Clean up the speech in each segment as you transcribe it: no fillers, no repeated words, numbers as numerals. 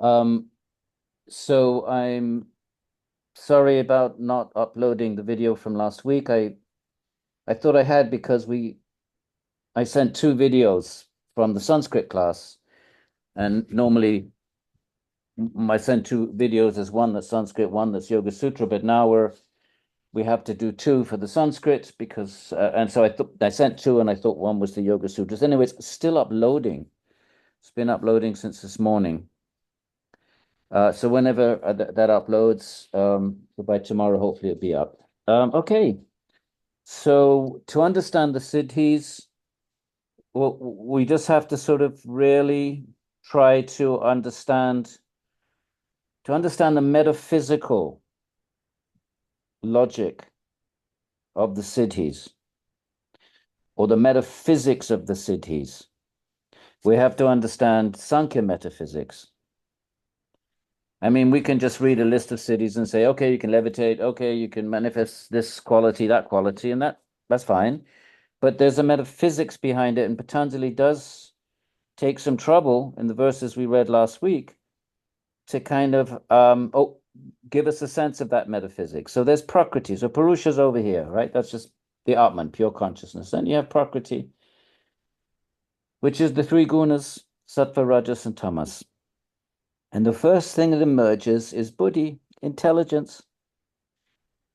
Um, so I'm sorry about not uploading the video from last week. I thought I had because I sent two videos from the Sanskrit class, and normally I send two videos as one that's Sanskrit, one that's Yoga Sutra, but now we have to do two for the Sanskrit because and so I thought I sent two and I thought one was the Yoga Sutras. Anyway, it's still uploading. It's been uploading since this morning. So whenever that uploads, by tomorrow, hopefully it'll be up. Okay, so to understand the siddhis, well, we just have to sort of really try to understand the metaphysical logic of the siddhis, or the metaphysics of the siddhis. We have to understand Sankhya metaphysics. I mean, we can just read a list of cities and say, okay, you can levitate, okay, you can manifest this quality, that quality, and that's fine. But there's a metaphysics behind it, and Patanjali does take some trouble in the verses we read last week to kind of give us a sense of that metaphysics. So there's Prakriti. So Purusha's over here, right? That's just the Atman, pure consciousness. Then you have Prakriti, which is the three gunas, Sattva, Rajas, and Tamas. And the first thing that emerges is buddhi, intelligence.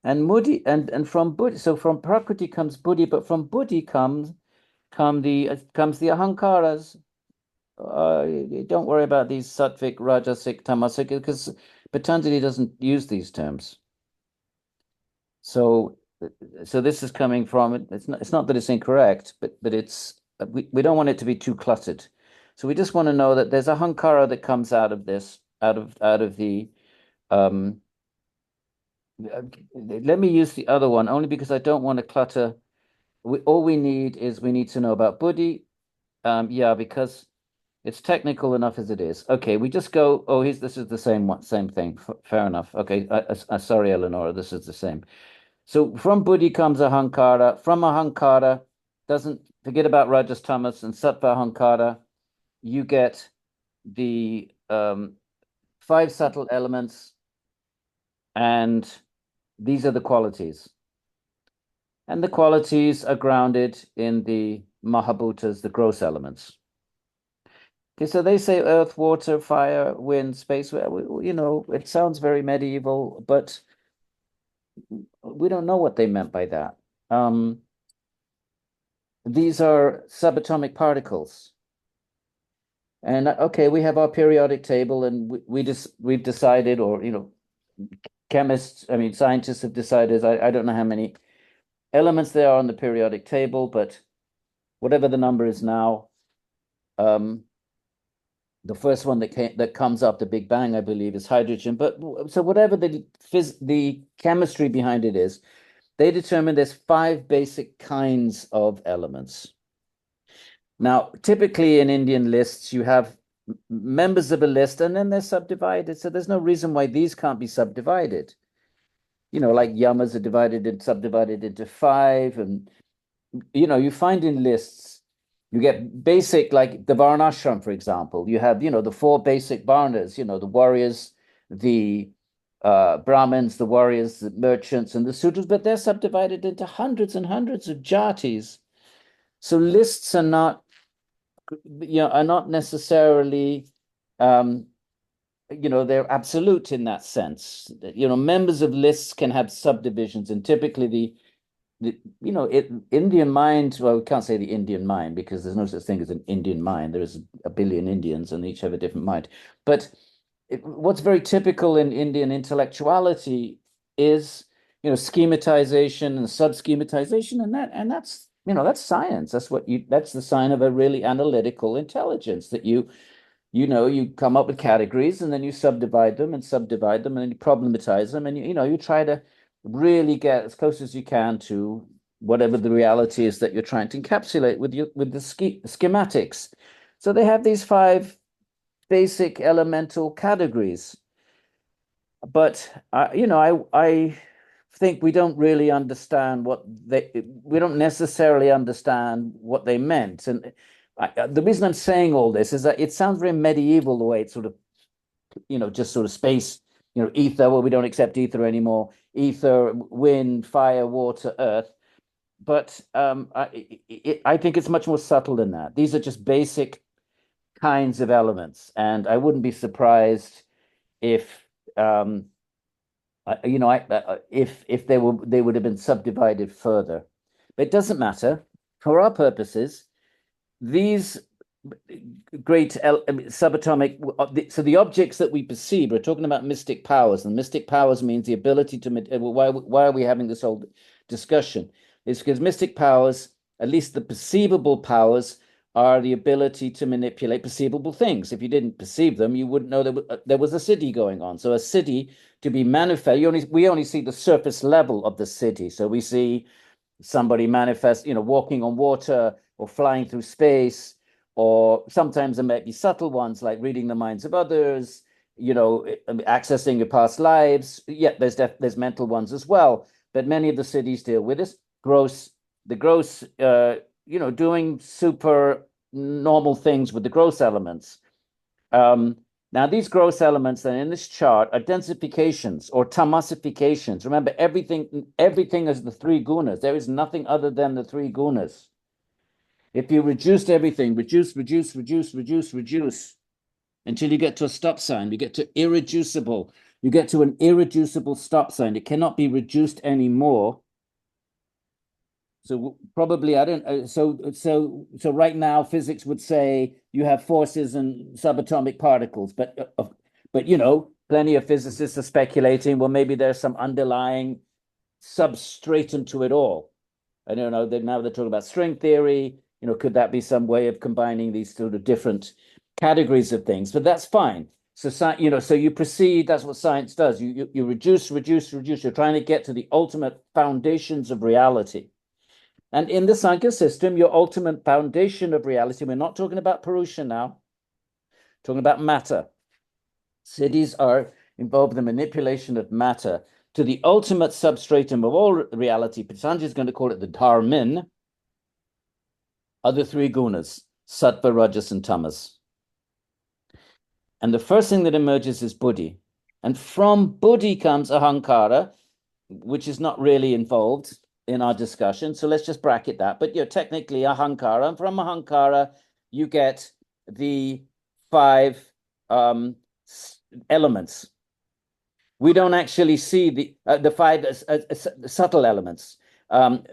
And Mudi and from buddhi, so from Prakriti comes buddhi, but from buddhi comes the ahankaras. Don't worry about these sattvic, rajasic, tamasic, because Patanjali doesn't use these terms. So, so this is coming from it. It's not that it's incorrect, but it's we don't want it to be too cluttered. So we just want to know that there's a hankara that comes out of this, out of the um let me use the other one only because I don't want to clutter. All we need is we need to know about buddhi. Yeah, because it's technical enough as it is. Okay, we just go, oh, this is the same one, same thing. Fair enough. Okay, sorry, Eleonora, this is the same. So from buddhi comes ahankara. From ahankara, doesn't forget about rajas, tamas, and sattva ahankara. You get the five subtle elements, and these are the qualities. And the qualities are grounded in the mahabhutas, the gross elements. Okay, so they say earth, water, fire, wind, space. It sounds very medieval, but we don't know what they meant by that. These are subatomic particles. And okay, we have our periodic table, and we've decided, or chemists, I mean, scientists have decided. I don't know how many elements there are on the periodic table, but whatever the number is now, the first one that comes up, the Big Bang, I believe, is hydrogen. But so whatever the chemistry behind it is, they determine there's five basic kinds of elements. Now, typically in Indian lists, you have members of a list and then they're subdivided. So there's no reason why these can't be subdivided. Like yamas are subdivided into five, and you find in lists, you get basic, like the Varnashram, for example. You have, the four basic Varnas, the warriors, the Brahmins, the warriors, the merchants, and the Sudras, but they're subdivided into hundreds and hundreds of jatis. So lists are not necessarily, they're absolute in that sense. Members of lists can have subdivisions, and typically Indian mind, well, we can't say the Indian mind because there's no such thing as an Indian mind. There's a billion Indians and each have a different mind. But what's very typical in Indian intellectuality is, schematization and sub-schematization, and that's science. That's the sign of a really analytical intelligence, that you come up with categories and then you subdivide them and subdivide them and then you problematize them, and you try to really get as close as you can to whatever the reality is that you're trying to encapsulate with the schematics. So they have these five basic elemental categories, but I think we don't really understand we don't necessarily understand what they meant. And the reason I'm saying all this is that it sounds very medieval the way it sort of just sort of space, ether. Well, we don't accept ether anymore. Ether, wind, fire, water, earth. But I think it's much more subtle than that. These are just basic kinds of elements, and I wouldn't be surprised if um, if they would have been subdivided further. But it doesn't matter for our purposes. These great subatomic. So the objects that we perceive, we're talking about mystic powers, and mystic powers means the ability to. Why are we having this whole discussion? It's because mystic powers, at least the perceivable powers, are the ability to manipulate perceivable things. If you didn't perceive them, you wouldn't know there was a city going on. So a city to be manifest, we only see the surface level of the city. So we see somebody manifest, walking on water or flying through space, or sometimes there might be subtle ones like reading the minds of others, accessing your past lives. Yeah, there's mental ones as well, but many of the cities deal with this gross, doing super normal things with the gross elements. Um, Now, these gross elements then in this chart are densifications or tamasifications. Remember, everything is the three gunas. There is nothing other than the three gunas. If you reduced everything, reduce, until you get to a stop sign, you get to irreducible. You get to an irreducible stop sign. It cannot be reduced anymore. So probably I don't. So right now, physics would say you have forces and subatomic particles, but plenty of physicists are speculating. Well, maybe there's some underlying substratum to it all. I don't know. Now they're talking about string theory. Could that be some way of combining these sort of different categories of things? But that's fine. So so you proceed. That's what science does. You reduce. You're trying to get to the ultimate foundations of reality. And in the Sankhya system, your ultimate foundation of reality, we're not talking about Purusha now, talking about matter. Siddhis are involved in the manipulation of matter to the ultimate substratum of all reality. Patanjali is going to call it the dharmin, are the three gunas, sattva, rajas, and tamas. And the first thing that emerges is buddhi. And from buddhi comes ahankara, which is not really involved in our discussion. So let's just bracket that. But technically ahankara, and from ahankara, you get the five elements. We don't actually see the five subtle elements.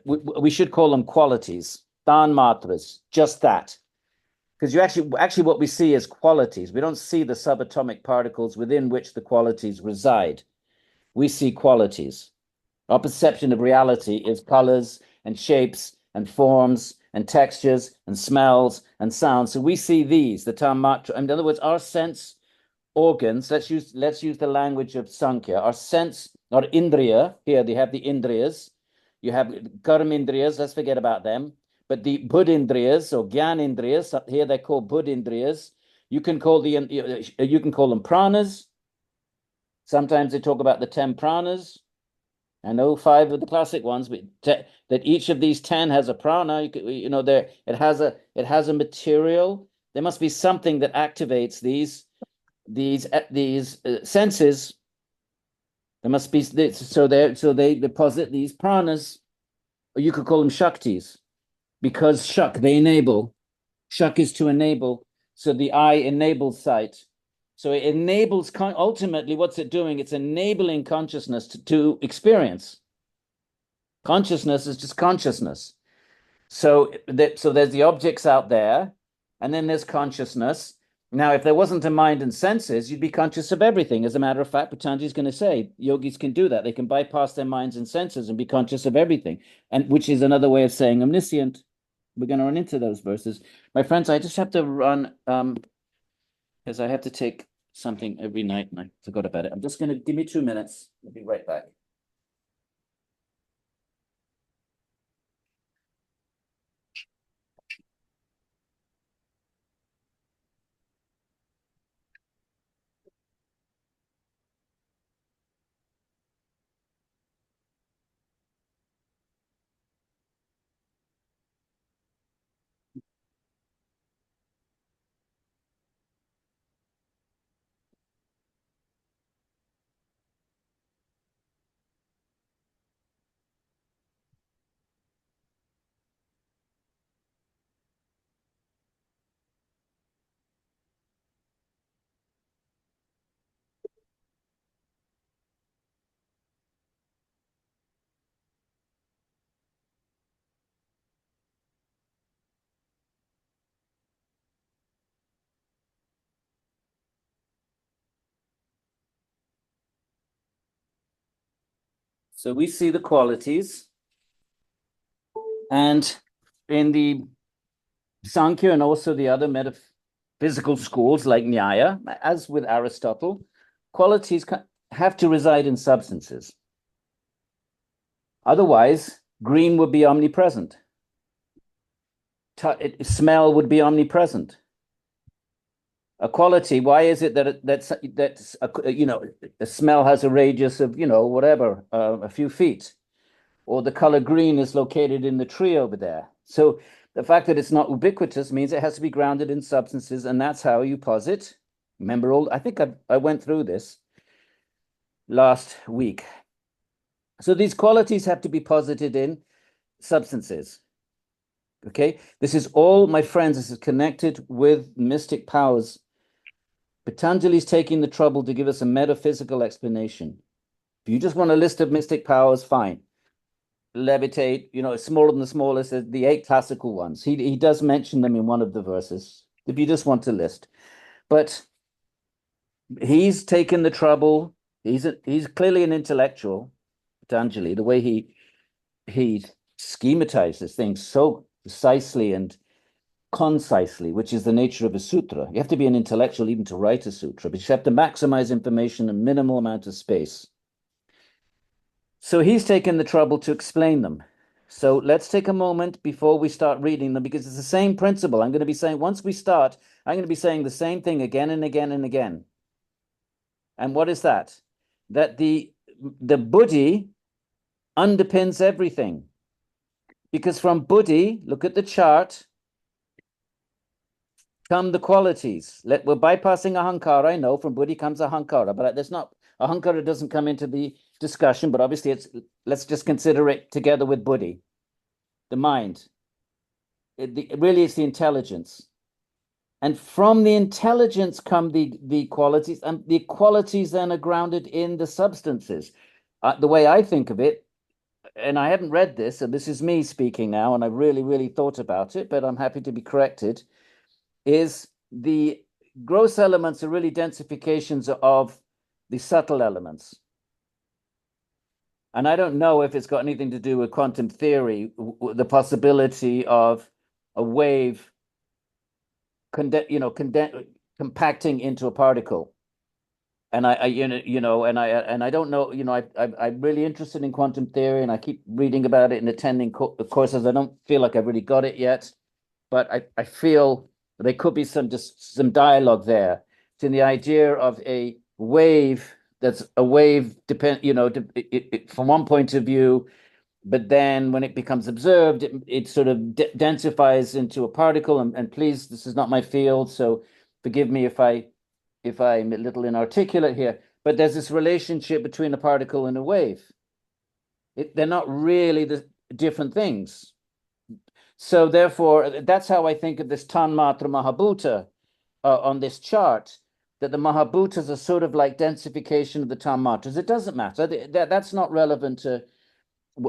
We should call them qualities, tan matras, just that. Because you actually what we see is qualities. We don't see the subatomic particles within which the qualities reside. We see qualities. Our perception of reality is colors and shapes and forms and textures and smells and sounds. So we see these, the tanmatra. In other words, our sense organs. Let's use the language of Sankhya. Our sense, our indriya. Here they have the indriyas. You have karma indriyas. Let's forget about them. But the buddhindriyas or gyan indriyas, here they're called buddhindriyas. You can call them pranas. Sometimes they talk about the 10 pranas. I know 5 of the classic ones, but that each of these 10 has a prana. It has a material. There must be something that activates these senses. There must be so they deposit these pranas, or you could call them shaktis, because they enable. Shak is to enable. So the eye enables sight. So it enables ultimately what's it doing? It's enabling consciousness to experience. Consciousness is just consciousness. So there's the objects out there, and then there's consciousness. Now, if there wasn't a mind and senses, you'd be conscious of everything. As a matter of fact, Patanjali is going to say yogis can do that. They can bypass their minds and senses and be conscious of everything, and which is another way of saying omniscient. We're going to run into those verses. My friends, I just have to run because I have to take something every night, and I forgot about it. I'm just going to give me 2 minutes. I'll be right back. So we see the qualities, and in the Sankhya and also the other metaphysical schools like Nyaya, as with Aristotle, qualities have to reside in substances. Otherwise, green would be omnipresent. Smell would be omnipresent. A quality, why is it that that's a smell has a radius of whatever a few feet, or the color green is located in the tree over there? So the fact that it's not ubiquitous means it has to be grounded in substances, and that's how you posit. Remember, I think I went through this last week. So these qualities have to be posited in substances. Okay, this is all, my friends, this is connected with mystic powers. Patanjali is taking the trouble to give us a metaphysical explanation. If you just want a list of mystic powers, fine. Levitate, it's smaller than the smallest, the 8 classical ones. He does mention them in one of the verses, if you just want a list. But he's taken the trouble. He's clearly an intellectual, Patanjali, the way he schematizes things so precisely and concisely, which is the nature of a sutra. You have to be an intellectual even to write a sutra, but you have to maximize information in a minimal amount of space. So he's taken the trouble to explain them. So let's take a moment before we start reading them, because it's the same principle. I'm going to be saying, once we start, I'm going to be saying the same thing again and again and again. And what is that? That the buddhi underpins everything. Because from buddhi, look at the chart, come the qualities. We're bypassing ahankara. I know from buddhi comes ahankara, but there's not, ahankara doesn't come into the discussion, but obviously let's just consider it together with buddhi, the mind. Really, it's the intelligence. And from the intelligence come the qualities, and the qualities then are grounded in the substances. The way I think of it, and I haven't read this, and this is me speaking now, and I've really, really thought about it, but I'm happy to be corrected, is the gross elements are really densifications of the subtle elements. And I don't know if it's got anything to do with quantum theory, the possibility of a wave compacting into a particle. And I don't know, I'm really interested in quantum theory, and I keep reading about it and attending courses. I don't feel like I've really got it yet, but I feel there could be some dialogue there. It's in the idea of a wave that's a wave from one point of view, but then when it becomes observed, it sort of densifies into a particle. And please, this is not my field, so forgive me if I'm a little inarticulate here, but there's this relationship between a particle and a wave. They're not really the different things. So therefore, that's how I think of this Tanmatra Mahabhuta on this chart, that the Mahabhutas are sort of like densification of the Tanmatras. It doesn't matter. That's not relevant to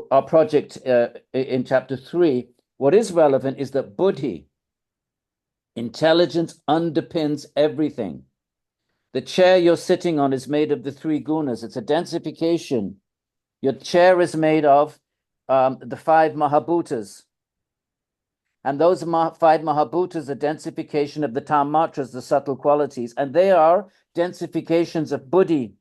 our project in chapter 3. What is relevant is that buddhi, intelligence, underpins everything. The chair you're sitting on is made of the 3 gunas. It's a densification. Your chair is made of the 5 Mahabhutas. And those 5 Mahabhutas are densification of the Tanmatras, the subtle qualities. And they are densifications of buddhi.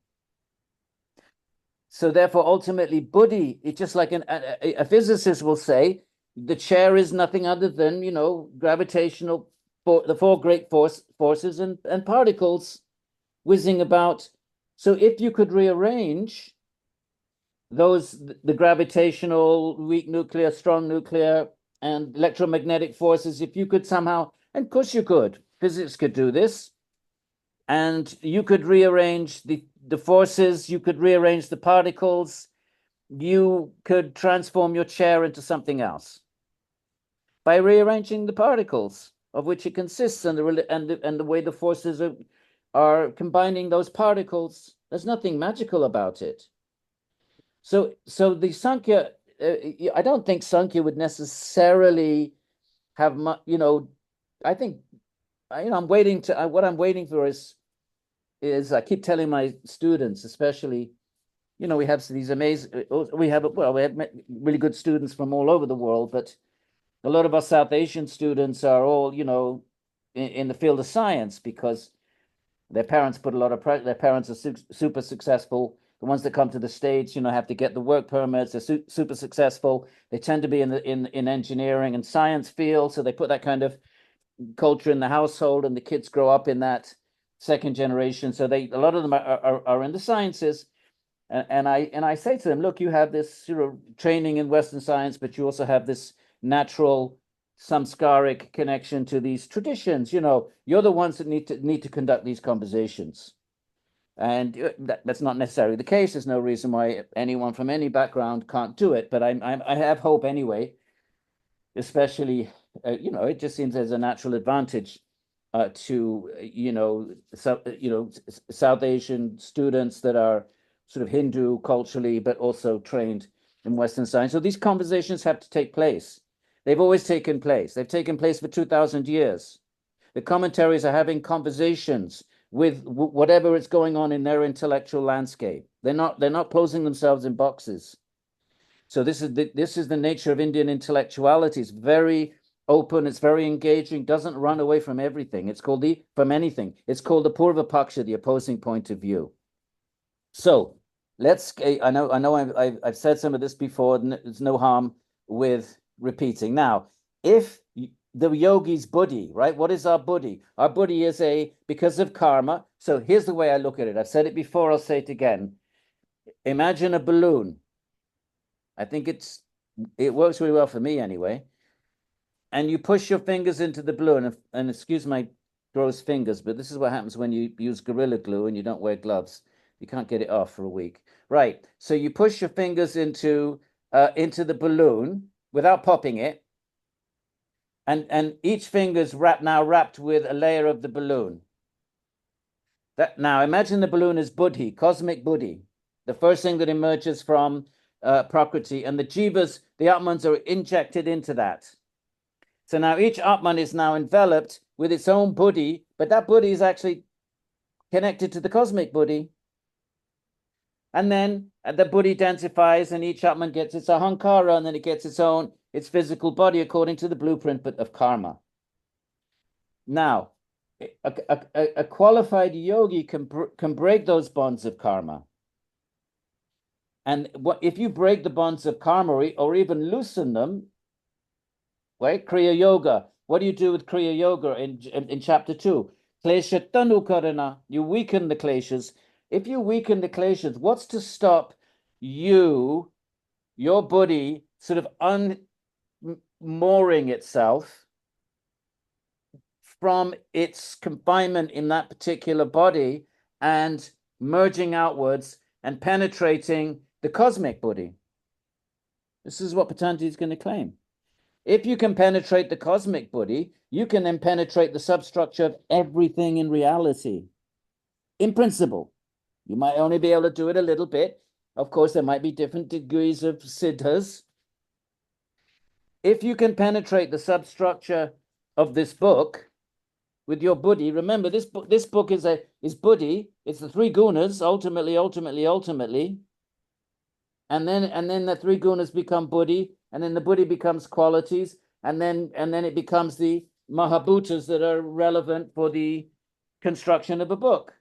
So therefore, ultimately, buddhi, it's just like a physicist will say, the chair is nothing other than, gravitational, the 4 great forces and particles whizzing about. So if you could rearrange the gravitational, weak nuclear, strong nuclear, and electromagnetic forces, if you could somehow, and of course you could, physics could do this, and you could rearrange the forces, you could rearrange the particles, you could transform your chair into something else by rearranging the particles of which it consists, and the way the forces are combining those particles. There's nothing magical about it. So the Sankhya, I don't think Sankhya would necessarily have much, I think, I'm waiting what I'm waiting for is I keep telling my students, especially we have these amazing, we have really good students from all over the world, but a lot of our South Asian students are all, in the field of science because their parents put a lot of pressure. Their parents are super successful. The ones that come to the States, have to get the work permits. They're super successful. They tend to be in engineering and science field, so they put that kind of culture in the household, and the kids grow up in that second generation. So a lot of them are in the sciences. And I say to them, look, you have this training in Western science, but you also have this natural samskaric connection to these traditions. You're the ones that need to conduct these conversations. And that's not necessarily the case. There's no reason why anyone from any background can't do it. But I have hope anyway, especially, it just seems there's a natural advantage to, South Asian students that are sort of Hindu culturally, but also trained in Western science. So these conversations have to take place. They've always taken place. They've taken place for 2,000 years. The commentaries are having conversations with whatever is going on in their intellectual landscape. They're not closing themselves in boxes. So this is the nature of Indian intellectuality. It's very open. It's very engaging. Doesn't run away from everything. It's called from anything. It's called the Purva Paksha, the opposing point of view. So I know I've said some of this before. There's no harm with repeating. Now, if the yogi's buddhi, right? What is our buddhi? Our buddhi is because of karma. So here's the way I look at it. I've said it before. I'll say it again. Imagine a balloon. I think it works really well for me anyway. And you push your fingers into the balloon, and excuse my gross fingers, but this is what happens when you use Gorilla Glue and you don't wear gloves. You can't get it off for a week. Right. So you push your fingers into the balloon without popping it. And each finger's wrapped with a layer of the balloon. Now imagine the balloon is buddhi, cosmic buddhi, the first thing that emerges from Prakriti, and the jivas, the Atmans, are injected into that. So now each Atman is now enveloped with its own buddhi, but that buddhi is actually connected to the cosmic buddhi. And then the buddhi densifies, and each Atman gets its ahankara, and then it gets its physical body according to the blueprint of karma. Now, a qualified yogi can break those bonds of karma. And if you break the bonds of karma or even loosen them, right? Kriya Yoga. What do you do with Kriya Yoga in chapter 2? Klesha Tanukarana. You weaken the kleshas. If you weaken the kleshas, what's to stop your buddhi, sort of unmooring itself from its confinement in that particular body and merging outwards and penetrating the cosmic buddhi? This is what Patanjali is going to claim. If you can penetrate the cosmic buddhi, you can then penetrate the substructure of everything in reality. In principle, you might only be able to do it a little bit. Of course, there might be different degrees of siddhas. If you can penetrate the substructure of this book with your buddhi, remember this book is buddhi. It's the three gunas, ultimately. And then the three gunas become buddhi, and then the buddhi becomes qualities, and then it becomes the mahabhutas that are relevant for the construction of a book.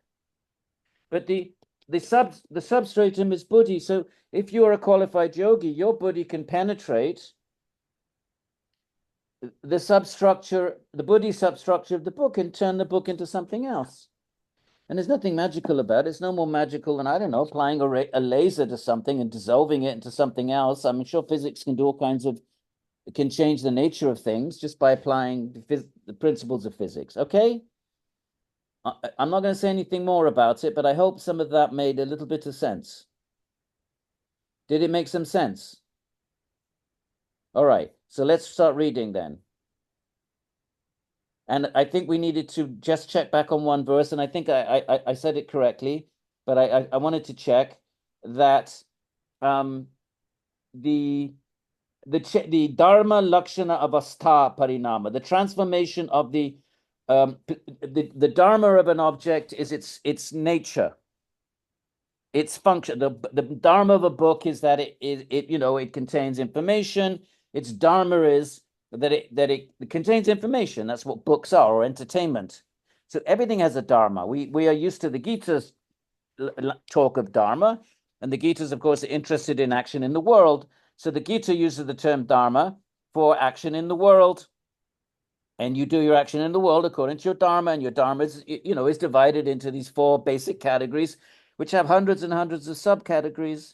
But the substratum is buddhi. So if you are a qualified yogi, your buddhi can penetrate the substructure, the buddhi substructure of the book, and turn the book into something else. And there's nothing magical about it. It's no more magical than, I don't know, applying a laser to something and dissolving it into something else. I'm sure physics can do all kinds of, it can change the nature of things just by applying the principles of physics. Okay? I'm not going to say anything more about it, but I hope some of that made a little bit of sense. Did it make some sense? All right. So let's start reading then. And I think we needed to just check back on one verse, and I think I said it correctly, but I wanted to check that the dharma lakshana avastha parinama, the transformation of the dharma of an object is its nature. its function. The dharma of a book is that it contains information. Its dharma is that it contains information. That's what books are, or entertainment. So everything has a dharma. We are used to the Gita's talk of dharma, and the Gita is, of course, interested in action in the world. So the Gita uses the term dharma for action in the world. And you do your action in the world according to your dharma, and your dharma is divided into these four basic categories, which have hundreds and hundreds of subcategories.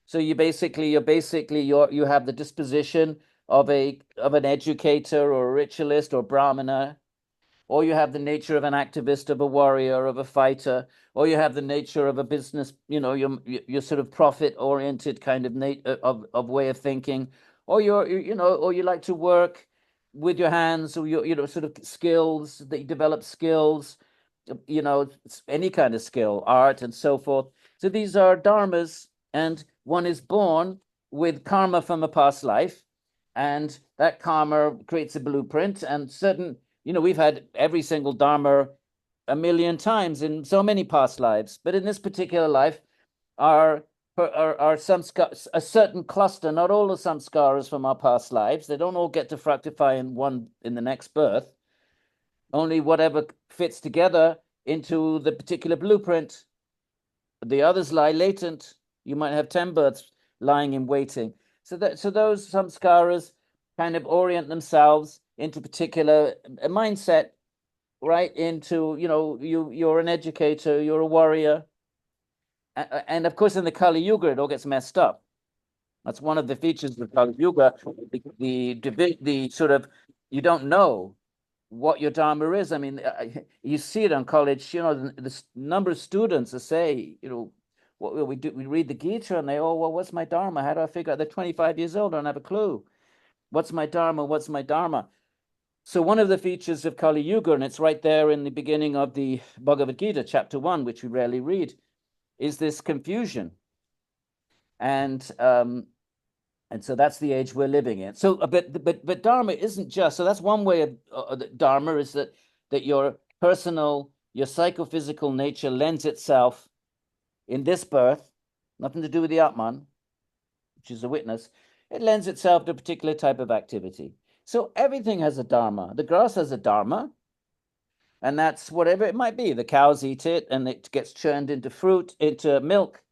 So you have the disposition of an educator or a ritualist or brahmana, or you have the nature of an activist, of a warrior, of a fighter, or you have the nature of a business, your sort of profit-oriented kind of way of thinking, or or you like to work with your hands, or your sort of skills that you develop skills, any kind of skill, art and so forth. So these are dharmas, and one is born with karma from a past life, and that karma creates a blueprint, and we've had every single dharma a million times in so many past lives, but in this particular life are a certain cluster, not all the samskaras from our past lives. They don't all get to fructify in the next birth. Only whatever fits together into the particular blueprint. The others lie latent. You might have 10 births lying in waiting. So those samskaras kind of orient themselves into particular mindset, right? Into, you're an educator, you're a warrior. And of course, in the Kali Yuga, it all gets messed up. That's one of the features of Kali Yuga, the sort of, you don't know what your dharma is. I mean, you see it on college, the number of students that say, what we do, we read the Gita and well, what's my dharma? How do I figure out? They're 25 years old, don't have a clue. What's my dharma? What's my dharma? So one of the features of Kali Yuga, and it's right there in the beginning of the Bhagavad Gita, chapter 1, which we rarely read, is this confusion. And so that's the age we're living in. So, but dharma isn't just. So that's one way of dharma is that your psychophysical nature lends itself in this birth, nothing to do with the Atman, which is a witness. It lends itself to a particular type of activity. So everything has a dharma. The grass has a dharma, and that's whatever it might be. The cows eat it, and it gets churned into fruit, into milk.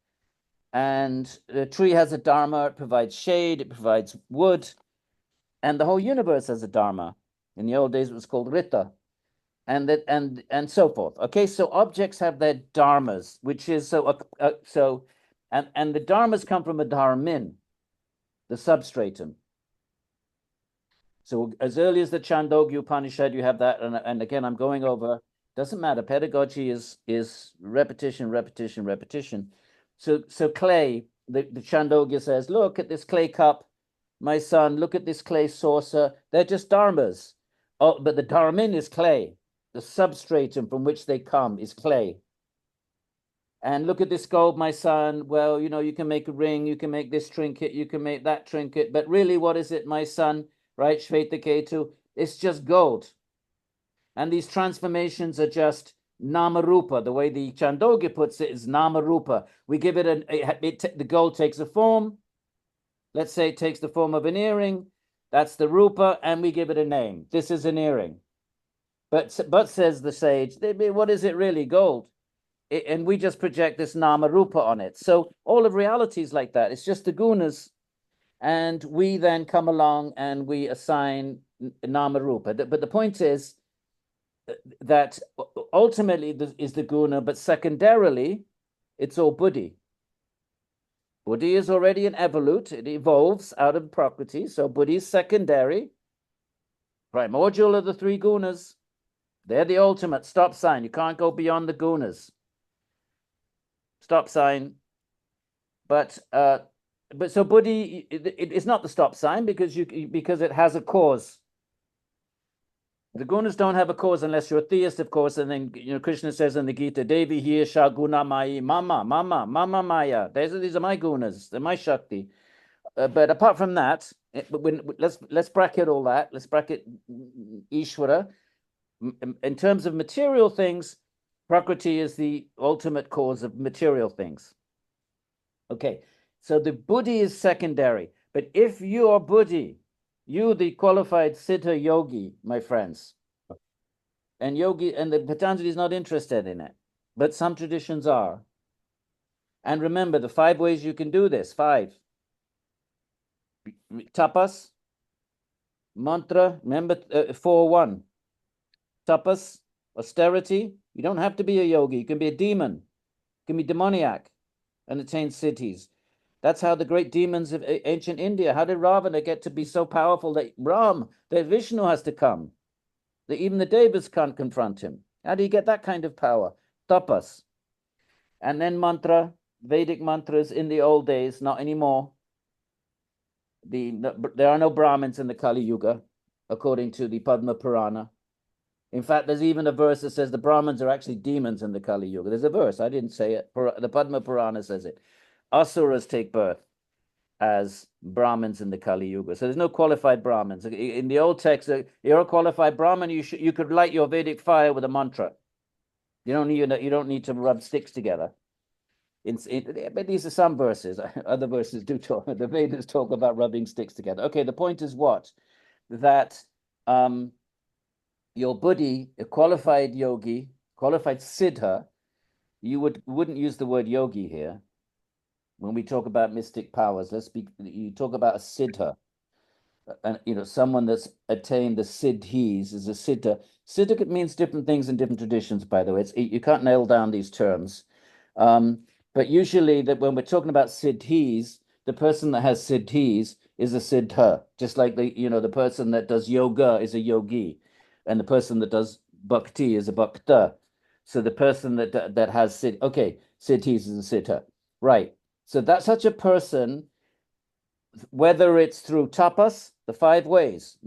And the tree has a dharma. It provides shade. It provides wood. And the whole universe has a dharma. In the old days, it was called Rita, and so forth. Okay, so objects have their dharmas, which is and the dharmas come from a dharmin, the substratum. So as early as the Chandogya Upanishad, you have that, and again, I'm going over. Doesn't matter. Pedagogy is repetition, repetition, repetition. So clay. The Chandogya says, look at this clay cup. My son, look at this clay saucer. They're just dharmas. Oh, but the dharmin is clay. The substratum from which they come is clay. And look at this gold, my son. Well, you can make a ring, you can make this trinket, you can make that trinket. But really, what is it, my son? Right, Shvetaketu? It's just gold. And these transformations are just namarupa. The way the Chandogya puts it is namarupa. We give it the gold takes a form. Let's say it takes the form of an earring. That's the rupa, and we give it a name. This is an earring. But says the sage, what is it really? Gold. And we just project this nama rupa on it. So all of reality is like that. It's just the gunas. And we then come along and we assign nama rupa. But the point is that ultimately is the guna, but secondarily, it's all buddhi. Buddhi is already an evolute. It evolves out of Prakriti. So buddhi is secondary. Primordial are the three gunas. They're the ultimate stop sign. You can't go beyond the gunas. Stop sign. But so buddhi, it's not the stop sign because it has a cause. The gunas don't have a cause unless you're a theist, of course. And then Krishna says in the Gita, Devi here shaguna mai mama maya. These are my gunas. They're my shakti. But apart from that, let's bracket all that. Let's bracket Ishvara. In terms of material things, Prakriti is the ultimate cause of material things. Okay, so the buddhi is secondary. But if you are buddhi, you, the qualified siddha yogi, my friends, and yogi, and the Patanjali is not interested in it, but some traditions are. And remember the 5 ways you can do this. 5. Tapas, mantra, remember 4-1. Tapas, austerity. You don't have to be a yogi. You can be a demon. You can be demoniac and attain siddhis. That's how the great demons of ancient India, how did Ravana get to be so powerful that Vishnu has to come? That even the Devas can't confront him. How do you get that kind of power? Tapas. And then mantra, Vedic mantras in the old days, not anymore. There are no Brahmins in the Kali Yuga, according to the Padma Purana. In fact, there's even a verse that says the Brahmins are actually demons in the Kali Yuga. There's a verse, I didn't say it. The Padma Purana says it. Asuras take birth as Brahmins in the Kali Yuga. So there's no qualified Brahmins. In the old text, you're a qualified Brahmin, you could light your Vedic fire with a mantra. You don't need to rub sticks together. But these are some verses. Other verses do talk. The Vedas talk about rubbing sticks together. Okay, the point is what? That your buddhi, a qualified yogi, qualified siddha, you wouldn't use the word yogi here. When we talk about mystic powers, you talk about a siddha, and someone that's attained the siddhis is a siddha. Siddha means different things in different traditions, by the way. You can't nail down these terms. But usually that when we're talking about siddhis, the person that has siddhis is a siddha, just like the person that does yoga is a yogi, and the person that does bhakti is a bhakta. So the person that has siddhis is a siddha. Right. So that's such a person, whether it's through tapas, the 5 ways.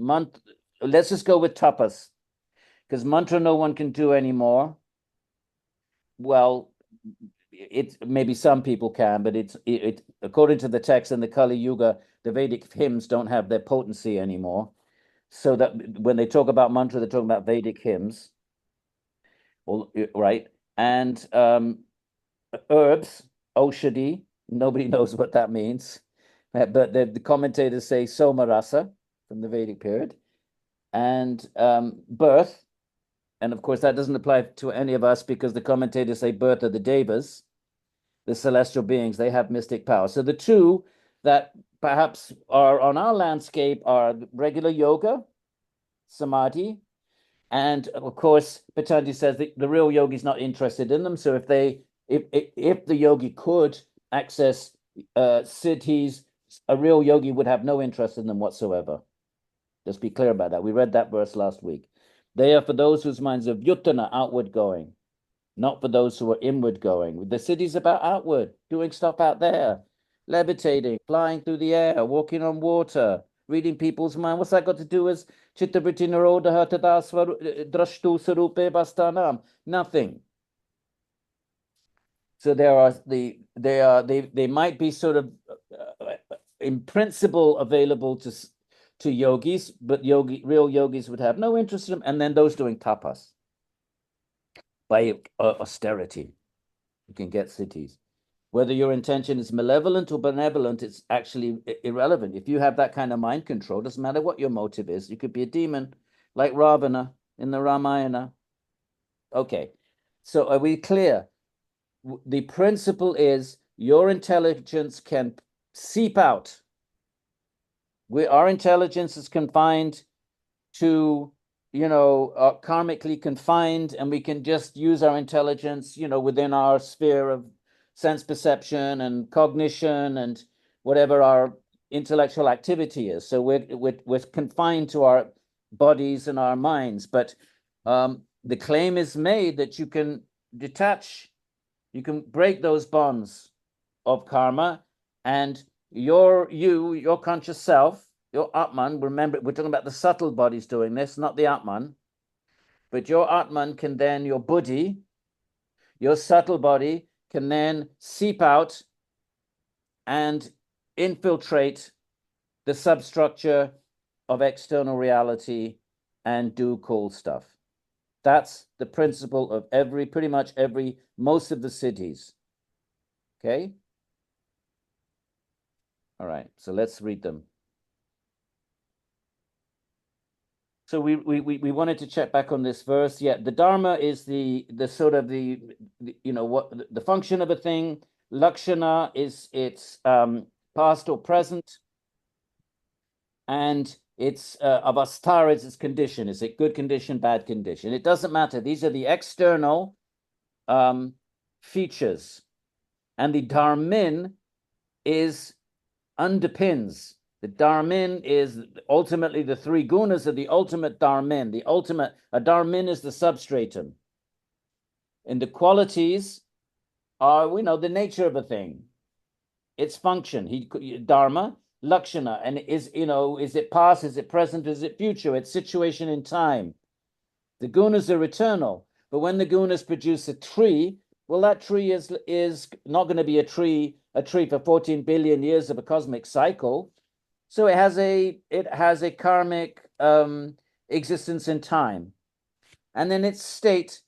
Let's just go with tapas, because mantra no one can do anymore. Well, maybe some people can, but it according to the text in the Kali Yuga, the Vedic hymns don't have their potency anymore. So that when they talk about mantra, they're talking about Vedic hymns. Well, right. And herbs, Oshadi, nobody knows what that means. But the commentators say Somarasa from the Vedic period. And birth. And of course, that doesn't apply to any of us because the commentators say birth of the Devas, the celestial beings, they have mystic power. So the 2 that perhaps are on our landscape are regular yoga, samadhi, and of course, Patanjali says that the real yogi is not interested in them. So if the yogi could access siddhis, a real yogi would have no interest in them whatsoever. Just be clear about that. We read that verse last week. They are for those whose minds are vyutana, outward going, not for those who are inward going. The siddhi's about outward, doing stuff out there, levitating, flying through the air, walking on water, reading people's mind. What's that got to do with chittavritti nirodha tada drashtu sarupe bastanam? Nothing. So they might be sort of in principle available to yogis, but real yogis would have no interest in them. And then those doing tapas by austerity, you can get siddhis. Whether your intention is malevolent or benevolent, it's actually irrelevant. If you have that kind of mind control, doesn't matter what your motive is. You could be a demon like Ravana in the Ramayana. Okay, so are we clear? The principle is your intelligence can seep out. Our intelligence is confined to, karmically confined, and we can just use our intelligence, within our sphere of sense perception and cognition and whatever our intellectual activity is. So we're confined to our bodies and our minds. But the claim is made that you can detach, you can break those bonds of karma, and your conscious self, your Atman, remember, we're talking about the subtle bodies doing this, not the Atman. But your Atman can then, your buddhi, your subtle body, can then seep out and infiltrate the substructure of external reality and do cool stuff. That's the principle of pretty much most of the cities. Okay? All right, so let's read them. So we wanted to check back on this verse. Yeah, the Dharma is the sort of the you know what the function of a thing. Lakshana is its past or present, and it's avastara is its condition. Is it good condition, bad condition? It doesn't matter. These are the external features, and the Dharmin is underpins. The Dharmin is ultimately the three gunas of the ultimate Dharmin. A Dharmin is the substratum. And the qualities are, we know, the nature of a thing, its function. Dharma, Lakshana, and is it past, is it present, is it future? Its situation in time. The gunas are eternal, but when the gunas produce a tree, well, that tree is not going to be a tree for 14 billion years of a cosmic cycle. So it has a karmic existence in time, and then its state,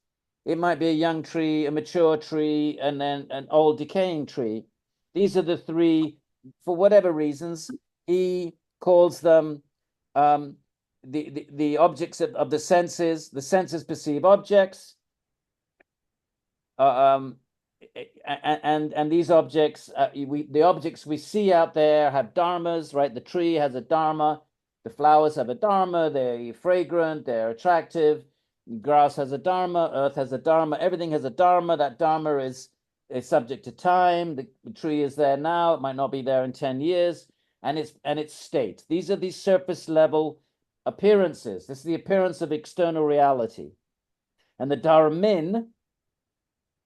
it might be a young tree, a mature tree, and then an old decaying tree. These are the three. For whatever reasons, he calls them the objects of the senses. The senses perceive objects. And these objects, the objects we see out there have dharmas, right? The tree has a dharma, the flowers have a dharma, they're fragrant, they're attractive. Grass has a dharma, earth has a dharma, everything has a dharma. That dharma is subject to time. The tree is there now, it might not be there in 10 years, and its state. These are these surface level appearances. This is the appearance of external reality. And the dharmin,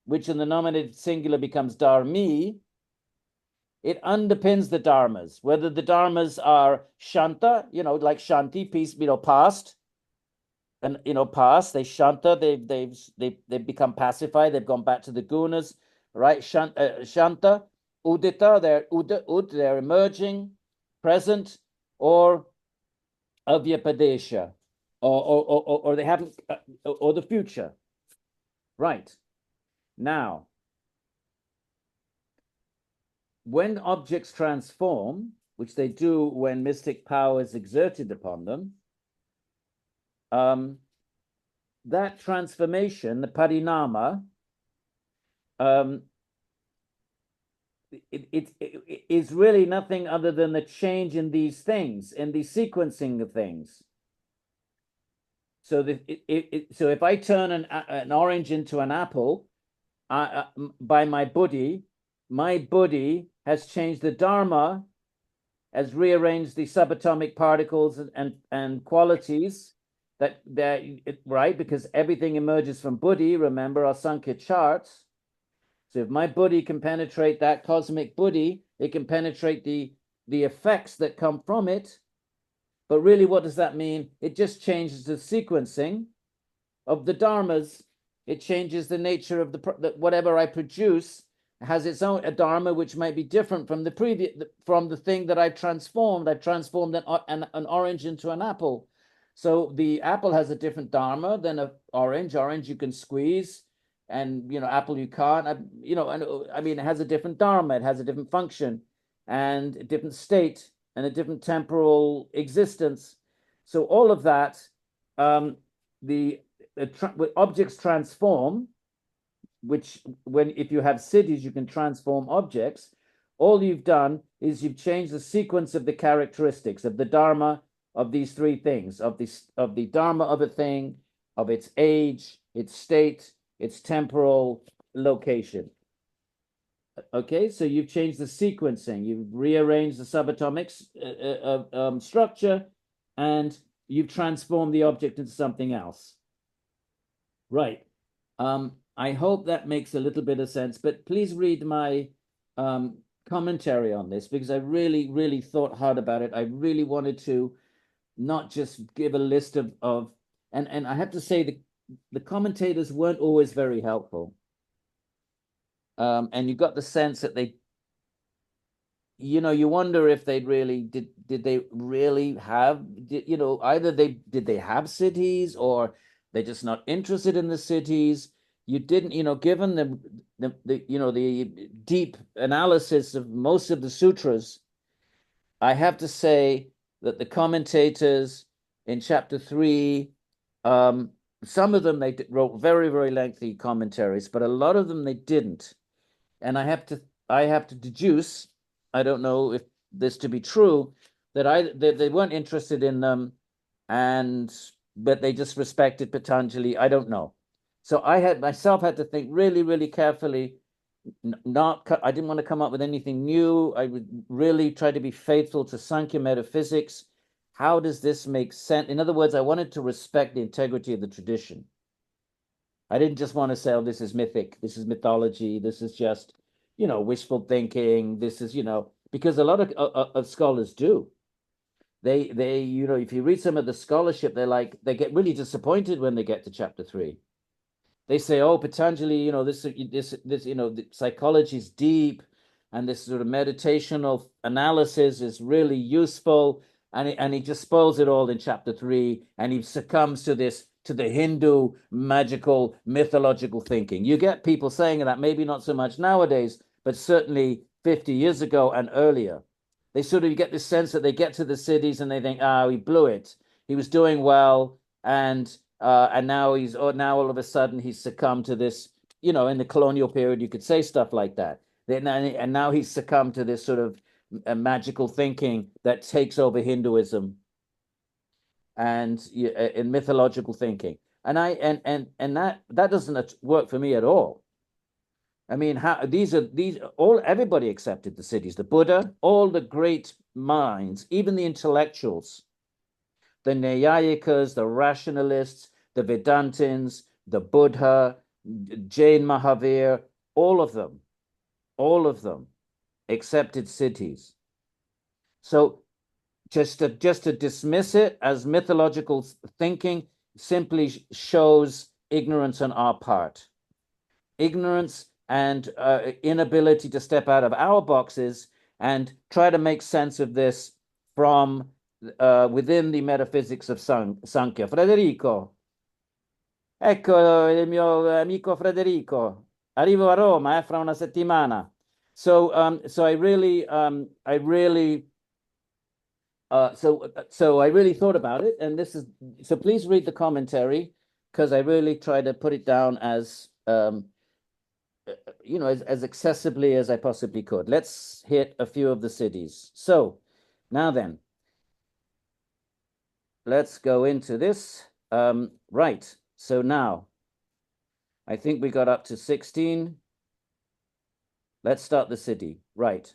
which in the nominative singular becomes dharmi, it underpins the dharmas. Whether the dharmas are shanta, like shanti, peace, past, and past, they shanta, they've become pacified, they've gone back to the gunas, right? Shanta, udita, they're emerging, present, or avyapadesha, or they haven't, or the future, right? Now, when objects transform, which they do when mystic power is exerted upon them, that transformation, the parinama, it is really nothing other than the change in these things, in the sequencing of things. So so if I turn an orange into an apple, by my buddhi has changed the dharma, has rearranged the subatomic particles and qualities that right, because everything emerges from buddhi. Remember our Sankhya charts. So if my buddhi can penetrate that cosmic buddhi, it can penetrate the effects that come from it. But really, what does that mean? It just changes the sequencing of the dharmas. It changes the nature of whatever I produce has its own a dharma, which might be different from the thing that I've transformed. I've transformed an orange into an apple. So the apple has a different dharma than an orange. Orange you can squeeze, and apple you can't. I mean, it has a different dharma. It has a different function, and a different state, and a different temporal existence. So all of that, objects transform, which if you have cities, you can transform objects. All you've done is you've changed the sequence of the characteristics of the dharma of these three things, of the dharma of a thing, of its age, its state, its temporal location. Okay, so you've changed the sequencing, you've rearranged the subatomic structure, and you've transformed the object into something else. Right. I hope that makes a little bit of sense, but please read my commentary on this, because I really, really thought hard about it. I really wanted to not just give a list of and I have to say the commentators weren't always very helpful. And you got the sense that they, you wonder if they really did they really have, either did they have cities, or They're just not interested in the cities. You didn't, given the deep analysis of most of the sutras, I have to say that the commentators in chapter 3, some of them they wrote very, very lengthy commentaries, but a lot of them they didn't. And I have to deduce, I don't know if this to be true, that they weren't interested in them, but they just respected Patanjali. I don't know. So I had to think really, really carefully. I didn't want to come up with anything new. I would really try to be faithful to Sankhya metaphysics. How does this make sense? In other words, I wanted to respect the integrity of the tradition. I didn't just want to say, oh, this is mythic, this is mythology, this is just, wishful thinking. This is, because a lot of scholars do. They, if you read some of the scholarship, they get really disappointed when they get to chapter 3. They say, oh, Patanjali, this, psychology is deep, and this sort of meditational analysis is really useful, and he just spoils it all in chapter 3, and he succumbs to the Hindu magical mythological thinking. You get people saying that, maybe not so much nowadays, but certainly 50 years ago and earlier. They sort of get this sense that they get to the cities and they think, he blew it. He was doing well, and now now all of a sudden he's succumbed to this. In the colonial period, you could say stuff like that. And now he's succumbed to this sort of magical thinking that takes over Hinduism and in mythological thinking. And that doesn't work for me at all. I mean, everybody accepted the cities, the Buddha, all the great minds, even the intellectuals, the Nyayikas, the rationalists, the Vedantins, the Buddha, Jain Mahavir, all of them accepted cities. So just to dismiss it as mythological thinking simply shows ignorance on our part. Ignorance and inability to step out of our boxes and try to make sense of this from within the metaphysics of Sankhya. Federico, ecco il mio amico Federico. Arrivo a Roma fra una settimana. So I really thought about it, and so please read the commentary, because I really try to put it down as as accessibly as I possibly could. Let's hit a few of the cities. So now then, let's go into this. Right. So now, I think we got up to 16. Let's start the city. Right.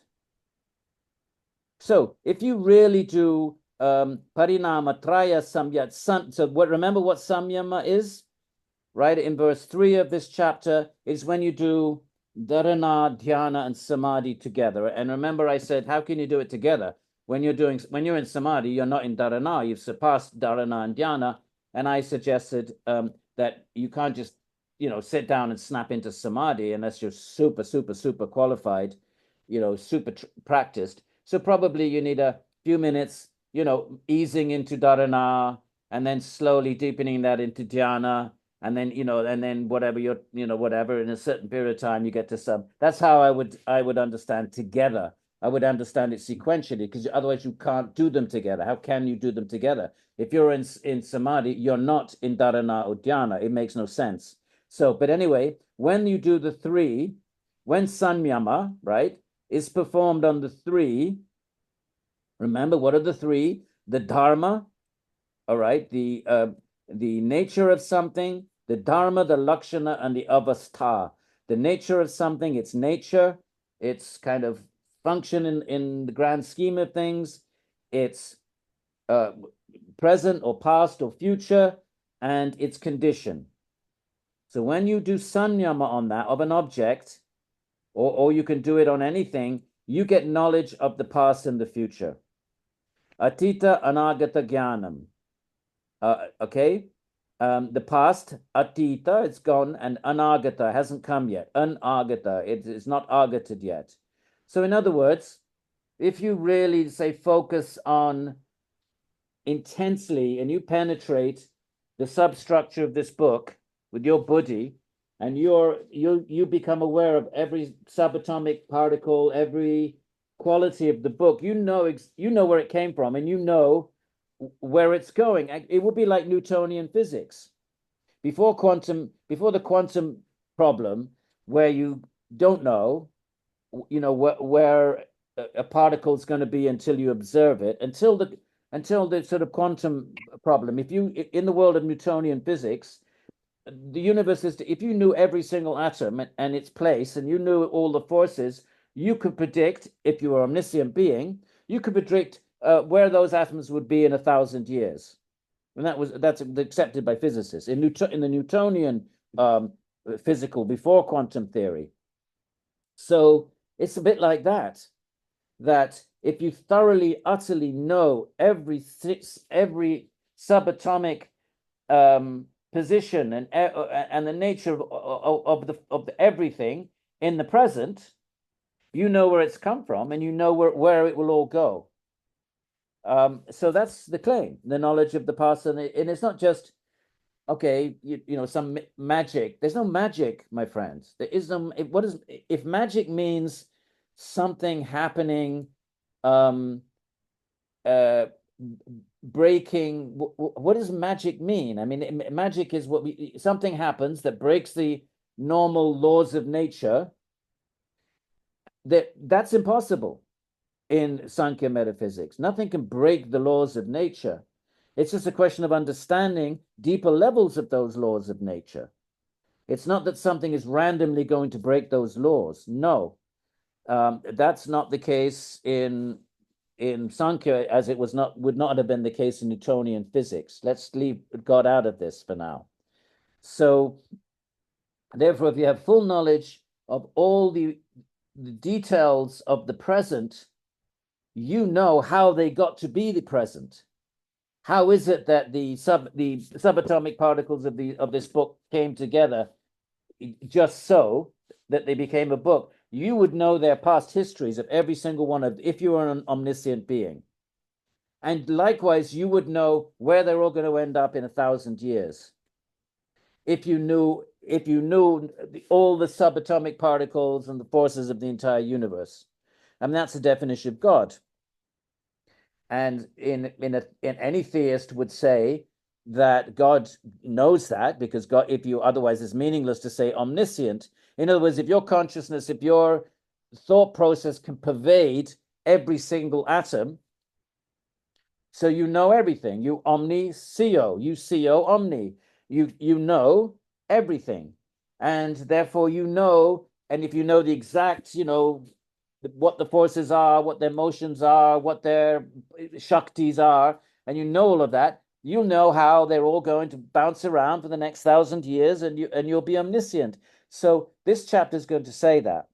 So if you really do parinama traya samyat, remember what samyama is? Right, in verse 3 of this chapter is when you do dharana, dhyana, and samadhi together. And remember, I said, how can you do it together? When you're in samadhi, you're not in dharana. You've surpassed dharana and dhyana. And I suggested that you can't just, sit down and snap into samadhi unless you're super, super, super qualified, super practiced. So probably you need a few minutes, easing into dharana, and then slowly deepening that into dhyana. And then whatever, in a certain period of time, you get to some. That's how I would understand together. I would understand it sequentially, because otherwise you can't do them together. How can you do them together? If you're in samadhi, you're not in dharana or dhyana. It makes no sense. So, but anyway, when you do the 3, when samyama, right, is performed on the 3, remember, what are the 3? The dharma, all right, the nature of something, the dharma, the lakshana, and the avastha. The nature of something, its nature, its kind of function in the grand scheme of things, its present or past or future, and its condition. So when you do sanyama on that, of an object, or you can do it on anything, you get knowledge of the past and the future. Atita anagata jnanam. Okay? The past, atita, it's gone, and anagata hasn't come yet. Anagata, it is not agated yet. So in other words, if you really, say, focus on intensely and you penetrate the substructure of this book with your buddhi, and you become aware of every subatomic particle, every quality of the book, you know where it came from, and you know where it's going. It would be like Newtonian physics before the quantum problem, where you don't know, where a particle is going to be until you observe it, until the sort of quantum problem. If you in the world of Newtonian physics, the universe is, if you knew every single atom and its place, and you knew all the forces, you could predict, if you were an omniscient being, you could predict where those atoms would be in 1,000 years. And that's accepted by physicists in the Newtonian physical before quantum theory. So it's a bit like that if you thoroughly, utterly know every subatomic position and the nature of everything in the present, you know where it's come from, and you know where it will all go. So that's the claim, the knowledge of the past, and it's not just, okay, some magic. There's no magic, my friends. There is no. If magic means something happening, breaking, what does magic mean? I mean, magic is something happens that breaks the normal laws of nature. That's impossible in Sankhya metaphysics. Nothing can break the laws of nature. It's just a question of understanding deeper levels of those laws of nature. It's not that something is randomly going to break those laws. No, that's not the case in Sankhya, as it would not have been the case in Newtonian physics. Let's leave God out of this for now. So, therefore, if you have full knowledge of all the details of the present, you know how they got to be the present. How is it that the subatomic particles of this book came together just so that they became a book? You would know their past histories of every single one of, if you were an omniscient being. And likewise, you would know where they're all going to end up in 1,000 years. If you knew all the subatomic particles and the forces of the entire universe. And that's the definition of God. And any theist would say that God knows that, because God, otherwise it's meaningless to say omniscient. In other words, if your consciousness, if your thought process can pervade every single atom, so you know everything. You omniscio, you scio omni. You know everything, and therefore and if you know the exact, what the forces are, what their motions are, what their shaktis are, and you know all of that, you know how they're all going to bounce around for the next 1,000 years, and you'll be omniscient. So this chapter is going to say that.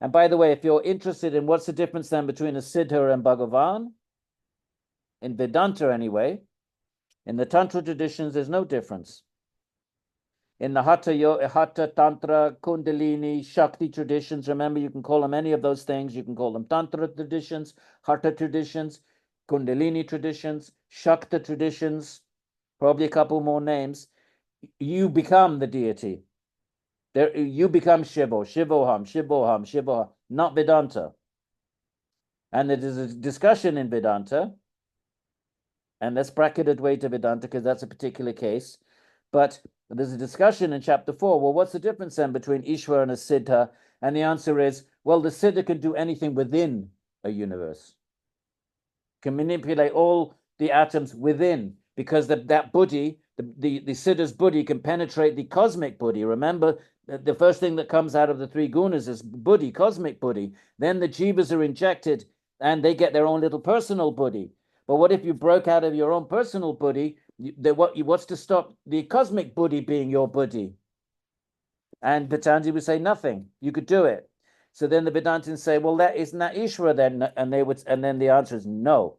And by the way, if you're interested in what's the difference then between a Siddha and Bhagavan, in Vedanta anyway, in the Tantra traditions, there's no difference. In the Hatha, Tantra, Kundalini, Shakti traditions, remember, you can call them any of those things. You can call them Tantra traditions, Hatha traditions, Kundalini traditions, Shakti traditions, probably a couple more names. You become the deity. You become Shivoham, not Vedanta. And there is a discussion in Vedanta, and let's bracket Advaita Vedanta because that's a particular case. But there's a discussion in chapter 4. Well, what's the difference then between Ishvara and a Siddha? And the answer is, well, the Siddha can do anything within a universe, can manipulate all the atoms within, because that buddhi, the Siddha's buddhi can penetrate the cosmic buddhi. Remember, the first thing that comes out of the three gunas is buddhi, cosmic buddhi. Then the jivas are injected and they get their own little personal buddhi. But what if you broke out of your own personal buddhi? What's to stop the cosmic buddhi being your buddhi? And Patanjali would say nothing. You could do it. So then the Vedantins say, well, isn't that Ishvara then? And then the answer is no,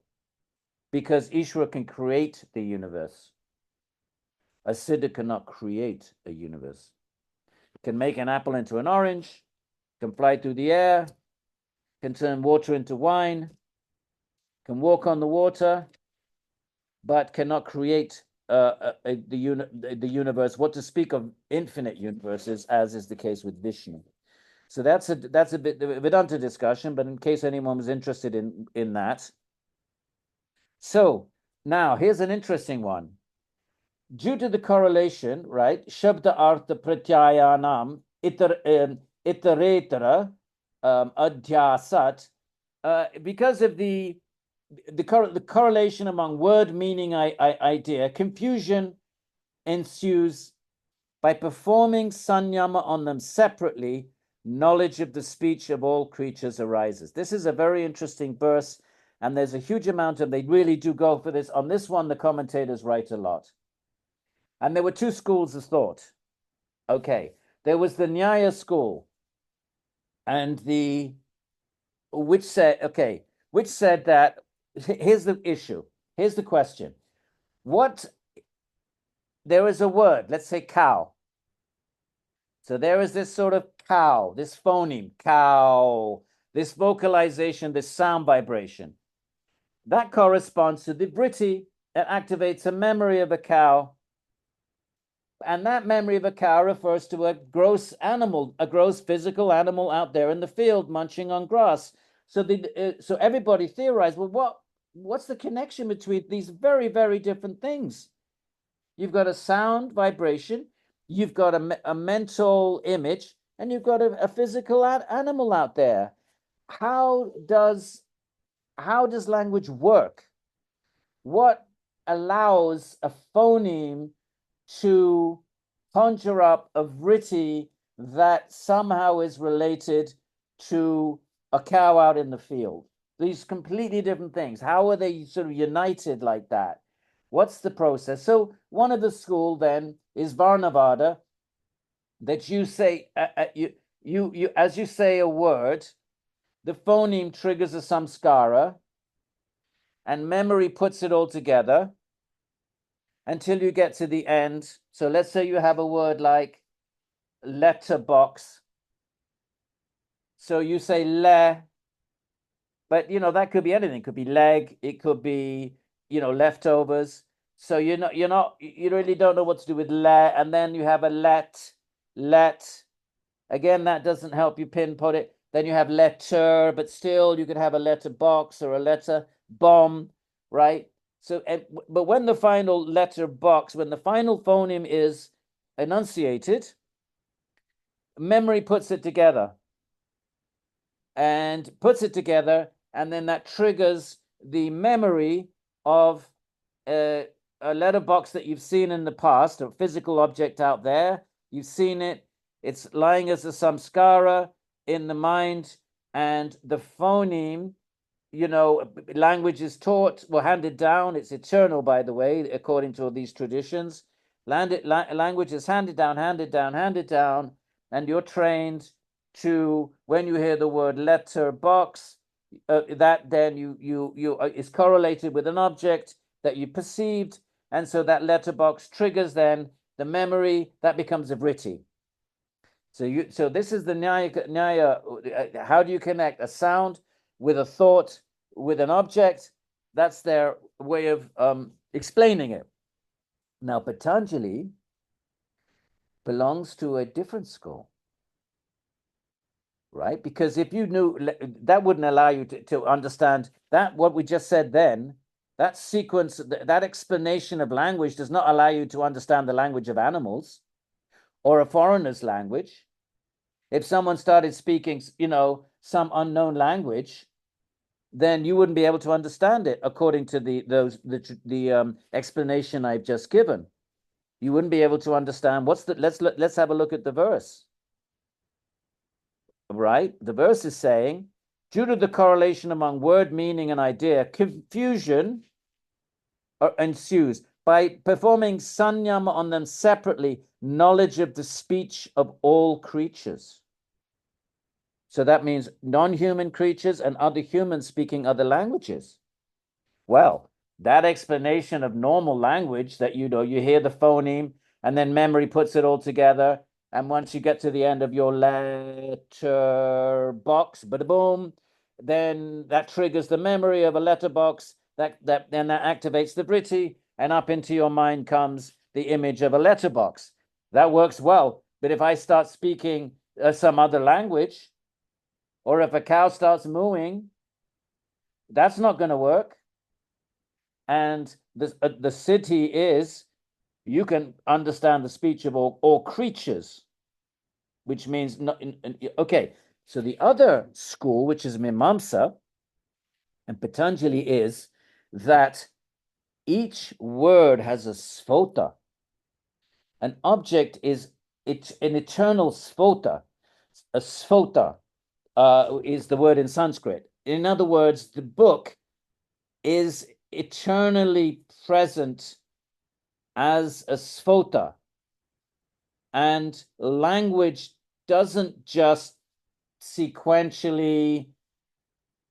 because Ishvara can create the universe. A Siddha cannot create a universe. Can make an apple into an orange, can fly through the air, can turn water into wine, can walk on the water, but cannot create the universe, what to speak of infinite universes, as is the case with Vishnu. So that's a bit Vedanta discussion, but in case anyone was interested in that. So now here's an interesting one. Due to the correlation, right? Shabda artha pratyayanam iteretara adhyasat, because of the correlation among word, meaning, idea, confusion ensues. By performing sanyama on them separately, knowledge of the speech of all creatures arises. This is a very interesting verse, and there's a huge amount of, they really do go for this. On this one, the commentators write a lot. And there were two schools of thought. Okay, there was the Nyaya school, and which said that, here's the issue, here's the question. There is a word, let's say cow. So there is this sort of cow, this phoneme, cow, this vocalization, this sound vibration. That corresponds to the vritti that activates a memory of a cow. And that memory of a cow refers to a gross animal, a gross physical animal out there in the field munching on grass. So so everybody theorized, well, what's the connection between these very, very different things? You've got a sound vibration, you've got a mental image, and you've got a physical animal out there. How does language work? What allows a phoneme to conjure up a vritti that somehow is related to a cow out in the field? These completely different things. How are they sort of united like that? What's the process? So one of the school then is Varnavada, that you say, as you say a word, the phoneme triggers a samskara, and memory puts it all together until you get to the end. So let's say you have a word like letterbox. So you say le, but that could be anything. It could be leg, it could be leftovers. So you really don't know what to do with le, and then you have a let. Again, that doesn't help you pinpoint it. Then you have letter, but still you could have a letterbox or a letter bomb, right? So, but when the final letterbox, when the final phoneme is enunciated, memory puts it together, and then that triggers the memory of a letterbox that you've seen in the past, a physical object out there. You've seen it. It's lying as a samskara in the mind, and the phoneme, language is taught, handed down. It's eternal, by the way, according to all these traditions. Language is handed down, and you're trained to, when you hear the word letterbox, that then you is correlated with an object that you perceived, and so that letterbox triggers then the memory that becomes a vritti. So this is the Nyaya. How do you connect a sound with a thought, with an object? That's their way of explaining it. Now, Patanjali belongs to a different school, right? Because if you knew, that wouldn't allow you to understand that what we just said then, that sequence, that explanation of language does not allow you to understand the language of animals or a foreigner's language. If someone started speaking, some unknown language, then you wouldn't be able to understand it according to the explanation I've just given. You wouldn't be able to understand let's have a look at the verse. Right? The verse is saying, due to the correlation among word, meaning, and idea, confusion ensues. By performing sanyama on them separately, knowledge of the speech of all creatures. So that means non-human creatures and other humans speaking other languages. Well, that explanation of normal language, that you hear the phoneme and then memory puts it all together, and once you get to the end of your letterbox, boom, then that triggers the memory of a letterbox, then that activates the vritti, and up into your mind comes the image of a letterbox. That works well. But if I start speaking some other language, or if a cow starts mooing, that's not going to work. And the city is, you can understand the speech of all creatures, which means, okay, so the other school, which is Mimamsa and Patanjali, is that each word has a sphota. An object is an eternal sphota. A sphota is the word in Sanskrit. In other words, the book is eternally present as a sphota. And language doesn't just sequentially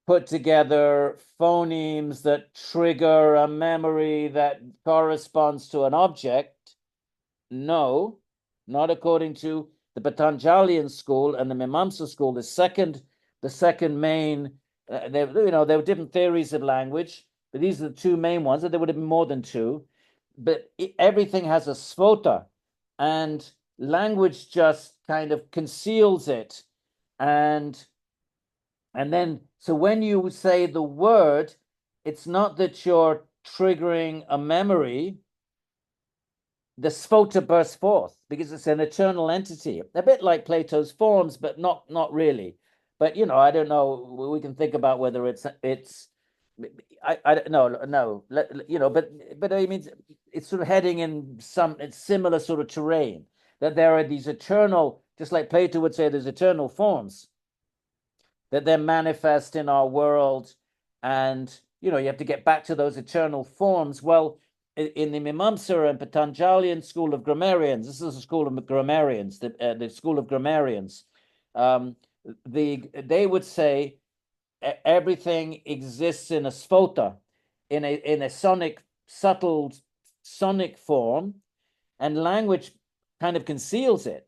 put together phonemes that trigger a memory that corresponds to an object. No, not according to the Patanjalian school and the Mimamsa school. The second main, there were different theories of language, but these are the two main ones. There would have been more than two, but everything has a sphota, and language just kind of conceals it. And then, so when you say the word, it's not that you're triggering a memory. The sphota bursts forth because it's an eternal entity, a bit like Plato's forms, but not really. But I don't know. We can think about whether it's. I don't no. But I mean, it's sort of heading in it's similar sort of terrain. That there are these eternal, just like Plato would say, there's eternal forms that they're manifest in our world, and you have to get back to those eternal forms. Well, in the Mimamsa and Patanjalian school of grammarians, this is a school of grammarians, the school of grammarians, they would say everything exists in a sphota, in a subtle sonic form, and language kind of conceals it.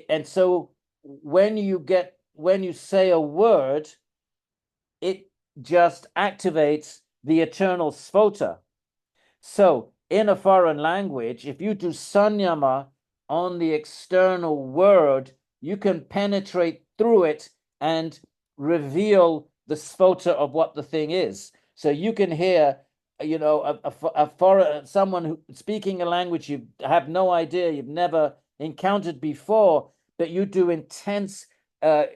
And so when you say a word, it just activates the eternal sphota. So in a foreign language, if you do sanyama on the external word, you can penetrate through it and reveal the sphota of what the thing is. So you can hear, someone who speaking a language you have no idea, you've never encountered before, but you do intense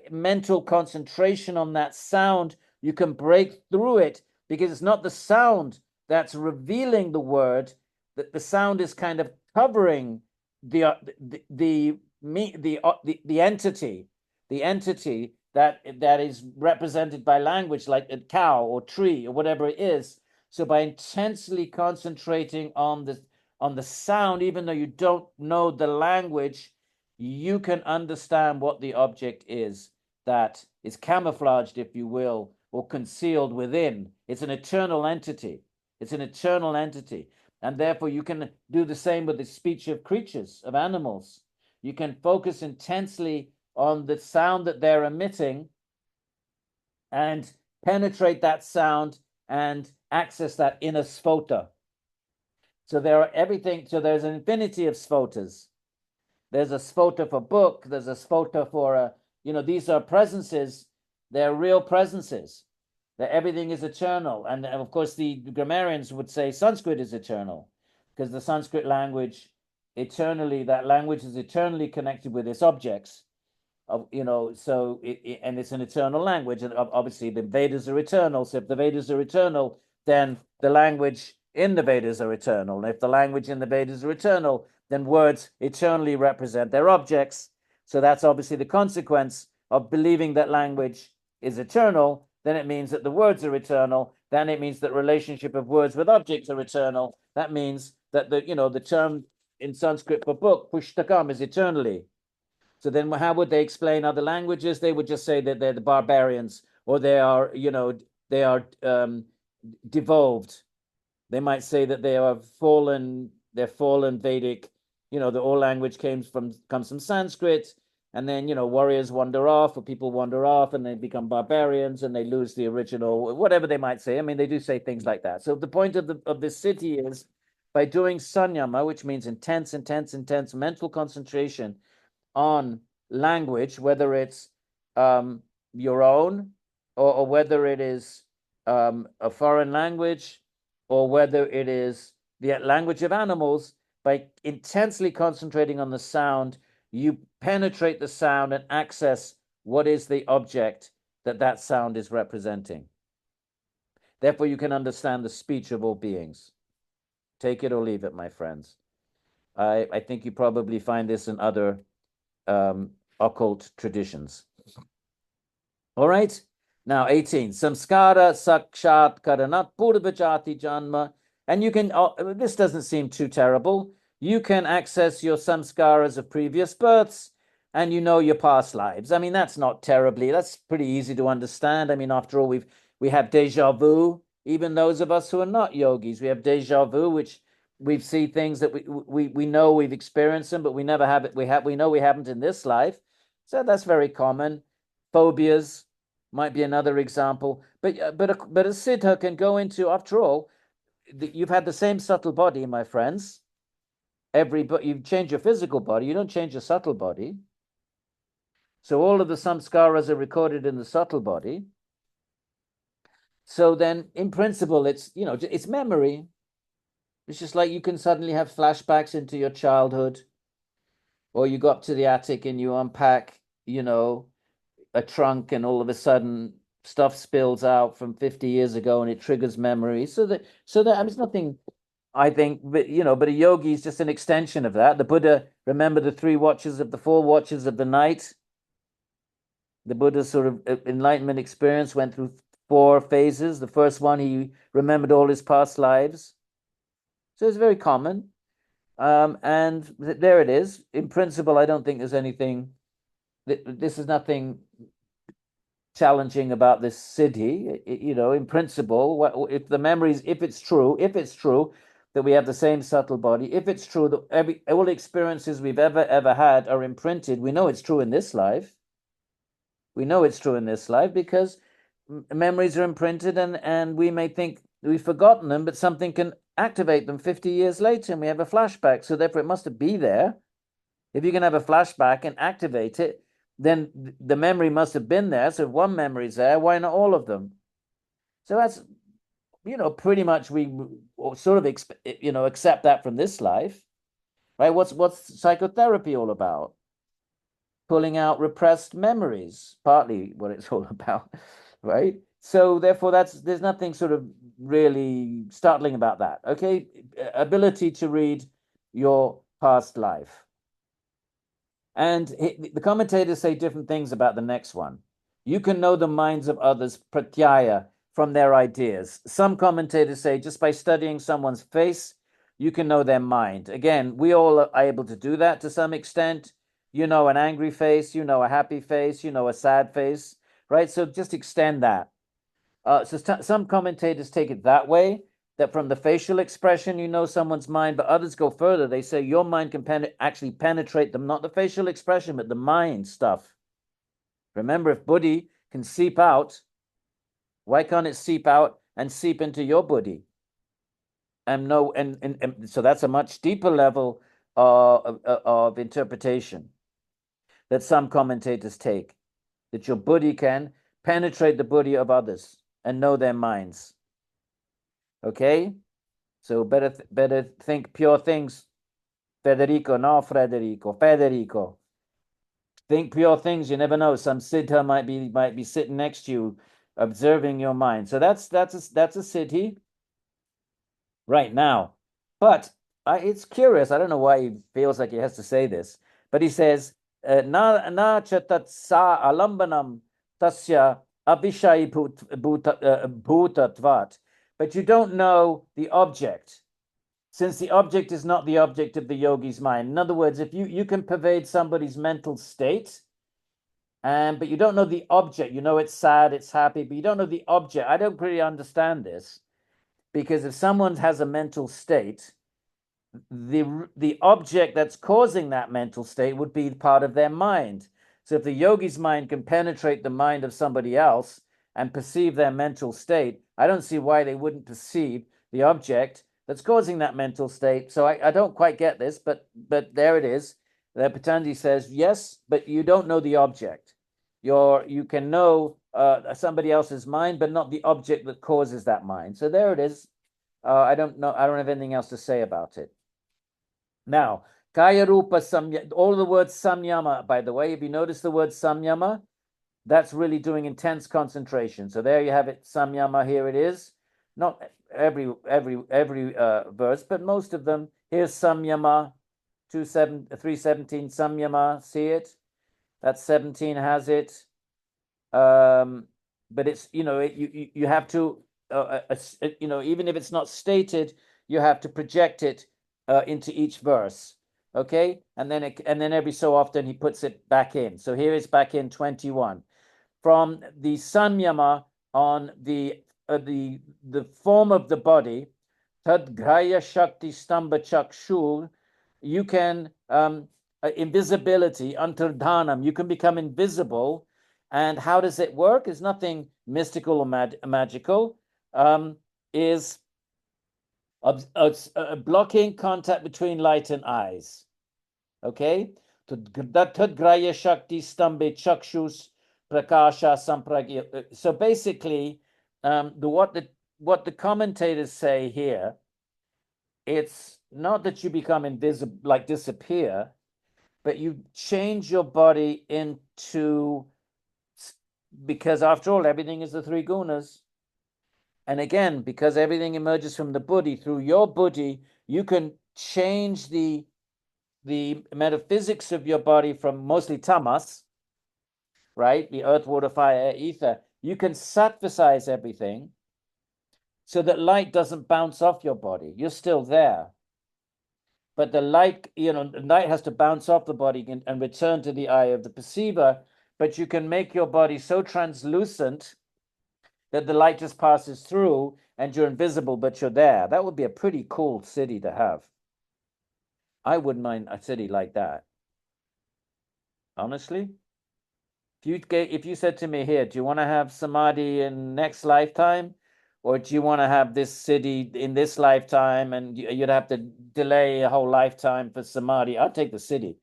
mental concentration on that sound, you can break through it, because it's not the sound that's revealing the word, that the sound is kind of covering the entity that is represented by language, like a cow or tree or whatever it is. So by intensely concentrating on the sound, even though you don't know the language, you can understand what the object is that is camouflaged, if you will, or concealed within. It's an eternal entity. It's an eternal entity. And therefore, you can do the same with the speech of creatures, of animals. You can focus intensely on the sound that they're emitting and penetrate that sound and access that inner sphota. So there's an infinity of sphotas. There's a sphota for book, there's a sphota for, these are presences, they're real presences, that everything is eternal. And of course, the grammarians would say Sanskrit is eternal, because the Sanskrit language, that language is eternally connected with its objects. And it's an eternal language. And obviously, the Vedas are eternal. So if the Vedas are eternal, then the language in the Vedas are eternal. And if the language in the Vedas are eternal, then words eternally represent their objects. So that's obviously the consequence of believing that language is eternal. Then it means that the words are eternal. Then it means that relationship of words with objects are eternal. That means that the term in Sanskrit for book, pushtakam, is eternally. So then how would they explain other languages? They would just say that they're the barbarians, or they are devolved. They might say that they're fallen Vedic, that all language comes from Sanskrit, And then, warriors wander off, or people wander off, and they become barbarians, and they lose the original, whatever they might say. I mean, they do say things like that. So the point of this city is, by doing sanyama, which means intense mental concentration on language, whether it's your own, or whether it is a foreign language, or whether it is the language of animals, by intensely concentrating on the sound, you penetrate the sound and access what is the object that sound is representing. Therefore, you can understand the speech of all beings. Take it or leave it, my friends. I think you probably find this in other occult traditions. All right. Now, 18. Samskara sakshat karanat purvajati janma. And you can, this doesn't seem too terrible. You can access your samskaras of previous births, and your past lives. I mean, that's pretty easy to understand. I mean, after all, we have deja vu. Even those of us who are not yogis, we have deja vu, which we see things that we know we've experienced them, but we never have it. We know we haven't in this life. So that's very common. Phobias might be another example. But a siddha can go into, after all, you've had the same subtle body, my friends. You change your physical body, you don't change your subtle body. So all of the samskaras are recorded in the subtle body. So then, in principle, it's it's memory. It's just like you can suddenly have flashbacks into your childhood, or you go up to the attic and you unpack, a trunk, and all of a sudden stuff spills out from 50 years ago, and it triggers memory. So that I mean, it's nothing. I think, but a yogi is just an extension of that. The Buddha, remember the 4 watches of the night. The Buddha's sort of enlightenment experience went through 4 phases. The first one, he remembered all his past lives. So it's very common. And there it is. In principle, I don't think there's anything, this is nothing challenging about this siddhi. In principle, if it's true that we have the same subtle body, if it's true that all the experiences we've ever had are imprinted, we know it's true in this life. We know it's true in this life because memories are imprinted, and we may think we've forgotten them, but something can activate them 50 years later, and we have a flashback. So therefore, it must be there. If you can have a flashback and activate it, then the memory must have been there. So if one memory is there, why not all of them? So that's, pretty much we sort of accept that from this life, right? What's psychotherapy all about? Pulling out repressed memories, partly what it's all about, right? So therefore, there's nothing sort of really startling about that. Okay, ability to read your past life. And the commentators say different things about the next one. You can know the minds of others, pratyaya, from their ideas. Some commentators say just by studying someone's face, you can know their mind. Again, we all are able to do that to some extent. An angry face, a happy face, a sad face, right? So just extend that. Some commentators take it that way, that from the facial expression, you know someone's mind, but others go further. They say your mind can actually penetrate them, not the facial expression, but the mind stuff. Remember, if buddhi can seep out, why can't it seep out and seep into your buddhi? And so that's a much deeper level of interpretation that some commentators take, that your buddhi can penetrate the buddhi of others and know their minds. Okay, so better think pure things, Federico. No, Federico. Think pure things. You never know. Some siddha might be sitting next to you, observing your mind. So that's a siddhi right now. But it's curious. I don't know why he feels like he has to say this, but he says, "Na chatat sa alambanam tasya abhishayi bhutatvat." But you don't know the object, since the object is not the object of the yogi's mind. In other words, if you can pervade somebody's mental state, but you don't know the object, it's sad, it's happy, but you don't know the object. I don't really understand this, because if someone has a mental state, the object that's causing that mental state would be part of their mind. So if the yogi's mind can penetrate the mind of somebody else and perceive their mental state, I don't see why they wouldn't perceive the object that's causing that mental state. So I don't quite get this, but there it is. Patanjali says, yes, but you don't know the object. You can know somebody else's mind, but not the object that causes that mind. So there it is. I don't know. I don't have anything else to say about it. Now, Kaya Rupa Samyama, all the words Samyama, by the way, if you notice the word Samyama, that's really doing intense concentration. So there you have it, Samyama, here it is. Not every verse, but most of them. Here's Samyama, 317, Samyama, see it? That 17 has it. But it's, you have to, even if it's not stated, you have to project it into each verse. Okay, and then every so often he puts it back in. So here it's back in 21. From the samyama on the form of the body, tadgraya shakti stamba chakshur, you can invisibility, antardhanam, you can become invisible. And how does it work? It's nothing mystical or magical. Is blocking contact between light and eyes. Okay? Tadgraya shakti stambe chakshus prakasha sampragya. So basically, what the commentators say here, it's not that you become invisible, like disappear, but you change your body into, because after all, everything is the three gunas. And again, because everything emerges from the buddhi, through your buddhi, you can change the metaphysics of your body from mostly tamas, right? The earth, water, fire, air, ether. You can sattvasize everything so that light doesn't bounce off your body. You're still there. But the light, the light has to bounce off the body and return to the eye of the perceiver. But you can make your body so translucent that the light just passes through and you're invisible, but you're there. That would be a pretty cool city to have. I wouldn't mind a city like that. Honestly, if you said to me, here, do you want to have samadhi in next lifetime, or do you want to have this city in this lifetime, and you'd have to delay a whole lifetime for samadhi? I'd take the city.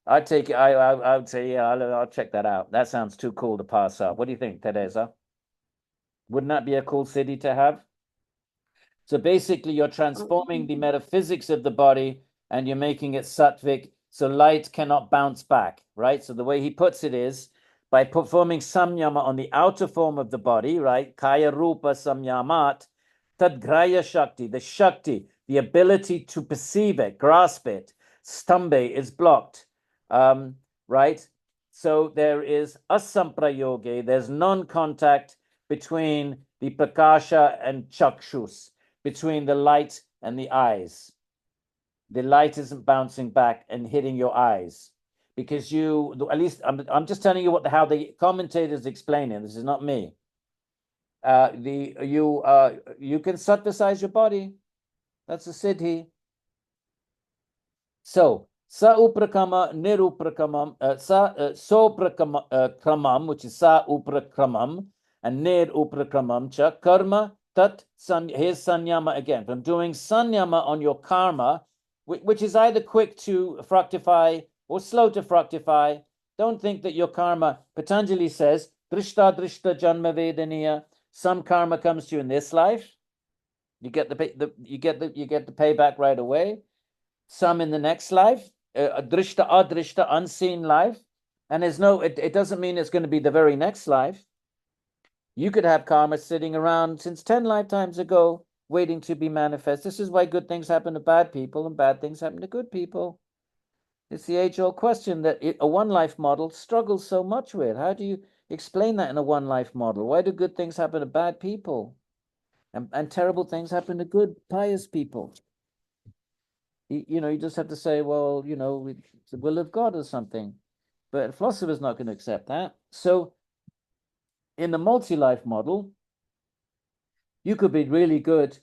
I'd take it. I would say, yeah, I'll check that out. That sounds too cool to pass up. What do you think, Teresa? Wouldn't that be a cool city to have? So basically, you're transforming the metaphysics of the body and you're making it sattvic, so light cannot bounce back, right? So the way he puts it is, by performing samyama on the outer form of the body, right? Kaya rupa samyamat, tadgraya shakti, the ability to perceive it, grasp it, stambe is blocked, right? So there is asamprayoge, there's non-contact between the prakasha and chakshus, between the light and the eyes. The light isn't bouncing back and hitting your eyes, because at least I'm just telling you how the commentators explain it. This is not me. You can sattvasize your body. That's a siddhi. So sa uprakama niruprakramam, kramam, which is sa uprakramam, and nir uprakramam cha karma tat here's sanyama again. From doing sanyama on your karma, which is either quick to fructify or slow to fructify. Don't think that your karma, Patanjali says, drishta janma vedaniya. Some karma comes to you in this life. You get the payback right away. Some in the next life, drishta adrishta, unseen life. And it doesn't mean it's going to be the very next life. You could have karma sitting around since 10 lifetimes ago, waiting to be manifest. This is why good things happen to bad people and bad things happen to good people. It's the age-old question that a one-life model struggles so much with. How do you explain that in a one-life model? Why do good things happen to bad people? And terrible things happen to good, pious people? You just have to say, well, it's the will of God or something. But a philosopher's not going to accept that. So in the multi-life model, you could be really good.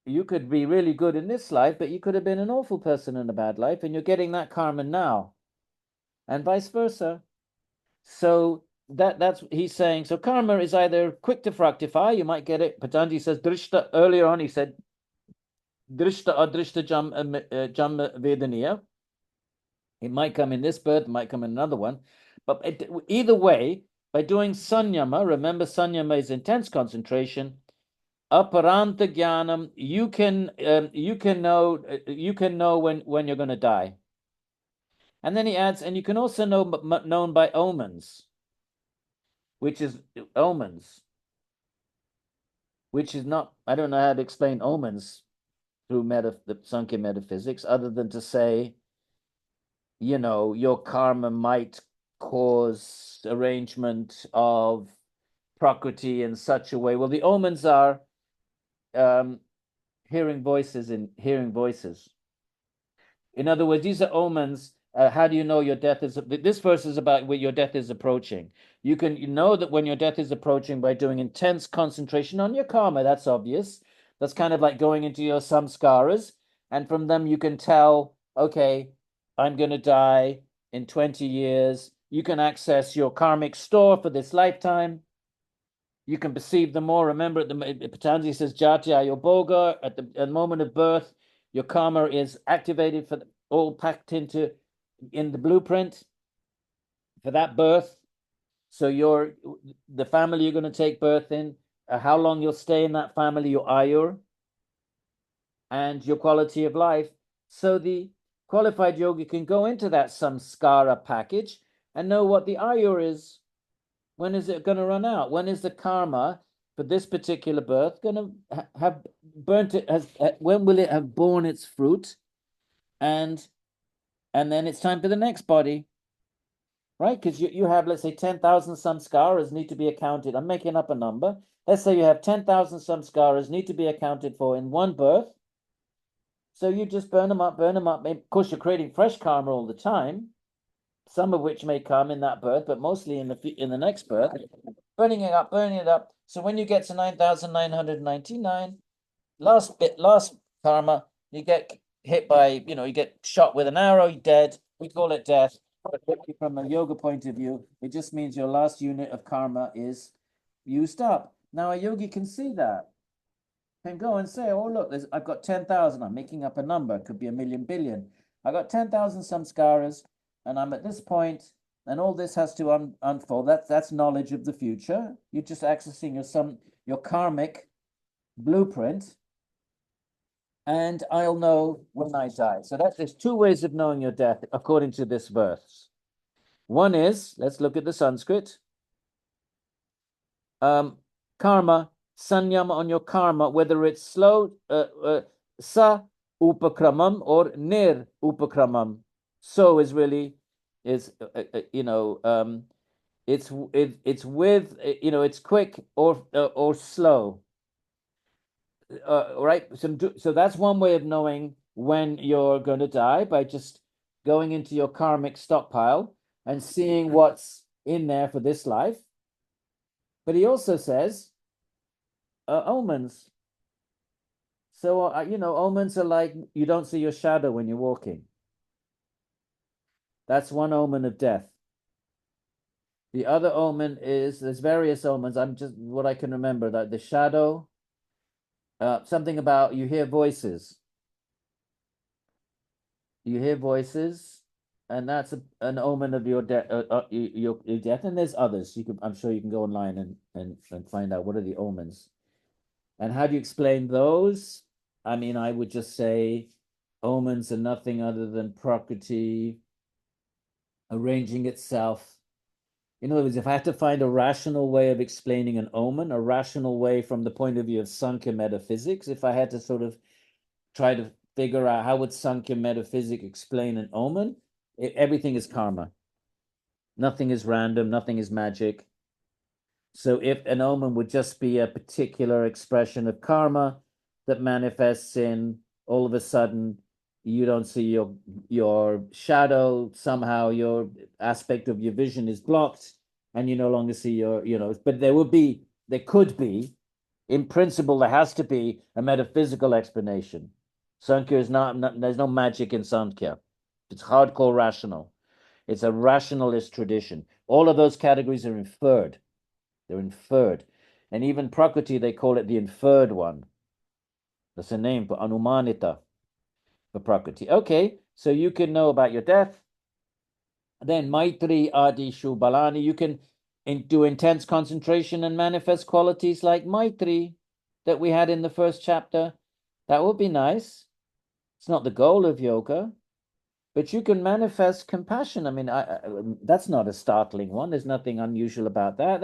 You could be really good in this life, but you could have been an awful person in a bad life, and you're getting that karma now. and vice versa. So that's he's saying. So karma is either quick to fructify, you might get it. Patanjali says drishta earlier on. He said drishta adrishta jam vedaniya. It might come in this birth, it might come in another one, but either way, by doing sanyama, remember sanyama is intense concentration. Aparanta jnanam, you can know when you're going to die. And then he adds, and you can also know known by omens, which is omens, which is not, I don't know how to explain omens through the Sankhya metaphysics, other than to say, your karma might cause arrangement of prakriti in such a way. Well, the omens are hearing voices. In other words, these are omens. How do you know your death is? This verse is about where your death is approaching. You know that when your death is approaching by doing intense concentration on your karma. That's obvious. That's kind of like going into your samskaras, and from them you can tell, okay, I'm going to die in 20 years. You can access your karmic store for this lifetime. You can perceive them more. Remember, Patanjali says, Jatya Yoboga, at the moment of birth, your karma is activated all packed in the blueprint for that birth. So the family you're going to take birth in, how long you'll stay in that family, your ayur, and your quality of life. So the qualified yogi can go into that samskara package and know what the ayur is. When is it going to run out? When is the karma for this particular birth going to have burnt it? When will it have borne its fruit? And then it's time for the next body, right? Because you have, let's say, 10,000 samskaras need to be accounted. I'm making up a number. Let's say you have 10,000 samskaras need to be accounted for in one birth. So you just burn them up. Of course, you're creating fresh karma all the time, some of which may come in that birth, but mostly in the next birth. Burning it up. So when you get to 9,999, last karma, you get hit by, you get shot with an arrow, you're dead. We call it death. But from a yoga point of view, it just means your last unit of karma is used up. Now a yogi can see that. Can go and say, oh, look, I've got 10,000. I'm making up a number. It could be a million billion. I got 10,000 samskaras, and I'm at this point, and all this has to unfold. That's knowledge of the future. You're just accessing your karmic blueprint, and I'll know when I die. So there's two ways of knowing your death according to this verse. One is, let's look at the Sanskrit. Karma, sanyama on your karma, whether it's slow, sa upakramam or nir upakramam. So is really it's with it's quick or slow. Right. So that's one way of knowing when you're going to die, by just going into your karmic stockpile and seeing what's in there for this life. But he also says omens. So omens are like you don't see your shadow when you're walking. That's one omen of death. The other omen is, there's various omens. I'm just what I can remember, that the shadow, something about you hear voices. You hear voices, and that's an omen of your death. Your death, and there's others. I'm sure you can go online and find out what are the omens. And how do you explain those? I mean, I would just say omens are nothing other than Prakriti arranging itself. In other words, if I had to find a rational way of explaining an omen, a rational way from the point of view of Sankhya metaphysics, if I had to sort of try to figure out how would Sankhya metaphysics explain an omen, everything is karma. Nothing is random, nothing is magic. So if an omen would just be a particular expression of karma that manifests in all of a sudden you don't see your shadow, somehow your aspect of your vision is blocked and you no longer see but there could be, in principle, there has to be a metaphysical explanation. Sankhya is not there's no magic in Sankhya. It's hardcore rational. It's a rationalist tradition. All of those categories are inferred. They're inferred. And even Prakriti, they call it the inferred one. That's a name for Anumanita, for Prakriti. Okay, so you can know about your death. Then Maitri Adishu Balani, you can do intense concentration and manifest qualities like Maitri that we had in the first chapter. That would be nice. It's not the goal of yoga, but you can manifest compassion. I mean, that's not a startling one. There's nothing unusual about that.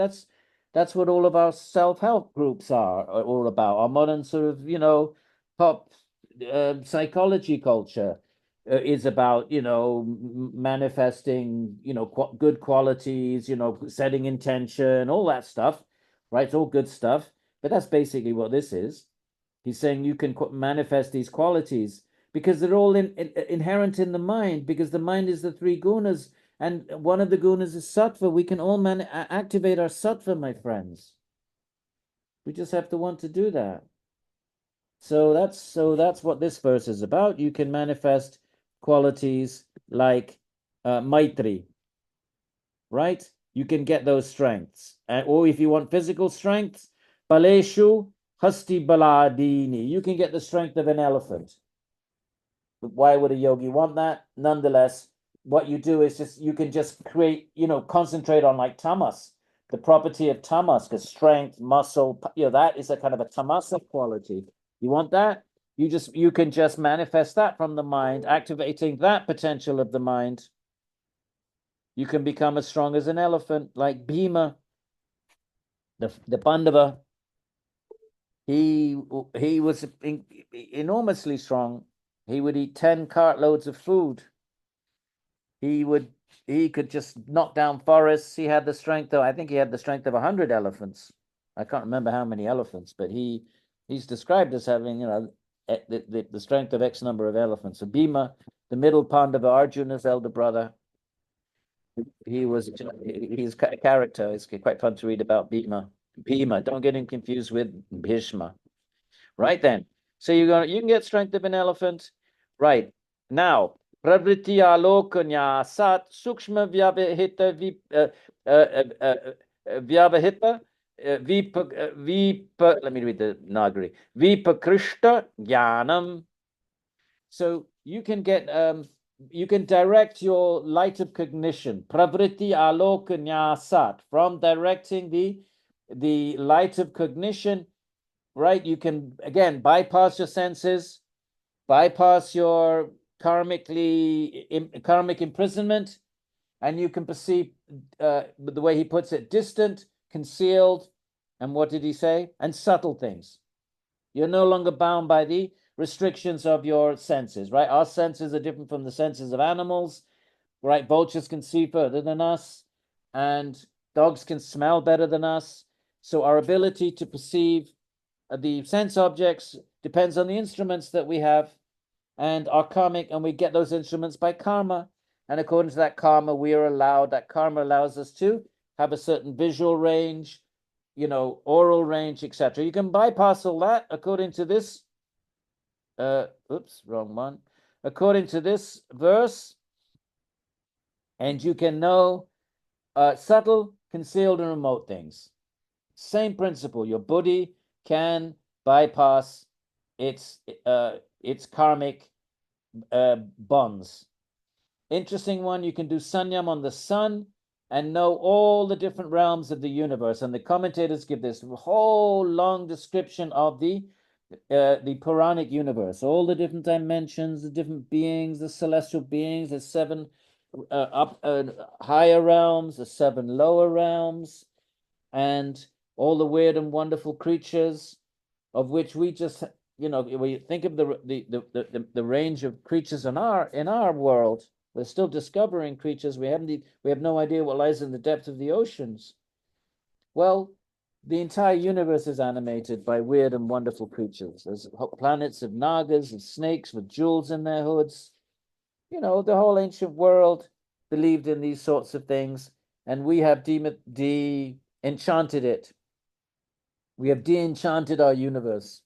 That's what all of our self-help groups are all about. Our modern sort of, pop psychology culture is about, manifesting, good qualities, setting intention, all that stuff, right? It's all good stuff. But that's basically what this is. He's saying you can manifest these qualities because they're all inherent in the mind, because the mind is the three gunas, and one of the gunas is sattva. We can all activate our sattva, my friends. We just have to want to do that. So that's what this verse is about. You can manifest qualities like Maitri, right? You can get those strengths. Or if you want physical strength, Baleshu Hasti Baladini. You can get the strength of an elephant. But why would a yogi want that? Nonetheless, what you do is you can just create, concentrate on like tamas, the property of tamas, because strength, muscle, that is a kind of a tamasa quality. You want that? You can just manifest that from the mind, activating that potential of the mind. You can become as strong as an elephant, like Bhima, the Pandava. He was enormously strong. He would eat 10 cartloads of food. He could just knock down forests. He had the strength of, I think he had the strength of 100 elephants. I can't remember how many elephants, but he's described as having, the strength of X number of elephants. So Bhima, the middle Pandava, Arjuna's elder brother, he's a character. It's quite fun to read about Bhima. Bhima, don't get him confused with Bhishma. Right then. So you can get strength of an elephant. Right. Now, Pravriti Alokanya Sat Sukshma Vyavahita Vipa, let me read the Nagari. Vipakrishta Jnanam. So you can direct your light of cognition, Pravriti Alokanya Sat, from directing the light of cognition. Right, you can again bypass your senses, bypass your karmic imprisonment, and you can perceive, the way he puts it, distant, concealed, and what did he say? And subtle things. You're no longer bound by the restrictions of your senses, right? Our senses are different from the senses of animals, right? Vultures can see further than us, and dogs can smell better than us. So our ability to perceive the sense objects depends on the instruments that we have and our karmic, and we get those instruments by karma. And according to that karma allows us to have a certain visual range, oral range, etc. You can bypass all that according to this. Oops, wrong one. According to this verse, and you can know subtle, concealed, and remote things. Same principle. Your buddhi can bypass its karmic bonds. Interesting one. You can do sanyam on the sun and know all the different realms of the universe. And the commentators give this whole long description of the Puranic universe, all the different dimensions, the different beings, the celestial beings, the 7 higher realms, the 7 lower realms, and all the weird and wonderful creatures, of which we just, we think of the range of creatures in our world. We're still discovering creatures. We have no idea what lies in the depth of the oceans. Well, the entire universe is animated by weird and wonderful creatures. There's planets of nagas, of snakes with jewels in their hoods. The whole ancient world believed in these sorts of things, and we have enchanted it. We have de-enchanted our universe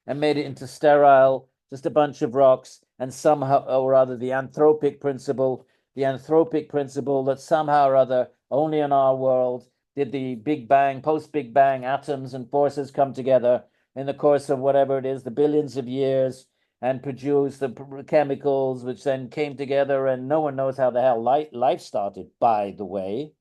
and made it into sterile, just a bunch of rocks, and somehow or other the anthropic principle, the anthropic principle that somehow or other, only in our world, did the Big Bang, post-Big Bang atoms and forces come together in the course of whatever it is, the billions of years, and produce the chemicals, which then came together, and no one knows how the hell life started, by the way.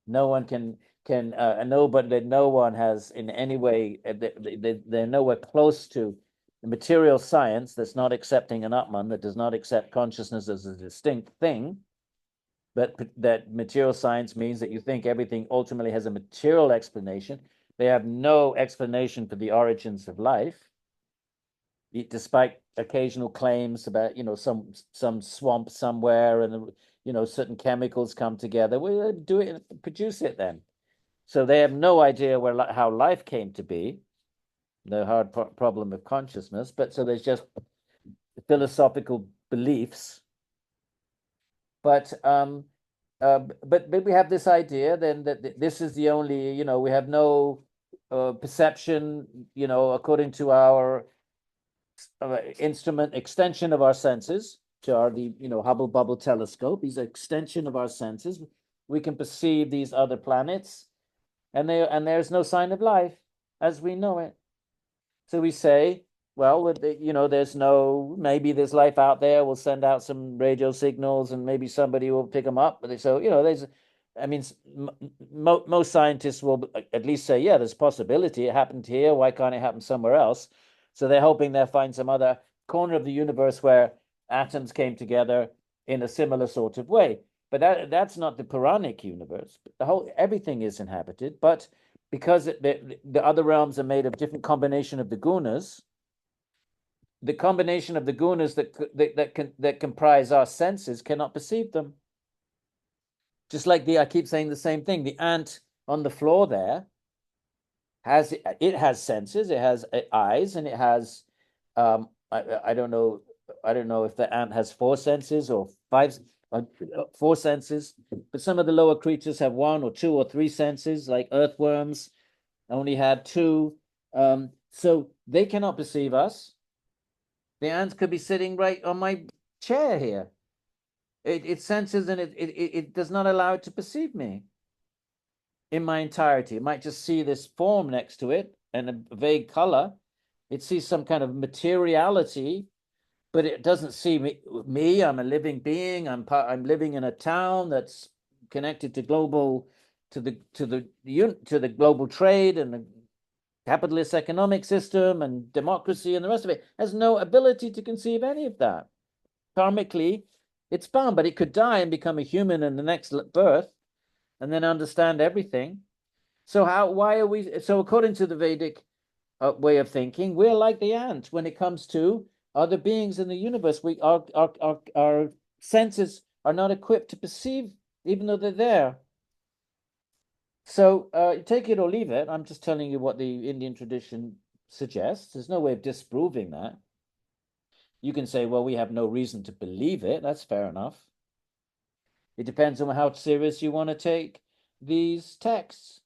No one can nobody, no one has in any way, they're nowhere close to the material science that's not accepting an Atman, that does not accept consciousness as a distinct thing. But that material science means that you think everything ultimately has a material explanation. They have no explanation for the origins of life, despite occasional claims about, some swamp somewhere and, certain chemicals come together. We'll do it, produce it then. So they have no idea how life came to be, the hard problem of consciousness. But so there's just philosophical beliefs. But we have this idea then that this is the only, we have no perception, according to our instrument extension of our senses, to our Hubble Bubble telescope. These are extension of our senses. We can perceive these other planets, and there's no sign of life as we know it. So we say, well, maybe there's life out there. We'll send out some radio signals, and maybe somebody will pick them up. But so most scientists will at least say, yeah, there's a possibility it happened here. Why can't it happen somewhere else? So they're hoping they'll find some other corner of the universe where atoms came together in a similar sort of way. But that's not the Puranic universe. Everything is inhabited, but because the other realms are made of different combination of the gunas, the combination of the gunas that comprise our senses cannot perceive them. Just like I keep saying the same thing. The ant on the floor there has senses, it has eyes, and it has I don't know if the ant has 4 senses or 5, 4 senses, but some of the lower creatures have 1 or 2 or 3 senses, like earthworms only had 2. So they cannot perceive us. The ant could be sitting right on my chair here. It senses, and it does not allow it to perceive me in my entirety. It might just see this form next to it and a vague color. It sees some kind of materiality, but it doesn't see me. I'm a living being. I'm living in a town that's connected to the global trade and the capitalist economic system and democracy and the rest of it. Has no ability to conceive any of that. Karmically, it's bound, but it could die and become a human in the next birth and then understand everything. So according to the Vedic way of thinking, we're like the ant when it comes to other beings in the universe. Our senses are not equipped to perceive, even though they're there. So take it or leave it. I'm just telling you what the Indian tradition suggests. There's no way of disproving that. You can say, well, we have no reason to believe it. That's fair enough. It depends on how serious you want to take these texts.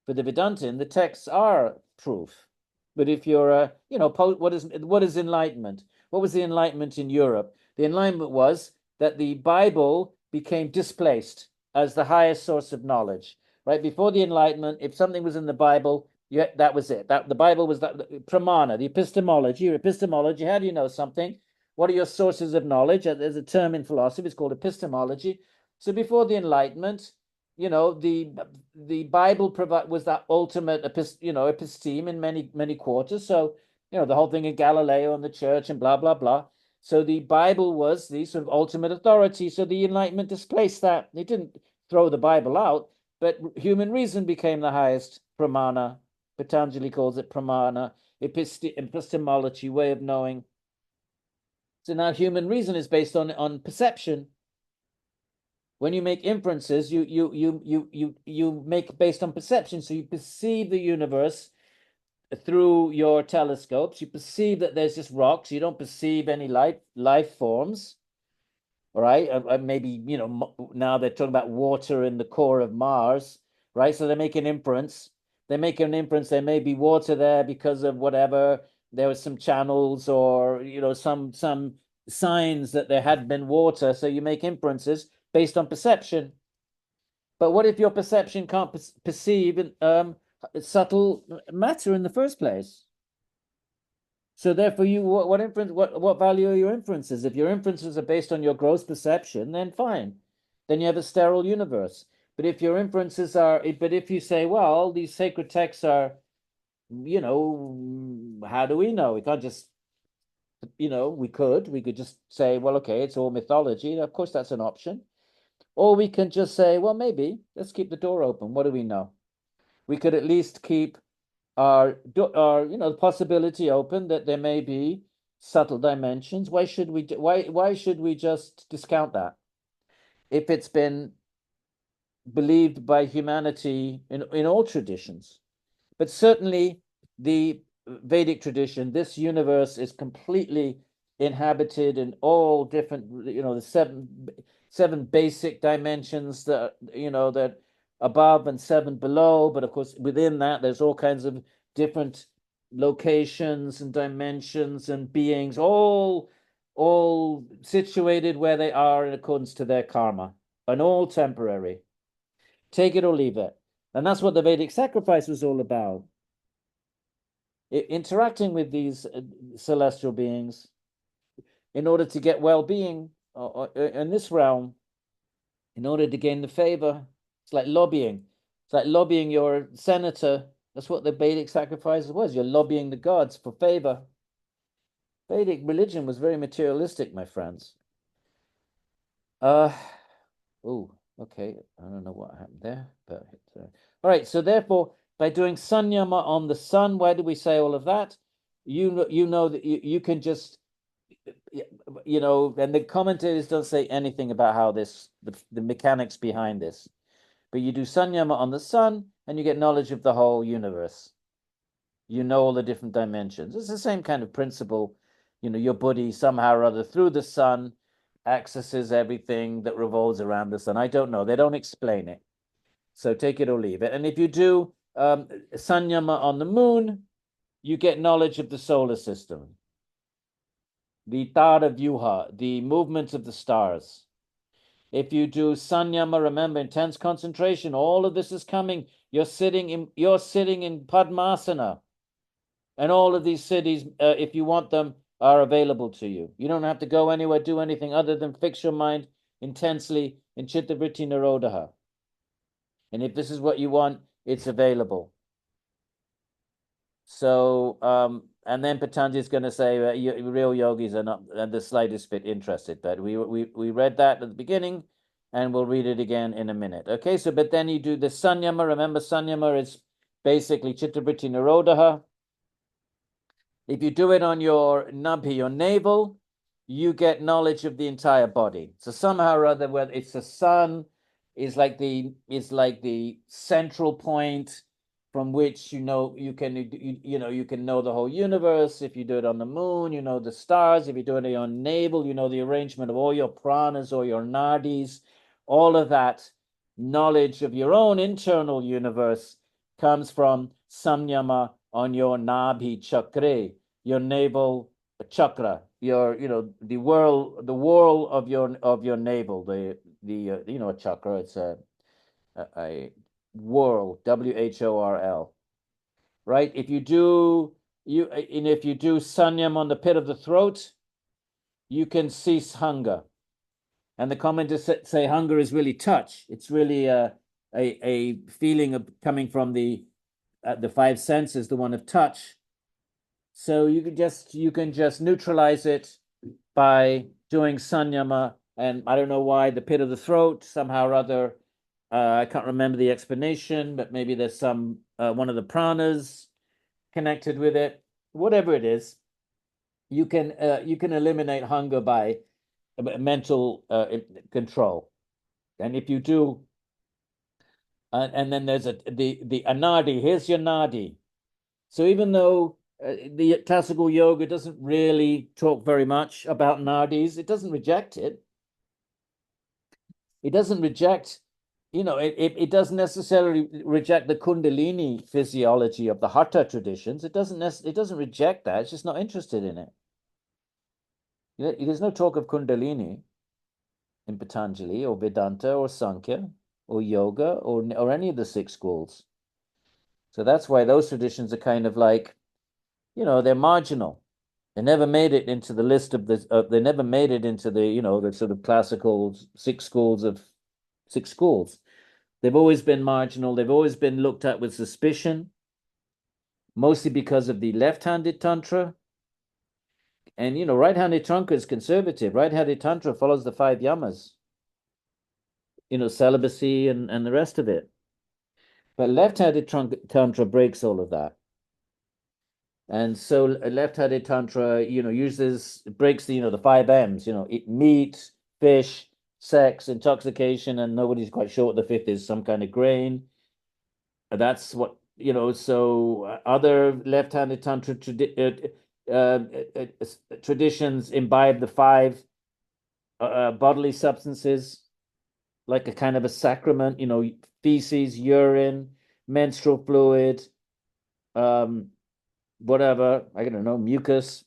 For the Vedantin, the texts are proof. But if you're what is enlightenment? What was the enlightenment in Europe? The enlightenment was that the Bible became displaced as the highest source of knowledge. Right before the Enlightenment, if something was in the Bible, that was it. That the Bible was that pramana, the epistemology. How do you know something? What are your sources of knowledge? There's a term in philosophy. It's called epistemology. So before the Enlightenment, the Bible was that ultimate episteme in many quarters. So the whole thing of Galileo and the church and blah blah blah. So the Bible was the sort of ultimate authority. So the Enlightenment displaced that. It didn't throw the Bible out, but human reason became the highest pramana. Patanjali calls it pramana, epistemology, way of knowing. So now human reason is based on perception. When you make inferences, you make based on perception. So you perceive the universe through your telescopes. You perceive that there's just rocks. You don't perceive any life forms. All right, maybe now they're talking about water in the core of Mars, right? So they make an inference. There may be water there because of whatever. There were some channels or some signs that there had been water, so you make inferences based on perception. But what if your perception can't perceive subtle matter in the first place? So therefore, what value are your inferences? If your inferences are based on your gross perception, then fine. Then you have a sterile universe. But if your inferences are, but if you say, well, these sacred texts are, how do we know? We can't just, we could just say, well, okay, it's all mythology. Of course, that's an option. Or we can just say, well, maybe let's keep the door open. What do we know? We could at least keep our the possibility open that there may be subtle dimensions. Why should we just discount that if it's been believed by humanity in all traditions? But certainly the Vedic tradition, this universe is completely inhabited in all different, the seven basic dimensions that, that above and seven below. But of course, within that, there's all kinds of different locations and dimensions and beings, all situated where they are in accordance to their karma, and all temporary. Take it or leave it. And that's what the Vedic sacrifice was all about. Interacting with these celestial beings in order to get well-being in this realm, in order to gain the favor. It's like lobbying. It's like lobbying your senator. That's what the Vedic sacrifice was. You're lobbying the gods for favor. Vedic religion was very materialistic, my friends. Okay. I don't know what happened there, but all right. So therefore, by doing sanyama on the sun, why do we say all of that? You know that you can just, and the commentators don't say anything about how the mechanics behind this, but you do sanyama on the sun and you get knowledge of the whole universe. You know all the different dimensions. It's the same kind of principle. Your body somehow or other through the sun accesses everything that revolves around the sun. I don't know. They don't explain it. So take it or leave it. And if you do sanyama on the moon, you get knowledge of the solar system, the Tara Vyuha, the movements of the stars. If you do sanyama, remember, intense concentration, all of this is coming. You're sitting in Padmasana. And all of these cities, if you want them, are available to you. You don't have to go anywhere, do anything other than fix your mind intensely in Chittavritti Nirodha. And if this is what you want, it's available. So, and then Patanjali is going to say real yogis are not the slightest bit interested. But we read that at the beginning, and we'll read it again in a minute. Okay, so but then you do the sanyama. Remember, sanyama is basically Chittavritti Nirodha. If you do it on your nabhi, your navel, you get knowledge of the entire body. So somehow or other, whether it's the sun, is like the central point from which you can know the whole universe. If you do it on the moon, you know the stars. If you do it on your navel, you know the arrangement of all your pranas or your nadis. All of that knowledge of your own internal universe comes from samyama on your nabhi chakra, your navel chakra, the whorl of your navel, a chakra. It's a whorl, WHORL, right? If you do sanyam on the pit of the throat, you can cease hunger. And the commenters say hunger is really touch. It's really a feeling of coming from the five senses, the one of touch. So you can just neutralize it by doing sanyama. And I don't know why the pit of the throat, somehow or other, I can't remember the explanation, but maybe there's some one of the pranas connected with it. Whatever it is, you can eliminate hunger by mental control. And if you do, and then there's the anadi. Here's your nadi. So even though the classical yoga doesn't really talk very much about nadis, it doesn't reject it. It doesn't reject, it doesn't necessarily reject the Kundalini physiology of the Hatha traditions. It doesn't reject that. It's just not interested in it. There's no talk of Kundalini in Patanjali or Vedanta or Sankhya or yoga or any of the six schools. So that's why those traditions are kind of like, they're marginal. They never made it into the list of the. They never made it into the sort of classical six schools of six schools. They've always been marginal. They've always been looked at with suspicion, mostly because of the left-handed tantra. And right-handed tantra is conservative. Right-handed tantra follows the five yamas. Celibacy and the rest of it. But left-handed tantra breaks all of that. And so left-handed tantra, breaks the five M's, meat, fish, sex, intoxication, and nobody's quite sure what the fifth is, some kind of grain. That's what, so other left-handed tantra traditions imbibe the five bodily substances like a kind of a sacrament, feces, urine, menstrual fluid, whatever, I don't know, mucus,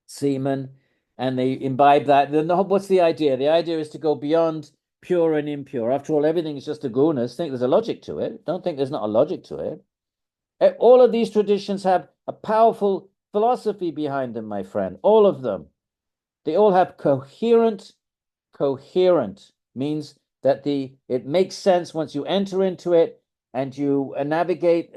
semen, and they imbibe that. Then what's the idea? The idea is to go beyond pure and impure. After all, everything is just a gunas. Think there's a logic to it. Don't think there's not a logic to it. All of these traditions have a powerful philosophy behind them, my friend. All of them. They all have coherent means that it makes sense once you enter into it and you navigate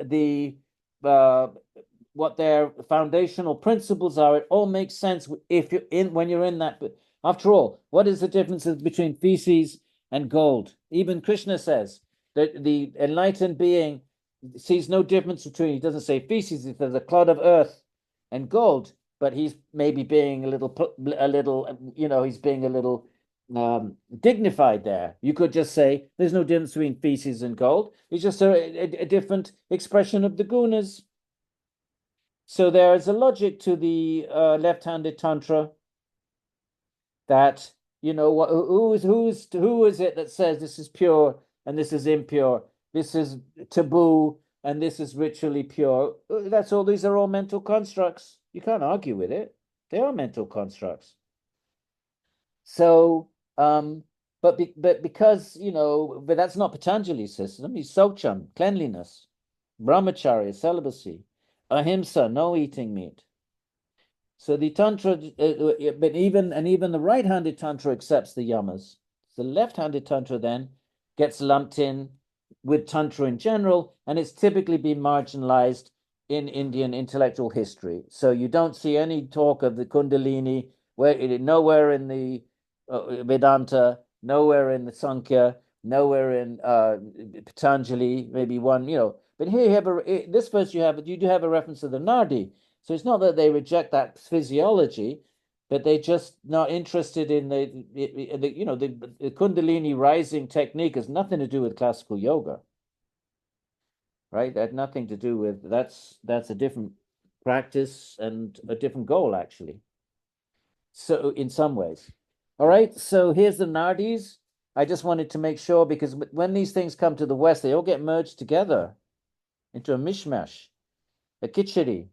what their foundational principles are. It all makes sense when you're in that. But after all, what is the difference between feces and gold? Even Krishna says that the enlightened being sees no difference between. He doesn't say feces; he says a clod of earth and gold. But he's maybe being a little, he's being a little dignified there. You could just say there's no difference between feces and gold. It's just a different expression of the gunas. So there is a logic to the left-handed tantra that who is it that says this is pure and this is impure, this is taboo and this is ritually pure. That's all. These are all mental constructs. You can't argue with it. They are mental constructs. So, but because but that's not Patanjali's system. He's Saucham, cleanliness, brahmacharya, celibacy, ahimsa, no eating meat. So the tantra, but even the right-handed tantra accepts the yamas. The left-handed tantra then gets lumped in with tantra in general, and it's typically been marginalized in Indian intellectual history. So you don't see any talk of the Kundalini nowhere in the Vedanta, nowhere in the Sankhya, nowhere in Patanjali, maybe one, But here you have this verse you do have a reference to the Nadi. So it's not that they reject that physiology, but they're just not interested in the Kundalini rising technique has nothing to do with classical yoga, right? That had nothing to do with that's a different practice and a different goal actually. So in some ways, all right. So here's the Nardis. I just wanted to make sure because when these things come to the West, they all get merged together into a mishmash, a khichdi.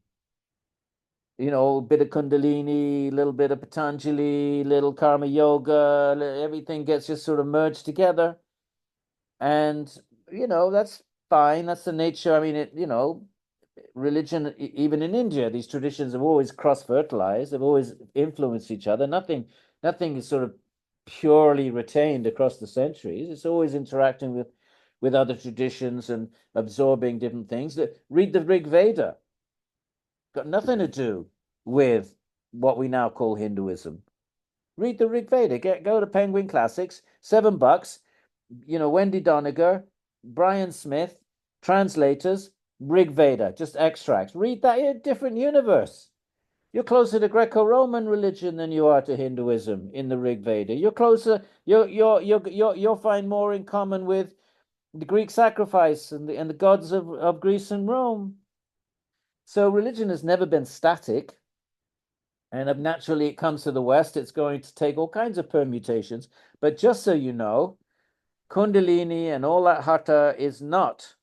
A bit of Kundalini, a little bit of Patanjali, little Karma Yoga, everything gets just sort of merged together. And, that's fine. That's the nature. I mean, religion, even in India, these traditions have always cross-fertilized. They've always influenced each other. Nothing is sort of purely retained across the centuries. It's always interacting with other traditions and absorbing different things. Read the Rig Veda. Got nothing to do with what we now call Hinduism. Read the Rig Veda. Go to Penguin Classics, $7. Wendy Doniger, Brian Smith, translators, Rig Veda, just extracts. Read that. You're a different universe. You're closer to Greco-Roman religion than you are to Hinduism in the Rig Veda. You're closer. You'll find more in common with the Greek sacrifice and the gods of Greece and Rome. So religion has never been static. And if naturally it comes to the West, it's going to take all kinds of permutations. But just so you know, Kundalini and all that hatha is not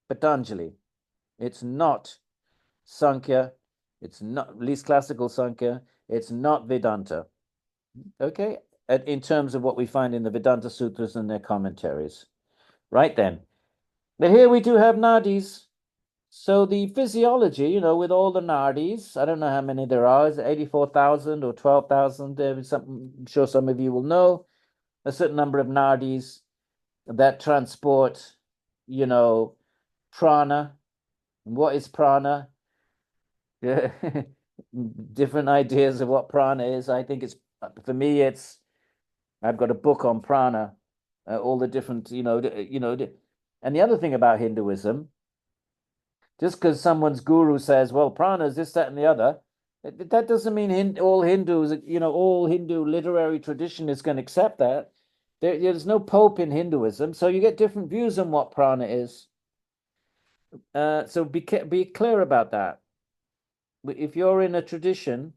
Patanjali. It's not Sankhya. It's not least classical Sankhya. It's not Vedanta. Okay? In terms of what we find in the Vedanta Sutras and their commentaries. Right then. But here we do have nadis. So the physiology, with all the nadis, I don't know how many there are, is it 84,000 or 12,000? I'm sure some of you will know a certain number of nadis that transport, prana. What is prana? Different ideas of what prana is. I think for me, I've got a book on prana, all the different, and the other thing about Hinduism, just because someone's guru says, well, prana is this, that, and the other, that doesn't mean all Hindus, all Hindu literary tradition is going to accept that. There's no pope in Hinduism, so you get different views on what prana is. So be clear about that. If you're in a tradition,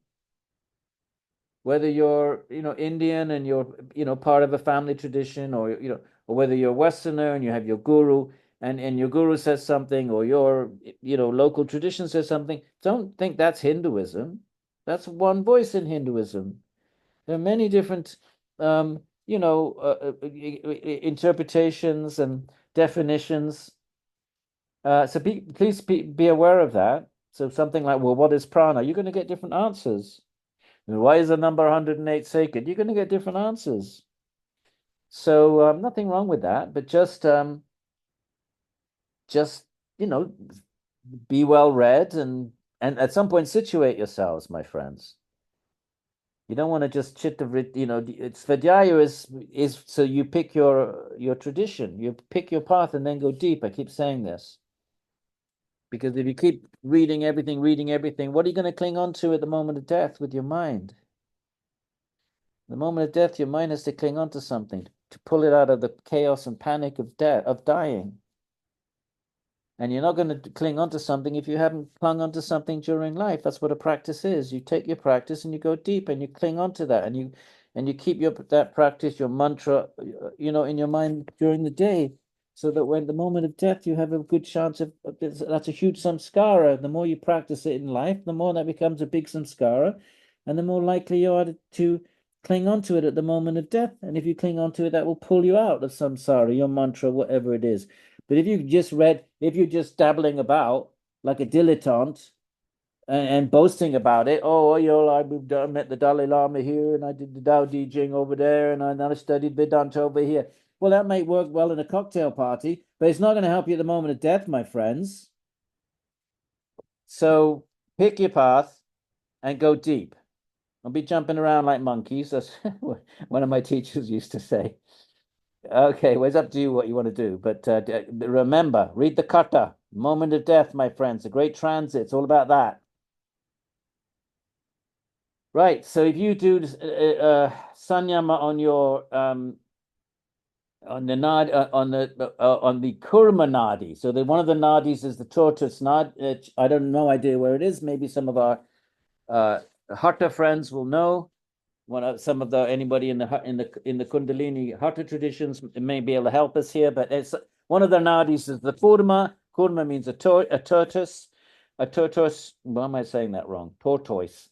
whether you're Indian and you're part of a family tradition, or or whether you're Westerner and you have your guru, and your guru says something, or your local tradition says something, don't think that's Hinduism. That's one voice in Hinduism. There are many different interpretations and definitions. So please be aware of that. So something like, well, what is prana? You're going to get different answers. Why is the number 108 sacred? You're going to get different answers. So nothing wrong with that, but just be well read and at some point situate yourselves, my friends. You don't want to just it's Svadhyaya is so you pick your tradition, you pick your path and then go deep. I keep saying this. Because if you keep reading everything, what are you going to cling on to at the moment of death with your mind? The moment of death, your mind has to cling on to something to pull it out of the chaos and panic of death, of dying. And you're not going to cling on to something if you haven't clung on to something during life. That's what a practice is. You take your practice and you go deep and you cling on to that, and you keep that practice, your mantra, in your mind during the day, so that when the moment of death, you have a good chance of that's a huge samskara. The more you practice it in life, the more that becomes a big samskara, and the more likely you are to cling on to it at the moment of death. And if you cling on to it, that will pull you out of samsara, your mantra, whatever it is. But if you're just dabbling about like a dilettante and boasting about it, I met the Dalai Lama here and I did the Tao Te Ching over there and I studied Vedanta over here. Well, that might work well in a cocktail party, but it's not going to help you at the moment of death, my friends. So pick your path and go deep. Don't be jumping around like monkeys. That's one of my teachers used to say. Okay, well, it's up to you what you want to do. But remember, read the kata, moment of death, my friends, a great transit. It's all about that. Right. So if you do sanyama on your on the kurma nadi, so one of the nadis is the tortoise nadi. I don't know idea where it is. Maybe some of our hatha friends will know. Some of anybody in the Kundalini hatha traditions may be able to help us here, but it's one of the nadis is the kurma. Kurma means a tortoise. A tortoise. Why am I saying that wrong? Tortoise.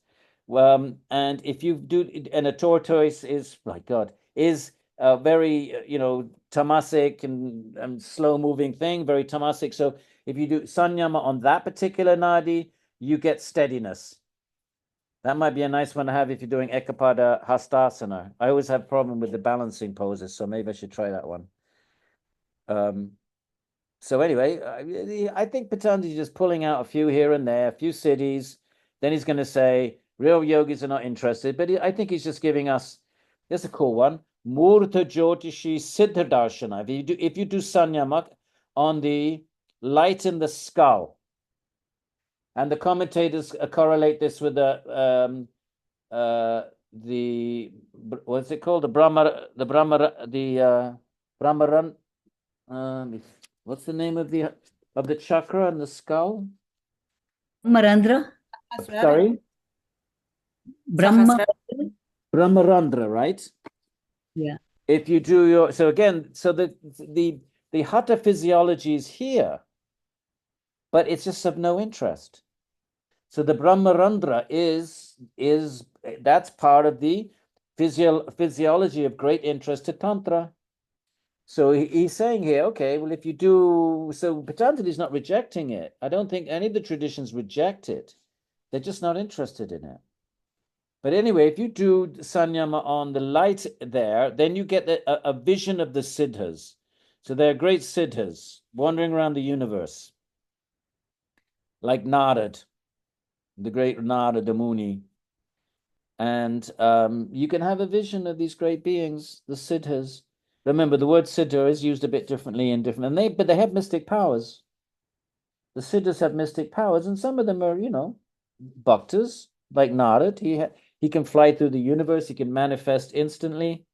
And if you do, and a tortoise is, my God, is a very tamasic and slow moving thing, very tamasic. So if you do sanyama on that particular nadi, you get steadiness. That might be a nice one to have if you're doing Ekapada Hastasana. I always have a problem with the balancing poses, so maybe I should try that one. So anyway, I think Patanjali is just pulling out a few here and there, a few cities. Then he's going to say, real yogis are not interested. But I think he's just giving us, this is a cool one, Murta Jyotishi Siddha Darshana. If you do Sanyamak on the light in the skull, and the commentators correlate this with the what's it called? The Brahmaran. What's the name of the chakra in the skull? Brahmarandra. Sorry? Brahmarandra, right? Yeah. If you do so the hatha physiology is here, but it's just of no interest. So the Brahmarandra is that's part of the physiology of great interest to Tantra. So he's saying here, okay, well, if you do, so Patanjali is not rejecting it. I don't think any of the traditions reject it. They're just not interested in it. But anyway, if you do sanyama on the light there, then you get a vision of the siddhas. So they're great siddhas wandering around the universe, like Narad, the great Narada Muni. And you can have a vision of these great beings, the siddhas. Remember, the word siddha is used a bit differently in different, but they have mystic powers. The siddhas have mystic powers, and some of them are, bhaktas, like Narad. He can fly through the universe. He can manifest instantly.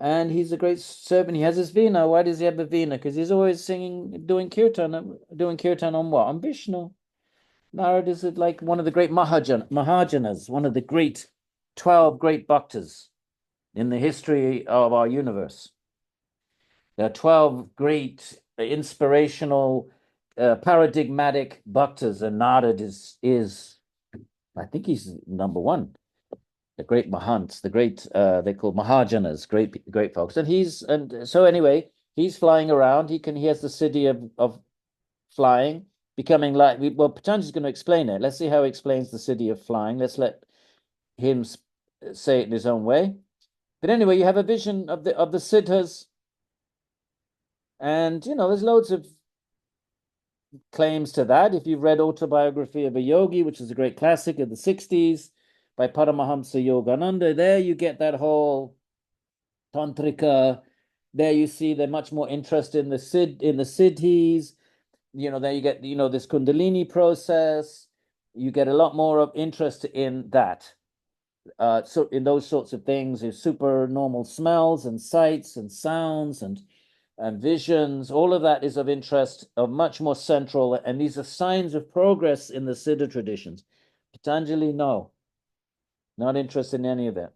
And he's a great servant. He has his veena. Why does he have a veena? Because he's always singing, doing kirtan on what? On Vishnu. Narad is like one of the great Mahajanas, one of the great 12 great bhaktas in the history of our universe. There are 12 great inspirational, paradigmatic bhaktas, and Narad is I think he's number one. The great Mahants, the great they call Mahajanas, great folks. And so anyway, he's flying around. He has the siddhi of flying, becoming like Patanjali's going to explain it. Let's see how he explains the siddhi of flying. Let's let him say it in his own way. But anyway, you have a vision of the siddhas, and there's loads of claims to that. If you've read Autobiography of a Yogi, which is a great classic of the 60s by Paramahamsa Yogananda, there you get that whole tantrika. There you see they're much more interested in the siddhis. There you get this kundalini process. You get a lot more of interest in that. So in those sorts of things, there's super normal smells and sights and sounds and visions. All of that is of interest, of much more central, and these are signs of progress in the Siddha traditions. Patanjali, no, not interested in any of it.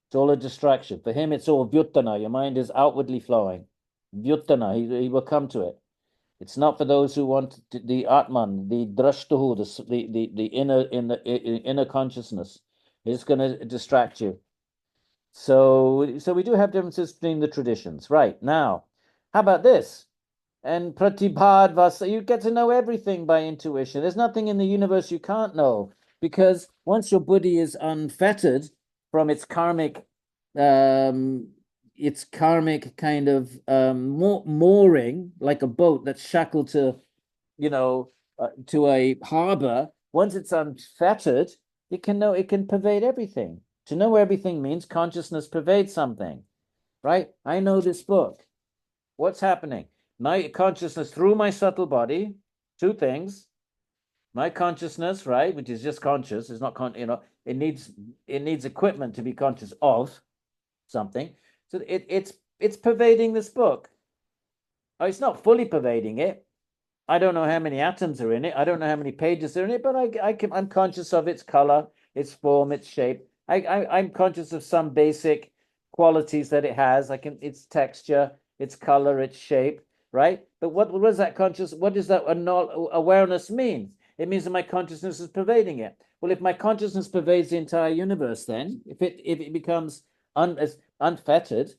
It's all a distraction. For him, it's all vyuttana. Your mind is outwardly flowing. Vyuttana, he will come to it. It's not for those who want the Atman, the drashtahu, the inner consciousness. It's going to distract you. So we do have differences between the traditions. Right. Now, how about this? And pratibhad vasa, you get to know everything by intuition. There's nothing in the universe you can't know, because once your buddhi is unfettered from its karmic kind of mooring, like a boat that's shackled to to a harbor. Once it's unfettered, it can pervade everything. To know everything means consciousness pervades something, right? I know this book. What's happening? My consciousness through my subtle body, two things. My consciousness, right, which is just conscious, is not it needs equipment to be conscious of something. So it's pervading this book. Oh, it's not fully pervading it. I don't know how many atoms are in it. I don't know how many pages are in it, but I'm conscious of its color, its form, its shape. I'm conscious of some basic qualities that it has, like its texture, its color, its shape, right? But what does that awareness mean? It means that my consciousness is pervading it. Well, if my consciousness pervades the entire universe, then if it becomes unfettered,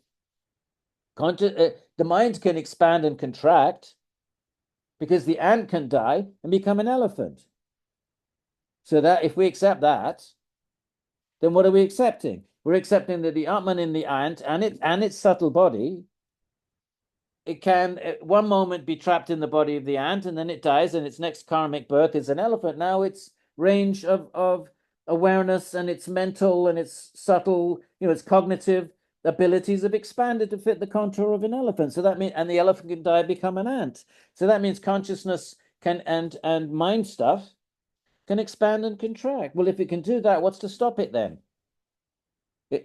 the mind can expand and contract, because the ant can die and become an elephant. So that if we accept that, then what are we accepting? We're accepting that the Atman in the ant and its subtle body, it can at one moment be trapped in the body of the ant, and then it dies, and its next karmic birth is an elephant. Now its range of awareness and its mental and its subtle, its cognitive abilities have expanded to fit the contour of an elephant. So that means, and the elephant can die, become an ant. So that means consciousness can and mind stuff can expand and contract. Well, if it can do that, what's to stop it then?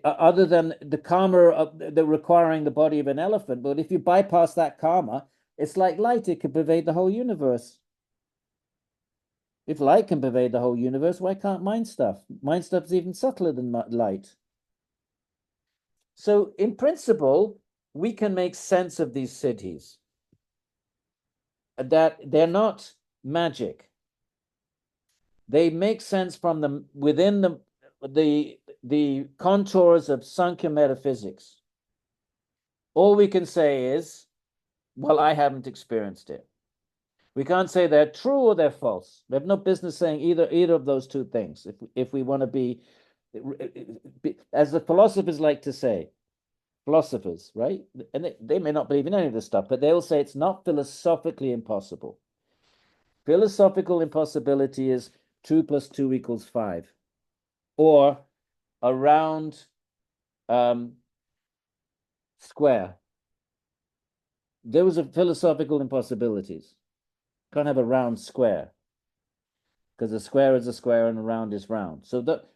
Other than the karma of the requiring the body of an elephant. But if you bypass that karma, it's like light. It could pervade the whole universe. If light can pervade the whole universe, why can't mind stuff? Mind stuff is even subtler than light. So in principle, we can make sense of these siddhis. That they're not magic. They make sense from them within the contours of Sankhya metaphysics. All we can say is, well, I haven't experienced it. We can't say they're true or they're false. We have no business saying either of those two things. If we want to be, as the philosophers like to say, philosophers, right? And they may not believe in any of this stuff, but they'll say it's not philosophically impossible. Philosophical impossibility is 2 + 2 = 5, or a round square. Those are philosophical impossibilities. Can't have a round square, because a square is a square and a round is round.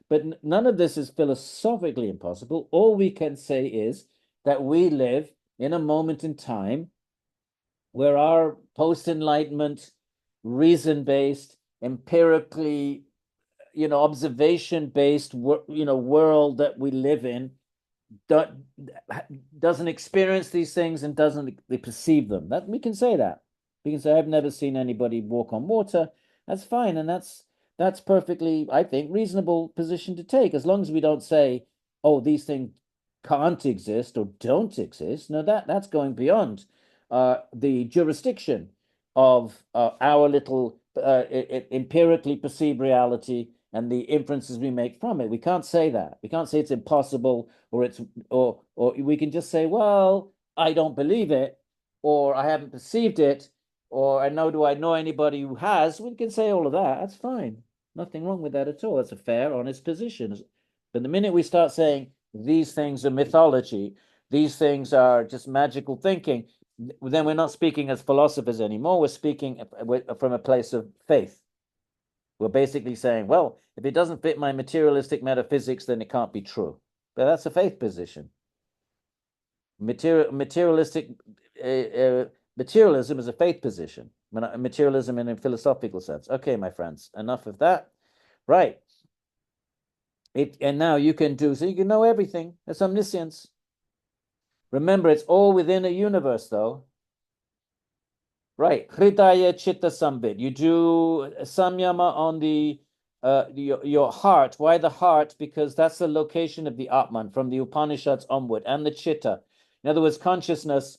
But none of this is philosophically impossible. All we can say is that we live in a moment in time where our post-enlightenment, reason-based, empirically, observation-based, world that we live in doesn't experience these things and doesn't perceive them. That we can say that. We can say, I've never seen anybody walk on water. That's fine, and that's perfectly, I think, reasonable position to take, as long as we don't say, oh, these things can't exist or don't exist. No, that's going beyond the jurisdiction of our little empirically perceived reality and the inferences we make from it. We can't say that. We can't say it's impossible, or we can just say, well, I don't believe it, or I haven't perceived it, or do I know anybody who has. We can say all of that. That's fine. Nothing wrong with that at all. It's a fair, honest position. But the minute we start saying these things are mythology, these things are just magical thinking, then we're not speaking as philosophers anymore. We're speaking from a place of faith. We're basically saying, well, if it doesn't fit my materialistic metaphysics, then it can't be true. But that's a faith position. Materialism is a faith position. Materialism in a philosophical sense. Okay, my friends, enough of that. Right. And now you can know everything. That's omniscience. Remember, it's all within a universe, though. Right, Hridaya Chitta Sambit. You do samyama on your heart. Why the heart? Because that's the location of the Atman from the Upanishads onward, and the Chitta. In other words, consciousness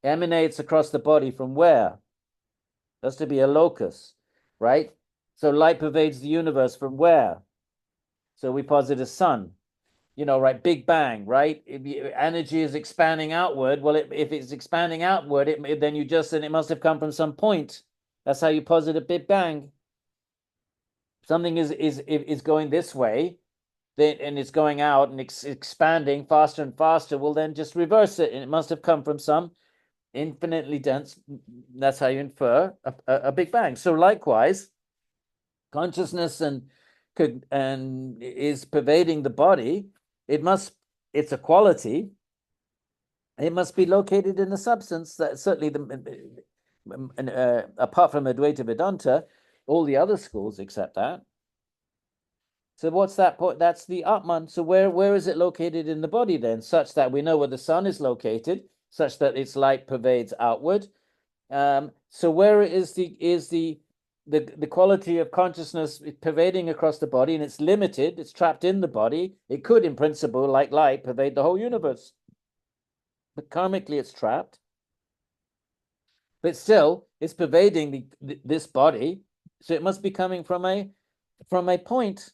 emanates across the body from where? That's to be a locus, right? So light pervades the universe from where? So we posit a sun. Right, Big Bang, right? If energy is expanding outward, well, if it's expanding outward, then you just said it must have come from some point. That's how you posit a Big Bang. Something is going this way, and it's going out and expanding faster and faster. Well, then just reverse it, and it must have come from some infinitely dense. That's how you infer a Big Bang. So likewise, consciousness and is pervading the body. It's a quality. It must be located in the substance. That certainly apart from Advaita Vedanta, all the other schools accept that. So what's that point? That's the Atman. So where is it located in the body then, such that we know where the sun is located, such that its light pervades outward? So where is the quality of consciousness pervading across the body, and it's limited, it's trapped in the body. It could, in principle, like light, pervade the whole universe. But karmically, it's trapped. But still, it's pervading this body, so it must be coming from a point.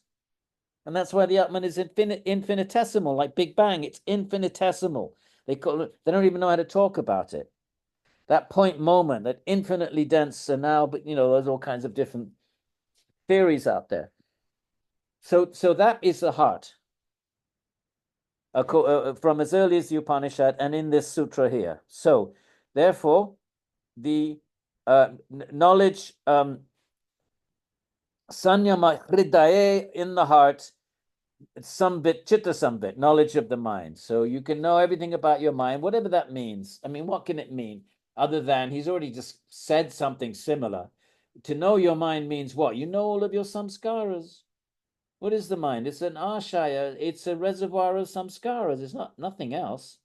And that's why the Atman is infinitesimal, like Big Bang. It's infinitesimal. They don't even know how to talk about it. That point moment, that infinitely dense, and now, but there's all kinds of different theories out there. So that is the heart, from as early as the Upanishad and in this sutra here. So therefore, the knowledge, sanyama hridaye, in the heart, sambit, chitta sambit, knowledge of the mind. So you can know everything about your mind, whatever that means. I mean, what can it mean? Other than he's already just said something similar. To know your mind means what? You know all of your samskaras. What is the mind? It's an ashaya. It's a reservoir of samskaras. It's nothing else.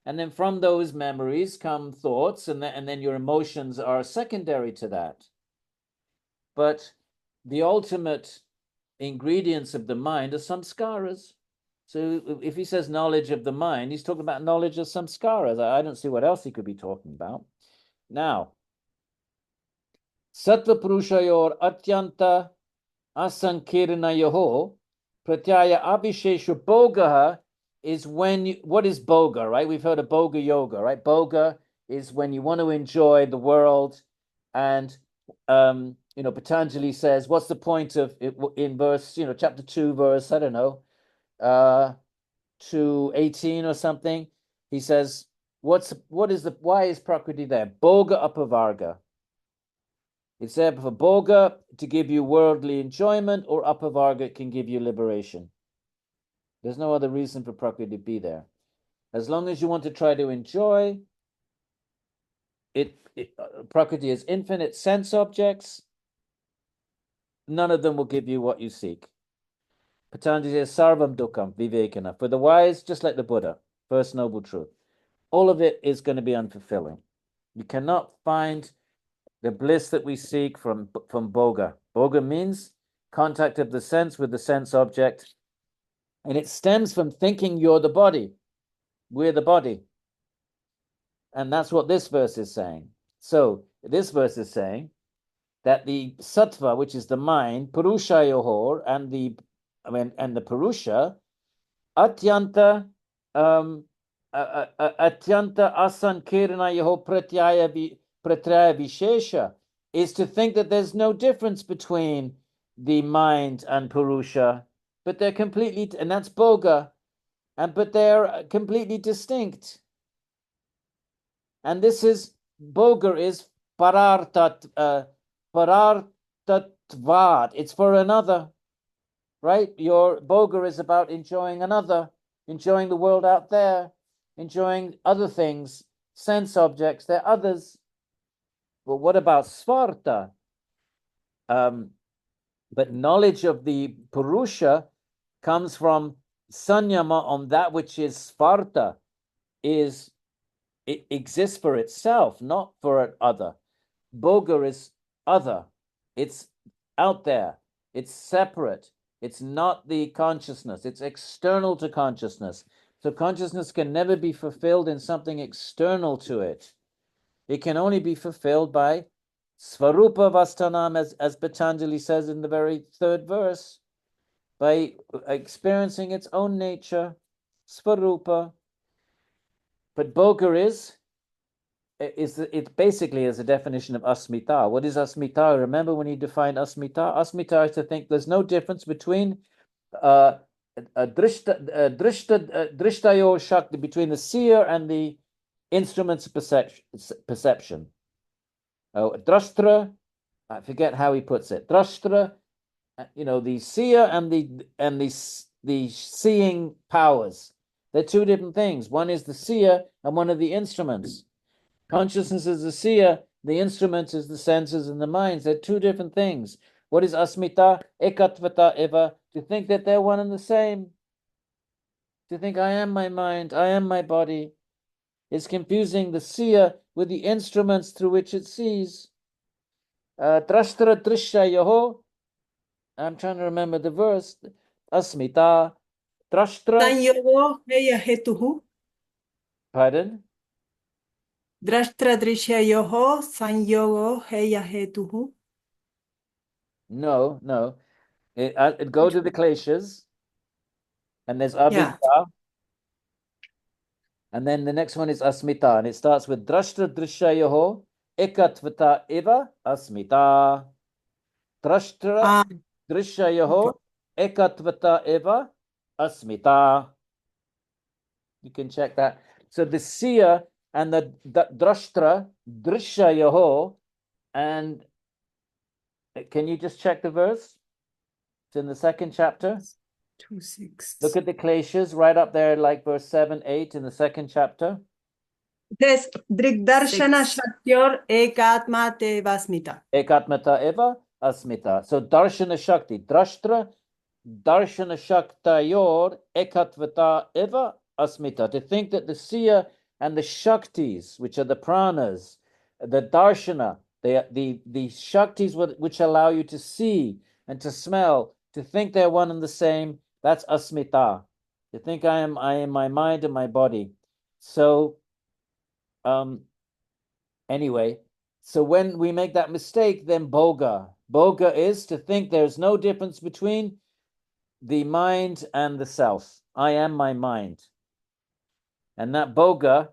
And then from those memories come thoughts, and then your emotions are secondary to that. But the ultimate ingredients of the mind are samskaras. So if he says knowledge of the mind, he's talking about knowledge of samskaras. I don't see what else he could be talking about. Now, Sattva Purushayor Atyanta Asankirnayoho Pratyaya Abhishesha Bogaha is when you, what is boga, right? We've heard of boga yoga, right? Boga is when you want to enjoy the world. And Patanjali says, what's the point of it in verse, chapter 2, verse, I don't know, 218 or something. He says, why is Prakriti there? Boga apavarga. It's there for boga to give you worldly enjoyment, or apavarga can give you liberation. There's no other reason for Prakriti to be there. As long as you want to try to enjoy it, Prakriti is infinite sense objects. None of them will give you what you seek. Patanjali says, Sarvam Dukkam Vivekana. For the wise, just like the Buddha, first noble truth. All of it is going to be unfulfilling. You cannot find the bliss that we seek from boga. Boga means contact of the sense with the sense object. And it stems from thinking you're the body. We're the body. And that's what this verse is saying. So this verse is saying that the sattva, which is the mind, purusha yohor, and the purusha, atyanta asankirna yoho pratyaya vishesha, is to think that there's no difference between the mind and purusha, but they're completely, and that's boga, but they're completely distinct. And this is, boga is parartatvat, it's for another, right? Your boga is about enjoying another, enjoying the world out there, enjoying other things, sense objects, they're others. But what about svarta? But knowledge of the purusha comes from sanyama on that which is svarta, it exists for itself, not for other. Boga is other. It's out there. It's separate. It's not the consciousness. It's external to consciousness. So consciousness can never be fulfilled in something external to it. It can only be fulfilled by Svarupa Vastanam, as Patanjali says in the very third verse, by experiencing its own nature, Svarupa. But boga it basically is a definition of asmita. What is asmita? Remember when he defined asmita? Asmita is to think there's no difference between drishtayo shakti, between the seer and the instruments of perception. Drashtra, I forget how he puts it. Drashtra, the seer and the seeing powers. They're two different things. One is the seer and one of the instruments. Consciousness is the seer, the instruments is the senses and the minds. They're two different things. What is asmita? Ekatvata eva. To think that they're one and the same. To think I am my mind, I am my body. It's confusing the seer with the instruments through which it sees. Drashtra drishya yoho. I'm trying to remember the verse. Asmita. Drashtra. Sanyogo heya hetuhu. Pardon? Drashtra drishyayoho sanyogo heya hetuhu. No. It go to the kleshas, and there's avidya, and then the next one is asmita, and it starts with drashtra drishyayoho ekatvata eva asmita. Drashtra drishyayoho ekatvata eva asmita. You can check that. So the seer and the drashtra drishyayoho, and can you just check the verse? It's in the second chapter. 2:6. Look at the kleshas right up there, like verse 7, 8 in the second chapter. This Drigdarshana Shaktyor Ekatma Te Vasmita. Ekatmata eva asmita. So darshana shakti, drashtra, darshana shaktayor, ekatvata eva asmita. To think that the seer and the shaktis, which are the pranas, the darshana, the shaktis which allow you to see and to smell To think they're one and the same, that's asmita. To think I am my mind and my body. So anyway, so when we make that mistake, then boga is to think there's no difference between the mind and the self. I am my mind. And that boga,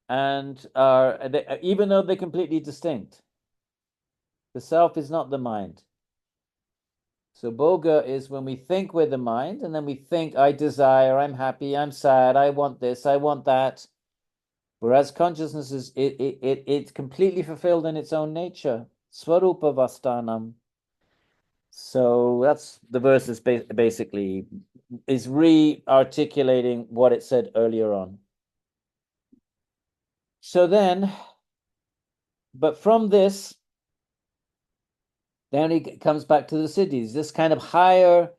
and even though they're completely distinct, the self is not the mind. So boga is when we think we're the mind, and then we think I desire, I'm happy, I'm sad, I want this, I want that. Whereas consciousness is it's completely fulfilled in its own nature. Swarupa vastanam. So that's the verse is basically is re-articulating what it said earlier on. So then, but from this, then he comes back to the cities. This kind of higher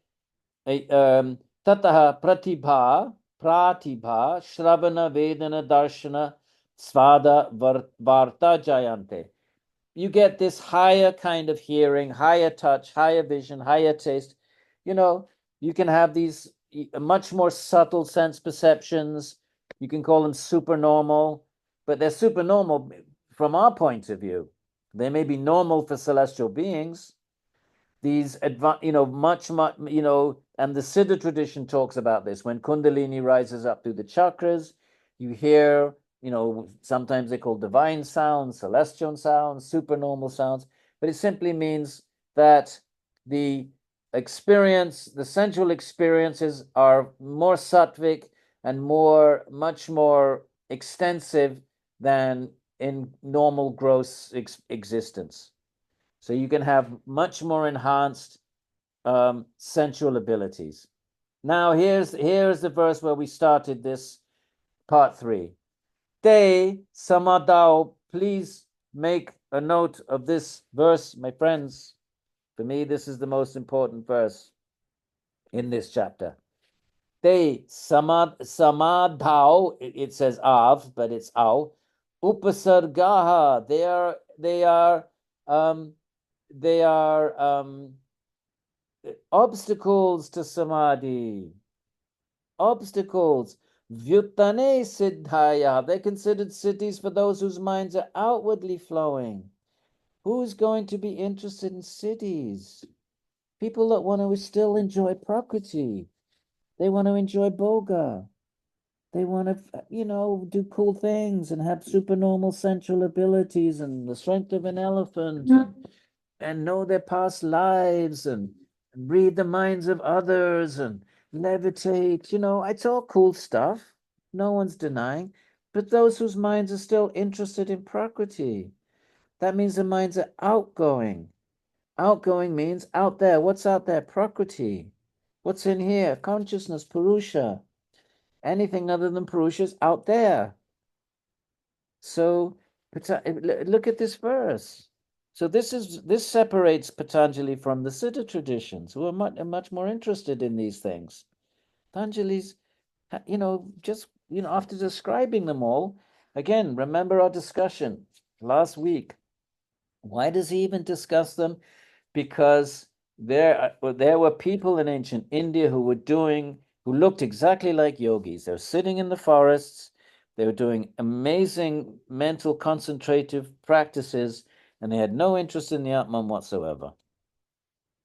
tataha pratibha shravana vedana darshana svada varta jayante. You get this higher kind of hearing, higher touch, higher vision, higher taste. You know, you can have these much more subtle sense perceptions. You can call them supernormal, but they're supernormal from our point of view. They may be normal for celestial beings. These, much, and the Siddha tradition talks about this. When Kundalini rises up through the chakras, you hear, sometimes they're called divine sounds, celestial sounds, supernormal sounds, but it simply means that the sensual experiences are more sattvic and much more extensive than in normal gross existence. So you can have much more enhanced sensual abilities. Now here's the verse where we started this part 3. Te samadao, please make a note of this verse, my friends. For me, this is the most important verse in this chapter. Te samadao, it says av, but it's au. Upasargaha, they are obstacles to samadhi. Obstacles. Vyutane siddhaya. They're considered cities for those whose minds are outwardly flowing. Who's going to be interested in cities? People that want to still enjoy prakriti. They want to enjoy boga. They want to, do cool things and have supernormal sensual abilities and the strength of an elephant and know their past lives and read the minds of others and levitate. It's all cool stuff. No one's denying. But those whose minds are still interested in prakriti, that means the minds are outgoing. Outgoing means out there. What's out there? Prakriti. What's in here? Consciousness, Purusha. Anything other than Purusha is out there. So look at this verse. So this separates Patanjali from the Siddha traditions, who are much more interested in these things. Patanjali's, after describing them all, again, remember our discussion last week. Why does he even discuss them? Because there were people in ancient India who looked exactly like yogis. They're sitting in the forests. They were doing amazing mental concentrative practices, and they had no interest in the Atman whatsoever.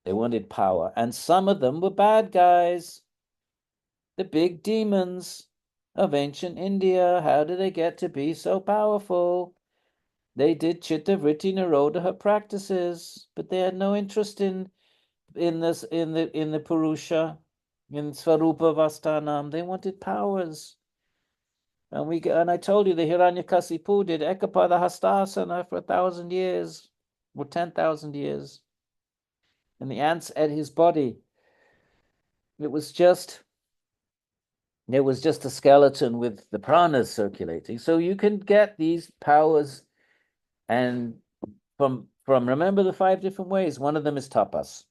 They wanted power. And some of them were bad guys. The big demons of ancient India. How did they get to be so powerful? They did Chitta Vritti Nirodha practices, but they had no interest in the Purusha, in Svarupa Vastanam. They wanted powers. And I told you the Hiranyakasipu did Ekapada Hastasana for 1,000 years or 10,000 years. And the ants ate his body. It was just a skeleton with the pranas circulating. So you can get these powers, and from remember the 5 different ways. One of them is tapas.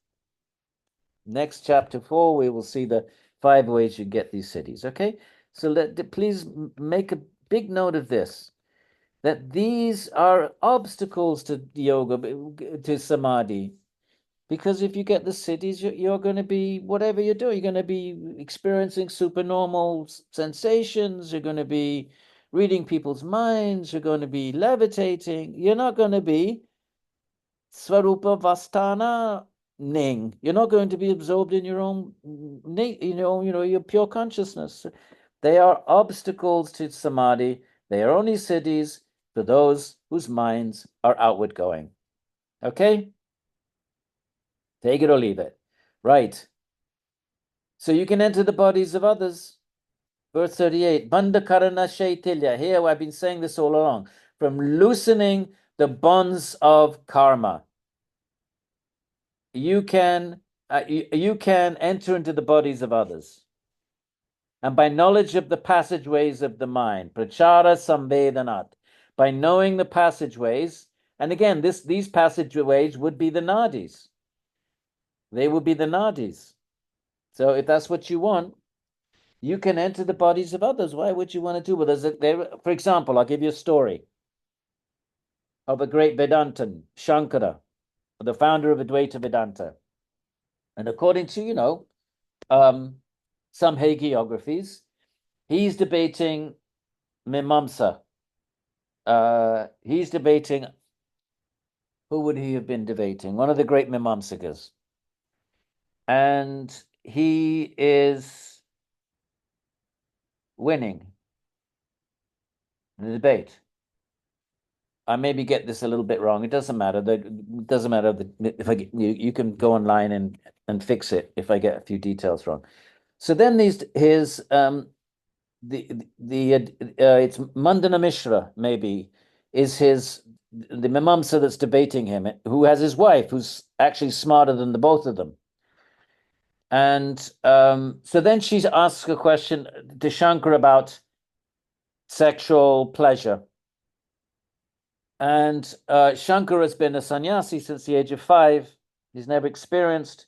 Next chapter 4, we will see the 5 ways you get these cities. Okay, so please make a big note of this, that these are obstacles to yoga, to samadhi, Because if you get the siddhis, you're going to be, whatever you're doing, you're going to be experiencing supernormal sensations. You're going to be reading people's minds. You're going to be levitating. You're not going to be Svarupa Vastana Ning. You're not going to be absorbed in your own, your pure consciousness. They are obstacles to samadhi. They are only siddhis for those whose minds are outward going. Okay? Take it or leave it. Right. So you can enter the bodies of others. Verse 38. Bandha karana shaitilya. Here I've been saying this all along. From loosening the bonds of karma. You can enter into the bodies of others. And by knowledge of the passageways of the mind, prachara samvedanat, by knowing the passageways, and again, these passageways would be the nadis. They would be the nadis. So if that's what you want, you can enter the bodies of others. Why would you want to do it? For example, I'll give you a story of a great Vedantan, Shankara, the founder of Advaita Vedanta. And according to, some hagiographies, he's debating Mimamsa. He's debating, who would he have been debating? One of the great Mimamsakas. And he is winning the debate. I maybe get this a little bit wrong. It doesn't matter. It doesn't matter if you can go online and fix it if I get a few details wrong. So then it's Mandana Mishra maybe is the Mimamsa that's debating him, who has his wife who's actually smarter than the both of them. And so then she asks a question to Shankar about sexual pleasure. And Shankar has been a sannyasi since the age of 5. He's never experienced,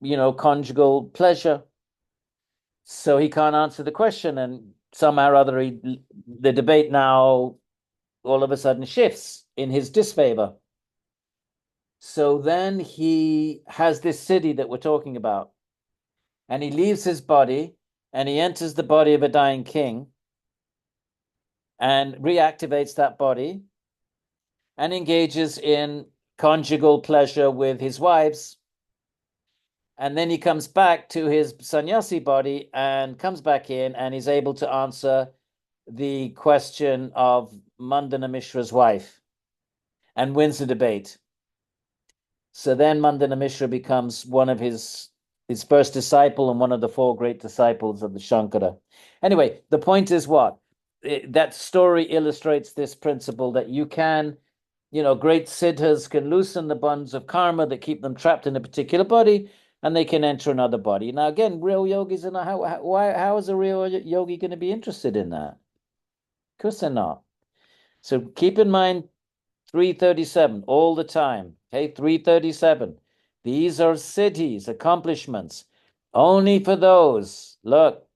conjugal pleasure. So he can't answer the question. And somehow or other, the debate now all of a sudden shifts in his disfavor. So then he has this siddhi that we're talking about. And he leaves his body and he enters the body of a dying king and reactivates that body and engages in conjugal pleasure with his wives. And then he comes back to his sannyasi body and comes back in and he's able to answer the question of Mandana Mishra's wife and wins the debate. So then Mandana Mishra becomes one of his first disciple and one of the 4 great disciples of the Shankara. Anyway, the point is what? That story illustrates this principle that you can, great siddhas can loosen the bonds of karma that keep them trapped in a particular body, and they can enter another body. Now, again, real yogis, how is a real yogi going to be interested in that? Of course they're not. So keep in mind 337 all the time. Okay, 337. These are siddhis, accomplishments, only for those. Look,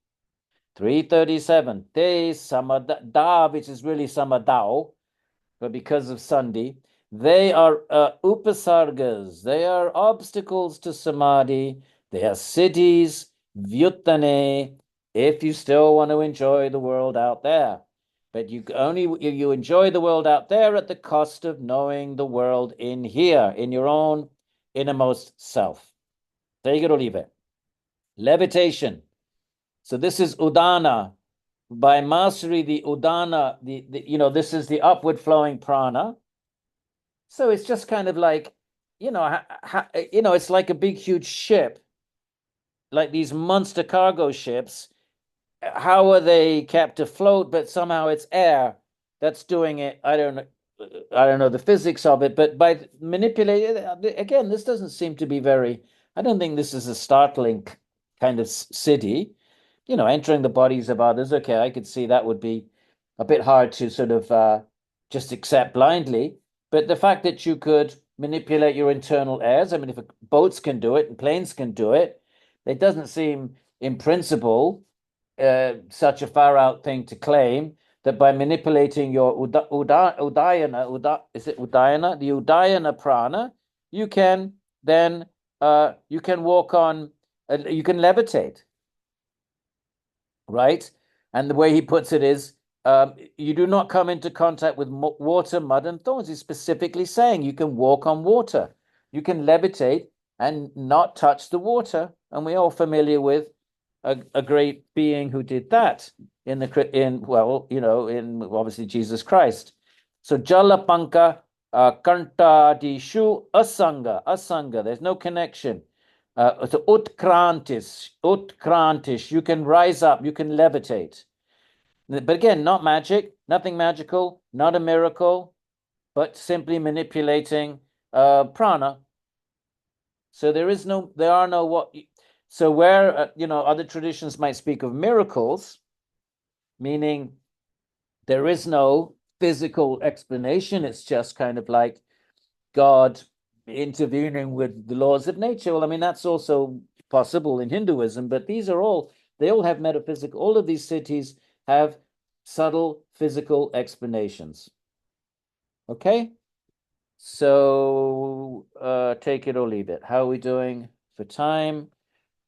337. Te samadha, which is really samadhao, but because of sandhi, they are upasargas. They are obstacles to samadhi. They are siddhis, vyuttane, if you still want to enjoy the world out there. But you enjoy the world out there at the cost of knowing the world in here, in your own innermost self. Take it or leave it. Levitation. So this is udana. By mastery, the udana, this is the upward flowing prana. So it's just kind of like, it's like a big, huge ship, like these monster cargo ships. How are they kept afloat? But somehow it's air that's doing it. I don't know the physics of it, but by manipulating, again, this doesn't seem to be I don't think this is a startling kind of siddhi. Entering the bodies of others. Okay, I could see that would be a bit hard to sort of just accept blindly. But the fact that you could manipulate your internal airs, I mean, if boats can do it and planes can do it, it doesn't seem in principle such a far out thing to claim that by manipulating your udayana, is it udayana? The udayana prana, you can then you can walk on, you can levitate, right? And the way he puts it is, you do not come into contact with water, mud, and thorns. He's specifically saying you can walk on water, you can levitate and not touch the water. And we're all familiar with a great being who did that in obviously Jesus Christ. So Jalapanka Kantadishu Asanga. There's no connection. So utkrantish, you can rise up, you can levitate. But again, not magic, nothing magical, not a miracle, but simply manipulating prana. So there are no what. So where other traditions might speak of miracles, meaning there is no physical explanation. It's just kind of like God intervening with the laws of nature. Well, I mean, that's also possible in Hinduism, but they all have metaphysical, all of these cities have subtle physical explanations. Okay? So take it or leave it. How are we doing for time?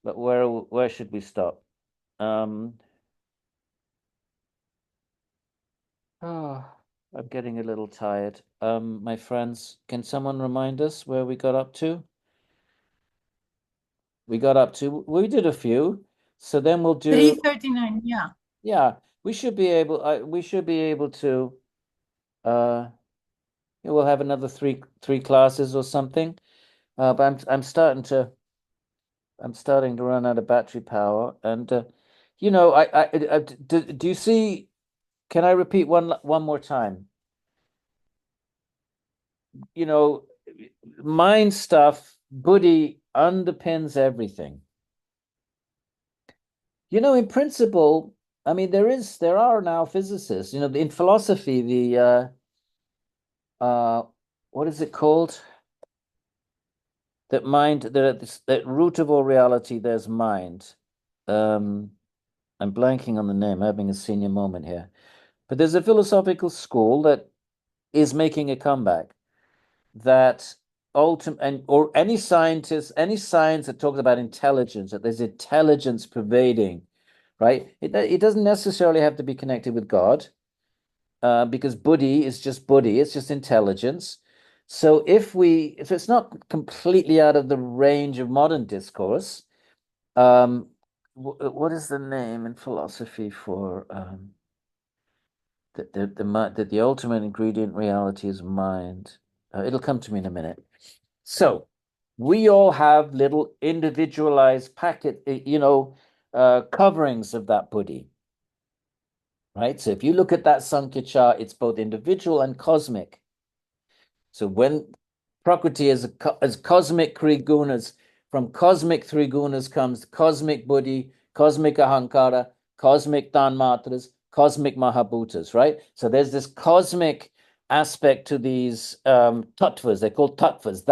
But where should we stop? I'm getting a little tired. My friends, can someone remind us where we got up to? We did a few. So then we'll do 339, yeah. Yeah, we should be able to we'll have another three classes or something. But I'm starting to run out of battery power. And do you see, can I repeat one more time? Mind stuff, buddhi underpins everything. In principle, I mean, there are now physicists, in philosophy, the what is it called? That mind, that root of all reality, there's mind. I'm blanking on the name, I'm having a senior moment here. But there's a philosophical school that is making a comeback that or any science that talks about intelligence, that there's intelligence pervading, right? It doesn't necessarily have to be connected with God, because buddhi is just buddhi, it's just intelligence. So if it's not completely out of the range of modern discourse, what is the name in philosophy for that the ultimate ingredient reality is mind? It'll come to me in a minute. So we all have little individualized coverings of that buddhi, right? So if you look at that Sankhya chart, it's both individual and cosmic. So when Prakriti is as cosmic three gunas, from cosmic three gunas comes cosmic buddhi, cosmic ahankara, cosmic tanmatras, cosmic mahabhutas, right? So there's this cosmic aspect to these tattvas. They're called tattvas,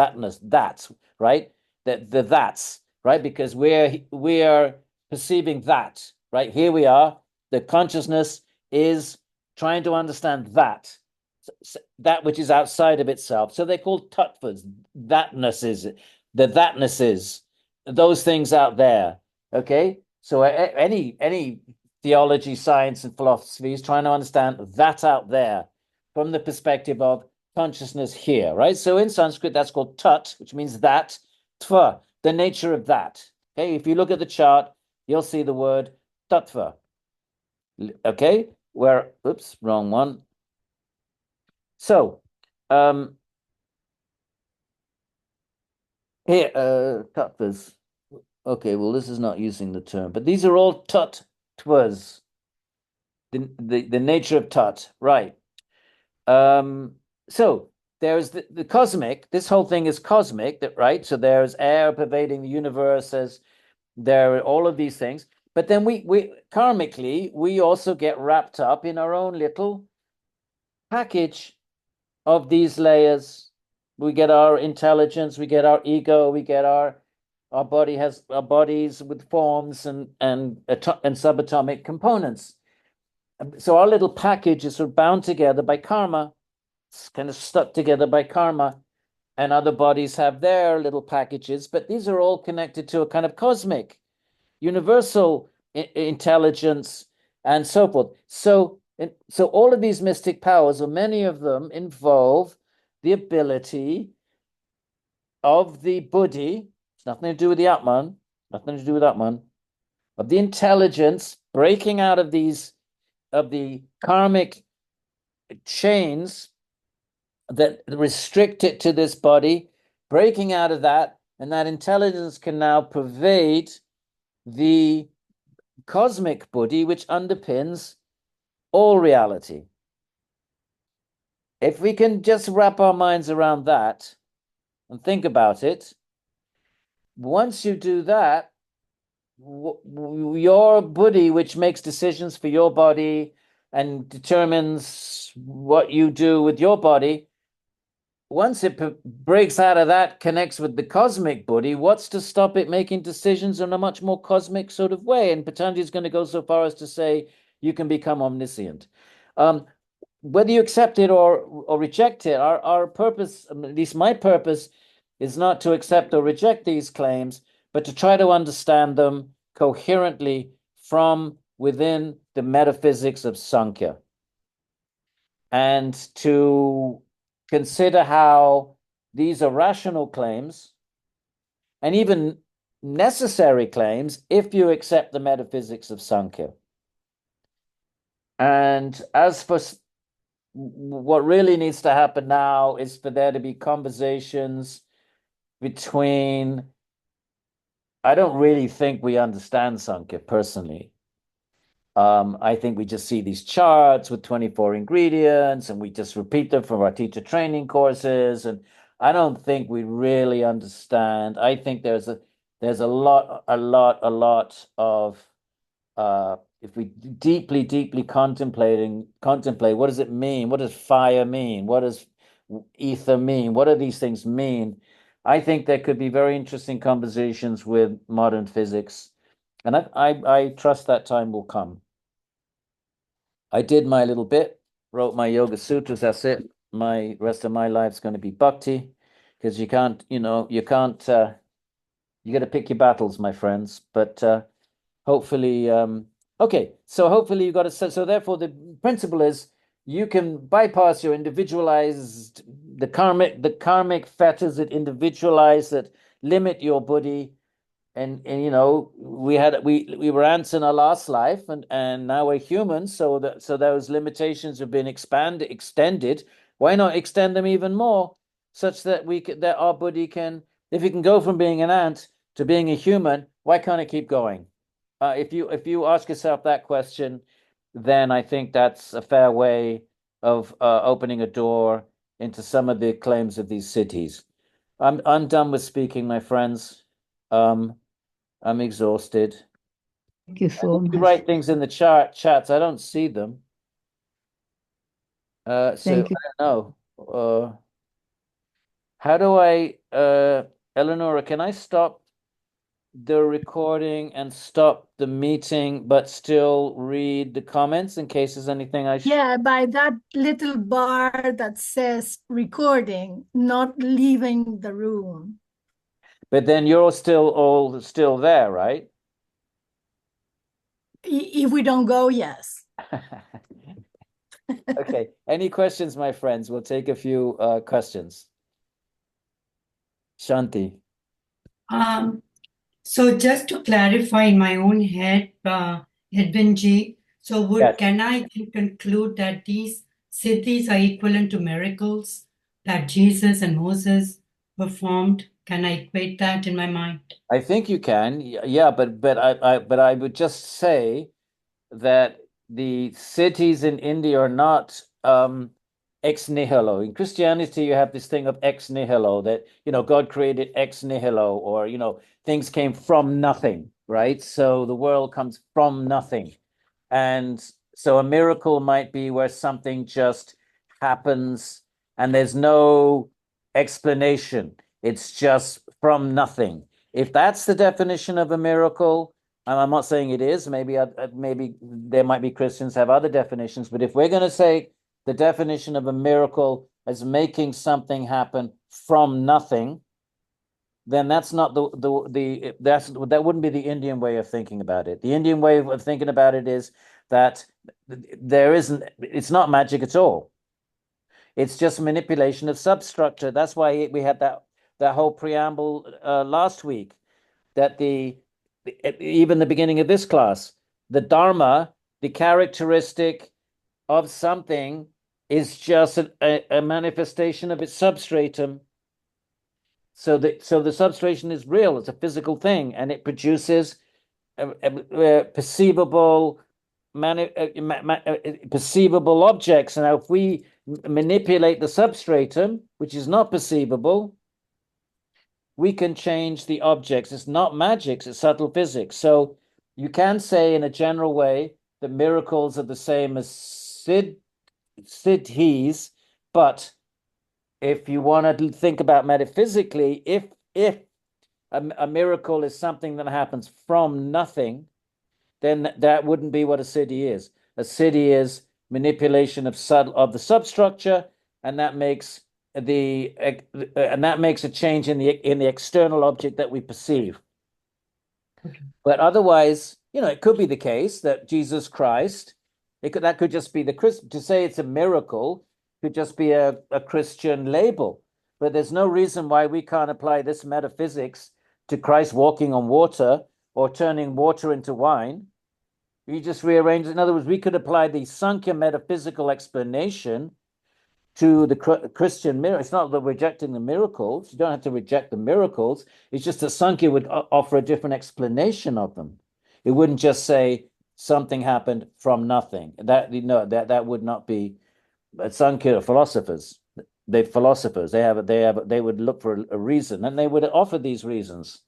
that's, right? The that's, right? Because we are perceiving that, right? Here we are. The consciousness is trying to understand that which is outside of itself. So they're called tattvas, thatnesses, those things out there. Okay, so any theology, science, and philosophy is trying to understand that out there from the perspective of consciousness here, right? So in Sanskrit, that's called tat, which means that, tva, the nature of that. Okay, if you look at the chart, you'll see the word tattva. Okay, oops, wrong one. So, here, tattvas. Okay, well, this is not using the term, but these are all tattvas. The nature of tat, right? So there's the cosmic. This whole thing is cosmic, right? So there's air pervading the universe. There are all of these things, but then we karmically we also get wrapped up in our own little package of these layers. We get our intelligence, we get our ego, we get our bodies with forms and subatomic components. So our little package is sort of bound together by karma. It's kind of stuck together by karma. and other bodies have their little packages, but these are all connected to a kind of cosmic, universal intelligence and so forth. So all of these mystic powers, or many of them, involve the ability of the buddhi. It's nothing to do with the Atman, nothing to do with Atman, of the intelligence breaking out of these, of the karmic chains that restrict it to this body, breaking out of that, and that intelligence can now pervade the cosmic buddhi, which underpins all reality. If we can just wrap our minds around that and think about it, once you do that, your buddhi, which makes decisions for your body and determines what you do with your body, once it breaks out of that, connects with the cosmic buddhi, what's to stop it making decisions in a much more cosmic sort of way? And Patanjali is going to go so far as to say you can become omniscient. Whether you accept it or reject it, our purpose, at least my purpose, is not to accept or reject these claims, but to try to understand them coherently from within the metaphysics of Sankhya, and to consider how these are rational claims and even necessary claims if you accept the metaphysics of Sankhya. And as for what really needs to happen now is for there to be conversations between, I don't really think we understand Sankhya personally. I think we just see these charts with 24 ingredients and we just repeat them from our teacher training courses. And I don't think we really understand. I think there's a lot of if we deeply contemplate, what does it mean? What does fire mean? What does ether mean? What do these things mean? I think there could be very interesting conversations with modern physics. And I trust that time will come. I did my little bit, wrote my Yoga Sutras, that's it. My rest of my life's going to be bhakti, because you got to pick your battles, my friends. But hopefully, okay, so hopefully you got to, so therefore the principle is you can bypass your individualized, the karmic fetters that individualize, that limit your buddhi. And we were ants in our last life, and now we're humans, so those limitations have been extended. Why not extend them even more, such that that our buddhi can, if it can go from being an ant to being a human, why can't it keep going? If you ask yourself that question, then I think that's a fair way of opening a door into some of the claims of these cities. I'm done with speaking, my friends. I'm exhausted. Thank you so You much. write things in the chats. I don't see them. So Thank you. I don't know. How do I, Eleonora, can I stop the recording and stop the meeting, but still read the comments in case there's anything I should? Yeah, by that little bar that says recording, not leaving the room. But then you're all still there, right? If we don't go, yes. Okay. Any questions, my friends? We'll take a few questions. Shanti. So just to clarify in my own head, Edwin G, so Yes. can I conclude that these siddhis are equivalent to miracles that Jesus and Moses performed? Can I equate that in my mind? I think you can. Yeah, but I would just say that the cities in India are not ex nihilo. In Christianity, you have this thing of ex nihilo, that God created ex nihilo, or things came from nothing, right? So the world comes from nothing. And so a miracle might be where something just happens and there's no explanation. It's just from nothing. If that's the definition of a miracle, and I'm not saying it is, maybe there might be Christians have other definitions, but if we're going to say the definition of a miracle as making something happen from nothing, then that's not that wouldn't be the Indian way of thinking about it. The Indian way of thinking about it is that it's not magic at all. It's just manipulation of substructure. That's why we had that whole preamble last week, that even the beginning of this class, the Dharma, the characteristic of something, is just a manifestation of its substratum. So the substratum is real. It's a physical thing, and it produces perceivable perceivable objects. And now if we manipulate the substratum, which is not perceivable, we can change the objects. It's not magic, it's subtle physics. So you can say in a general way that miracles are the same as siddhis, but if you want to think about metaphysically, if a miracle is something that happens from nothing, then that wouldn't be what a siddhi is. A siddhi is manipulation of the substructure, and that makes a change in the external object that we perceive. Okay. But otherwise, it could be the case that Jesus Christ, that could just be to say it's a miracle could just be a Christian label. But there's no reason why we can't apply this metaphysics to Christ walking on water or turning water into wine. You just rearrange it. In other words, we could apply the Sankhya metaphysical explanation to the Christian miracle. It's not that we're rejecting the miracles. You don't have to reject the miracles. It's just that Sankhya would offer a different explanation of them. It wouldn't just say something happened from nothing. That would not be. Sankhya philosophers. They would look for a reason, and they would offer these reasons.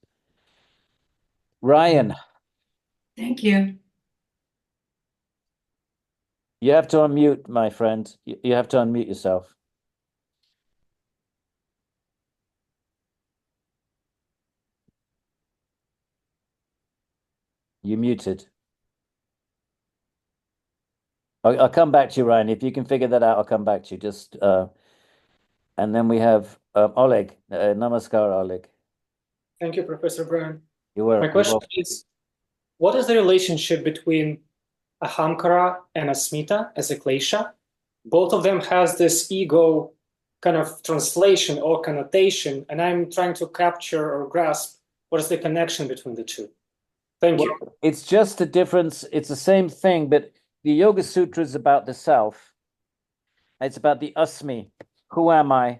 Ryan, Thank you. you have to unmute, my friend. You have to unmute yourself. You're muted. I'll come back to you, Ryan. If you can figure that out, I'll come back to you. Just and then we have Oleg. Namaskar, Oleg. Thank you, Professor Bryant. You're welcome. My question is, what is the relationship between ahamkara and asmita as a klesha? Both of them has this ego kind of translation or connotation, and I'm trying to capture or grasp what is the connection between the two. Thank you. It's just a difference. It's the same thing, but the Yoga Sutra is about the self. It's about the asmi. Who am I?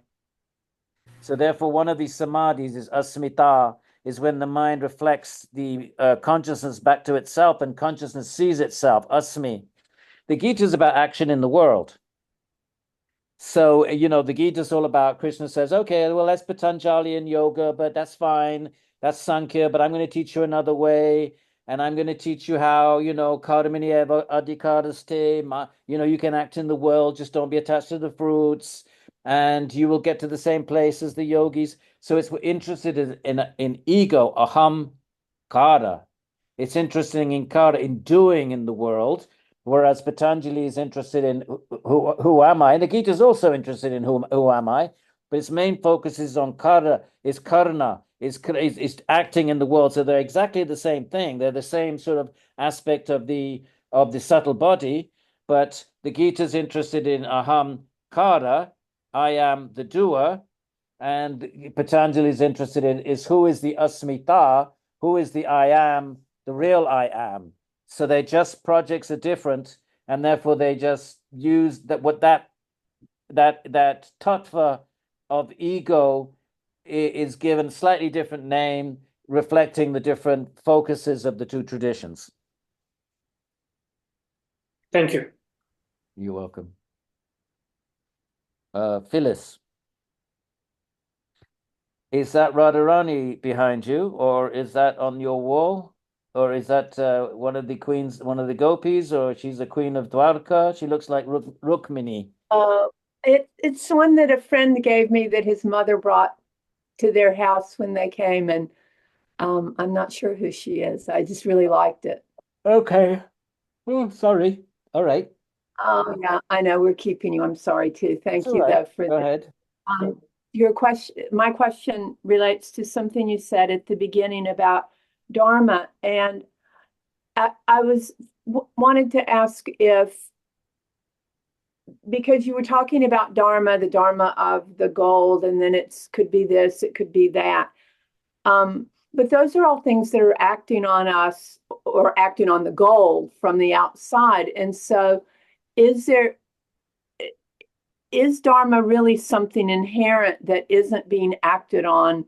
So therefore, one of these samadhis is asmita, is when the mind reflects the consciousness back to itself and consciousness sees itself, asmi. The Gita is about action in the world. So, the Gita is all about, Krishna says, okay, well, that's Patanjali in yoga, but that's fine. That's Sankhya, but I'm going to teach you another way. And I'm going to teach you how, karmini eva adhikaraste, you can act in the world, just don't be attached to the fruits, and you will get to the same place as the yogis. So we're interested in ego, aham kara. It's interesting in kara, in doing in the world, whereas Patanjali is interested in who am I? And the Gita is also interested in who am I, but its main focus is on kara, is karna, is acting in the world. So they're exactly the same thing. They're the same sort of aspect of the subtle body, but the Gita is interested in aham kara, I am the doer, and Patanjali is interested in who is the asmita, who is the I am, the real I am. So they just projects are different, and therefore they just use that tattva of ego is given a slightly different name, reflecting the different focuses of the two traditions. Thank you. You're welcome. Phyllis, is that Radharani behind you, or is that on your wall, or is that one of the queens, one of the gopis, or she's a queen of Dwarka? She looks like Rukmini. It's one that a friend gave me that his mother brought to their house when they came, and I'm not sure who she is. I just really liked it. Okay. Oh, sorry. All right. Oh, yeah, I know we're keeping you. I'm sorry too. Thank That's all you right. though for Go the, ahead. your question. My question relates to something you said at the beginning about Dharma. And I wanted to ask if, because you were talking about Dharma, the Dharma of the gold, and then it could be this, it could be that. But those are all things that are acting on us or acting on the gold from the outside. And so is Dharma really something inherent that isn't being acted on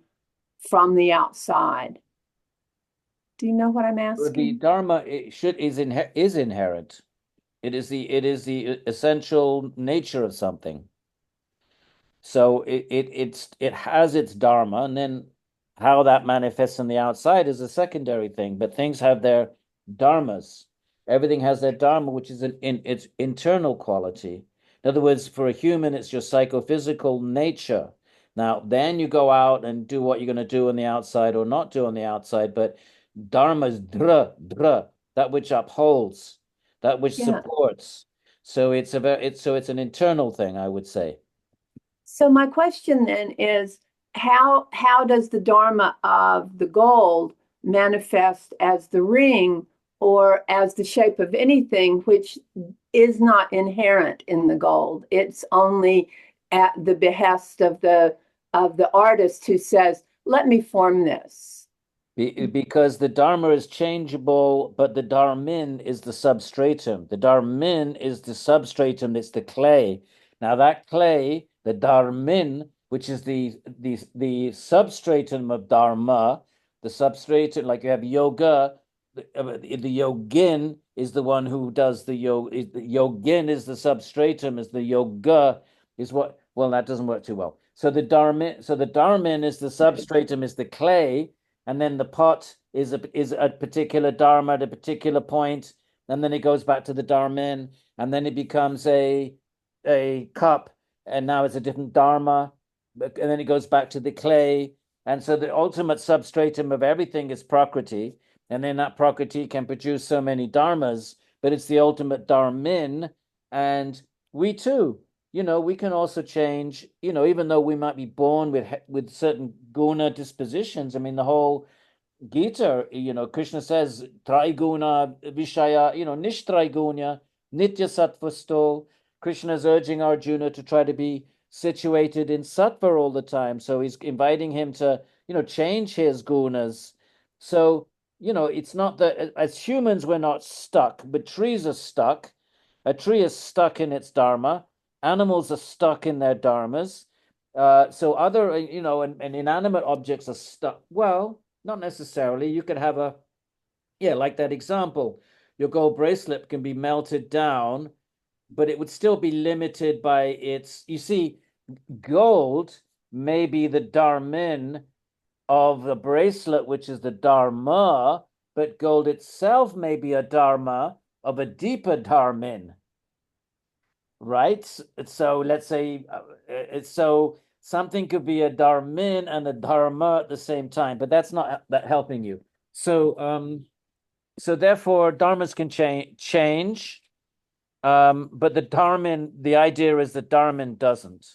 from the outside? Do you know what I'm The asking? Dharma is inherent. It is the essential nature of something. So it has its dharma, and then how that manifests on the outside is a secondary thing. But things have their dharmas. Everything has their dharma, which is in its internal quality. In other words, for a human, it's your psychophysical nature. Now, then you go out and do what you're going to do on the outside or not do on the outside. But dharma is dra, that which upholds, that which Yeah. supports. So it's an internal thing, I would say. So my question then is how does the Dharma of the gold manifest as the ring or as the shape of anything which is not inherent in the gold? It's only at the behest of the artist who says, "Let me form this." Because the Dharma is changeable, but the Dharmin is the substratum. The Dharmin is the substratum, it's the clay. Now that clay, the Dharmin, which is the substratum of Dharma, the substratum, like you have yoga, the yogin is the one who does the yoga. The yogin is the substratum, is the yoga, is what, well, that doesn't work too well. So the Dharmin is the substratum, is the clay, and then the pot is a particular dharma at a particular point, and then it goes back to the dharmin, and then it becomes a cup, and now it's a different dharma, and then it goes back to the clay, and so the ultimate substratum of everything is prakriti, and then that prakriti can produce so many dharmas, but it's the ultimate dharmin, and we too. We can also change, even though we might be born with certain guna dispositions. I mean, the whole Gita, Krishna says, Traiguna Vishaya, Nishtraigunya, Nitya Sattvasto. Krishna is urging Arjuna to try to be situated in sattva all the time. So he's inviting him to, change his gunas. So, it's not that as humans, we're not stuck, but trees are stuck. A tree is stuck in its dharma. Animals are stuck in their dharmas. So other, and inanimate objects are stuck. Well, not necessarily. You could have like that example. Your gold bracelet can be melted down, but it would still be limited by you see, gold may be the dharmin of the bracelet, which is the dharma, but gold itself may be a dharma of a deeper dharmin. Right? So let's say, so something could be a dharmin and a dharma at the same time, but that's not that helping you. So therefore dharmas can change, but the dharmin, the idea is that dharmin doesn't.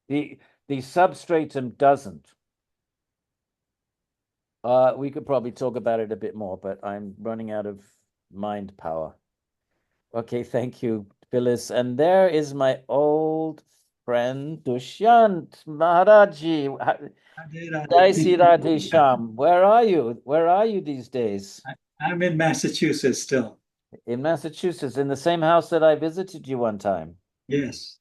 The substratum doesn't. We could probably talk about it a bit more, but I'm running out of mind power. Okay, thank you, Phyllis. And there is my old friend Dushyant Maharaji. Jai Sri Radhe Shyam. Where are you? Where are you these days? I'm in Massachusetts still. In Massachusetts, in the same house that I visited you one time. Yes,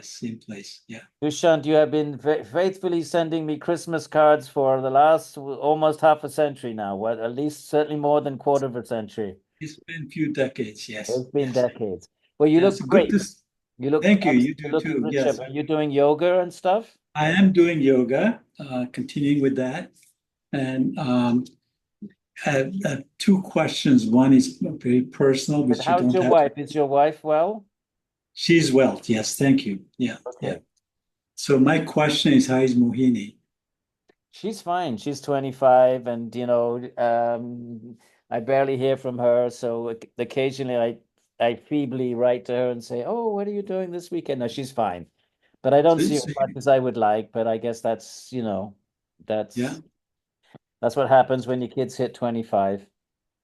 same place. Yeah. Dushyant, you have been faithfully sending me Christmas cards for the last almost half a century now. What, at least certainly more than quarter of a century. It's been a few decades, yes. It's been yes. decades. Well, you look Good great. to You look Thank you. You you're do looking too. good Yes. shape. Are you doing yoga and stuff? I am doing yoga, continuing with that. And I have two questions. One is very personal, And which you how's don't your have. wife? Is your wife well? She's well. Yes, thank you. Yeah. Okay. Yeah. So my question is, how is Mohini? She's fine. She's 25, and I barely hear from her. So occasionally I feebly write to her and say, "Oh, what are you doing this weekend?" No, she's fine, but I don't So, see her so as much as I would like. But I guess that's, yeah, that's what happens when your kids hit 25.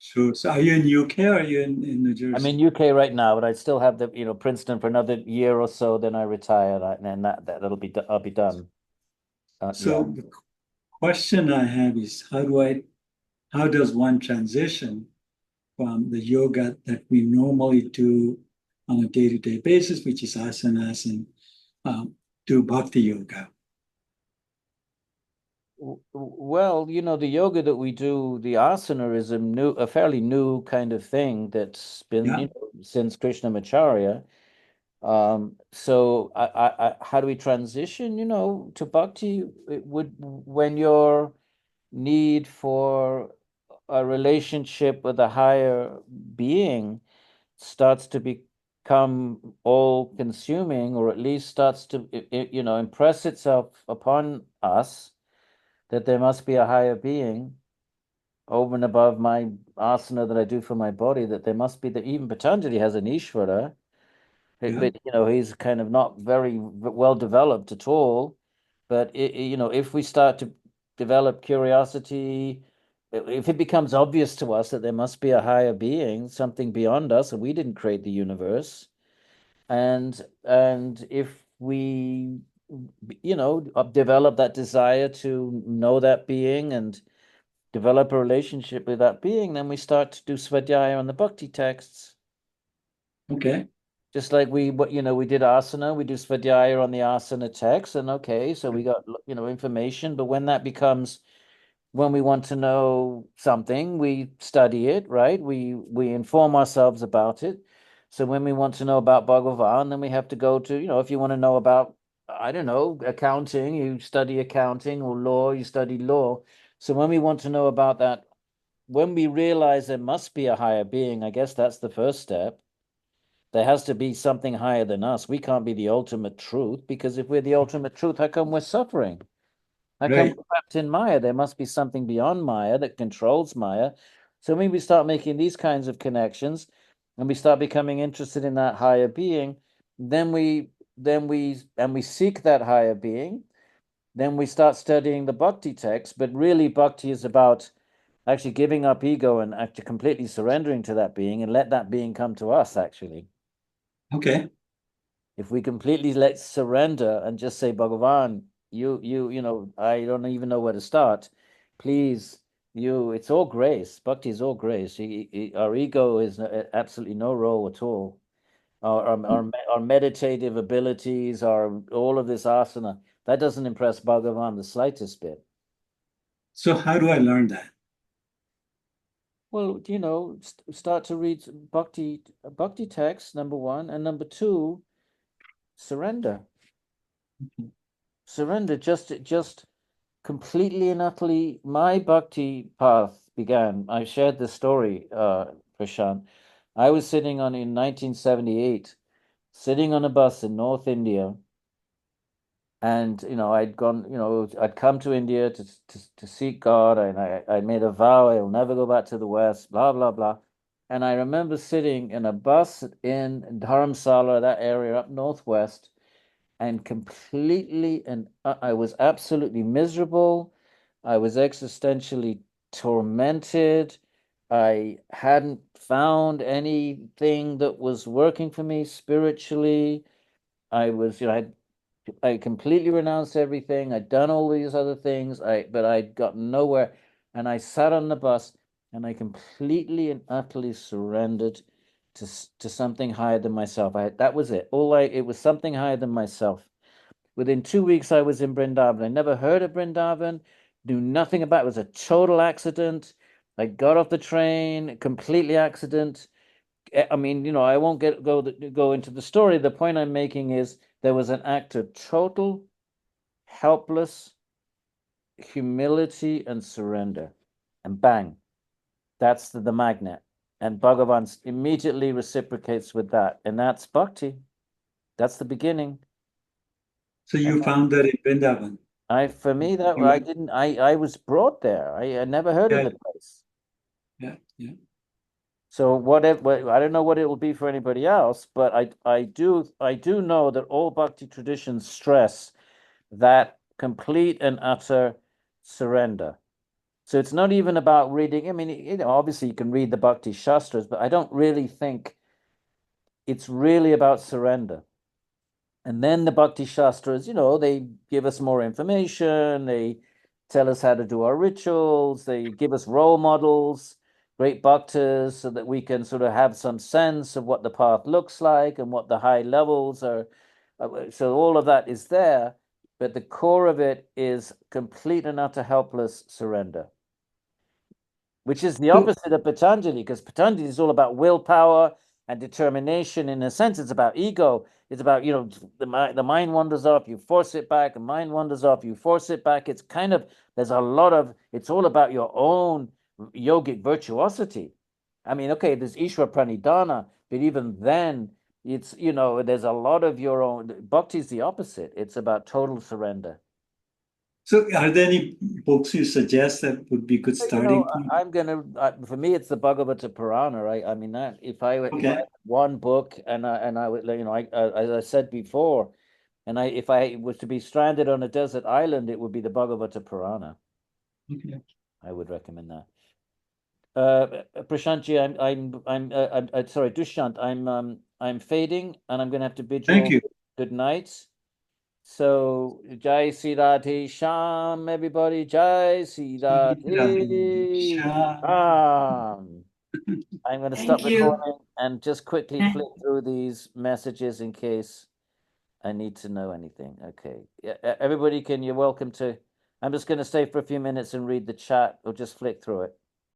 sure. So are you in UK or are you in New I'm in Jersey? UK right now, but I still have the, Princeton for another year or so. Then I retire, and then that'll be I'll be done. Yeah. So the question I have is how does one transition from the yoga that we normally do on a day-to-day basis, which is asanas, and do bhakti yoga? Well, the yoga that we do, the asana is a fairly new kind of thing that's been, Yeah, since Krishnamacharya. So how do we transition, to bhakti? It would when your need for a relationship with a higher being starts to become all consuming, or at least starts to, impress itself upon us that there must be a higher being over and above my asana that I do for my body, that there must be that even Patanjali has an Ishvara, yeah. but he's kind of not very well developed at all. But if we start to develop curiosity, if it becomes obvious to us that there must be a higher being, something beyond us, and we didn't create the universe, and if we develop that desire to know that being and develop a relationship with that being, then we start to do svadhyaya on the bhakti texts. Okay. Just like we did asana, we do svadhyaya on the asana text, and okay, so we got information. But when we want to know something, we study it, right? We inform ourselves about it. So when we want to know about Bhagavan, then we have to go to, if you want to know about, I don't know, accounting, you study accounting, or law, you study law. So when we want to know about that, when we realize there must be a higher being, I guess that's the first step. There has to be something higher than us. We can't be the ultimate truth, because if we're the ultimate truth, how come we're suffering? How come Right. we're trapped in Maya? There must be something beyond Maya that controls Maya. So when we start making these kinds of connections and we start becoming interested in that higher being, then we seek that higher being. Then we start studying the bhakti text, but really bhakti is about actually giving up ego and actually completely surrendering to that being and let that being come to us, actually. Okay. If we completely let surrender and just say, Bhagavan, I don't even know where to start. Please, it's all grace. Bhakti is all grace. Our ego is absolutely no role at all. Our meditative abilities, all of this asana, that doesn't impress Bhagavan the slightest bit. So how do I learn that? Well, start to read bhakti text, number one, and number two, surrender. Surrender, just completely and utterly. My bhakti path began. I shared this story, Prashant. I was sitting in 1978, sitting on a bus in North India, and I'd come to India to seek God, and I made a vow I'll never go back to the West, blah blah blah. And I remember sitting in a bus in Dharamsala, that area up northwest, and completely, and I was absolutely miserable. I was existentially tormented. I hadn't found anything that was working for me spiritually. I was, I completely renounced everything. I'd done all these other things, but I'd gotten nowhere. And I sat on the bus and I completely and utterly surrendered to something higher than myself. That was it. It was something higher than myself. Within 2 weeks, I was in Brindavan. I never heard of Brindavan, knew nothing about it. It was a total accident. I got off the train, completely accident. I mean, I won't go into the story. The point I'm making is there was an act of total, helpless humility and surrender. And bang, that's the magnet. And Bhagavan immediately reciprocates with that. And that's bhakti. That's the beginning. So And you found that in Vrindavan. for me, that You, I didn't, I was brought there. I never heard of yeah, the place. yeah, yeah. So whatever, I don't know what it will be for anybody else, but I do know that all Bhakti traditions stress that complete and utter surrender. So it's not even about reading. I mean, you know, obviously you can read the Bhakti Shastras, but I don't really think it's really about surrender. And then the Bhakti Shastras, you know, they give us more information. They tell us how to do our rituals. They give us role models, great bhaktas, so that we can sort of have some sense of what the path looks like and what the high levels are. So all of that is there, but the core of it is complete and utter helpless surrender, which is the opposite of Patanjali, because Patanjali is all about willpower and determination. In a sense, it's about ego. It's about, you know, the mind wanders off, you force it back, the mind wanders off, you force it back. It's kind of, there's a lot of, it's all about your own yogic virtuosity. I mean, okay, there's Ishwar Pranidhana, but even then, it's, you know, there's a lot of your own. Bhakti is the opposite. It's about total surrender. So are there any books you suggest that would be good You starting know, point? I'm gonna for me it's the Bhagavata Purana, right? I mean that if I Okay. had one book and I would, you know, as I said before, and if I was to be stranded on a desert island, it would be the Bhagavata Purana. Okay. I would recommend that. Prashantji, I'm sorry, Dushyant, I'm fading, and I'm gonna have to bid you Thank all you. good night. So Jai Sri Radhe Sham, everybody. Jai Sri Radhe Sham. I'm going to stop Thank you. recording and just quickly flick through these messages in case I need to know anything. Okay. Yeah, everybody, you're welcome to. I'm just going to stay for a few minutes and read the chat or just flick through it.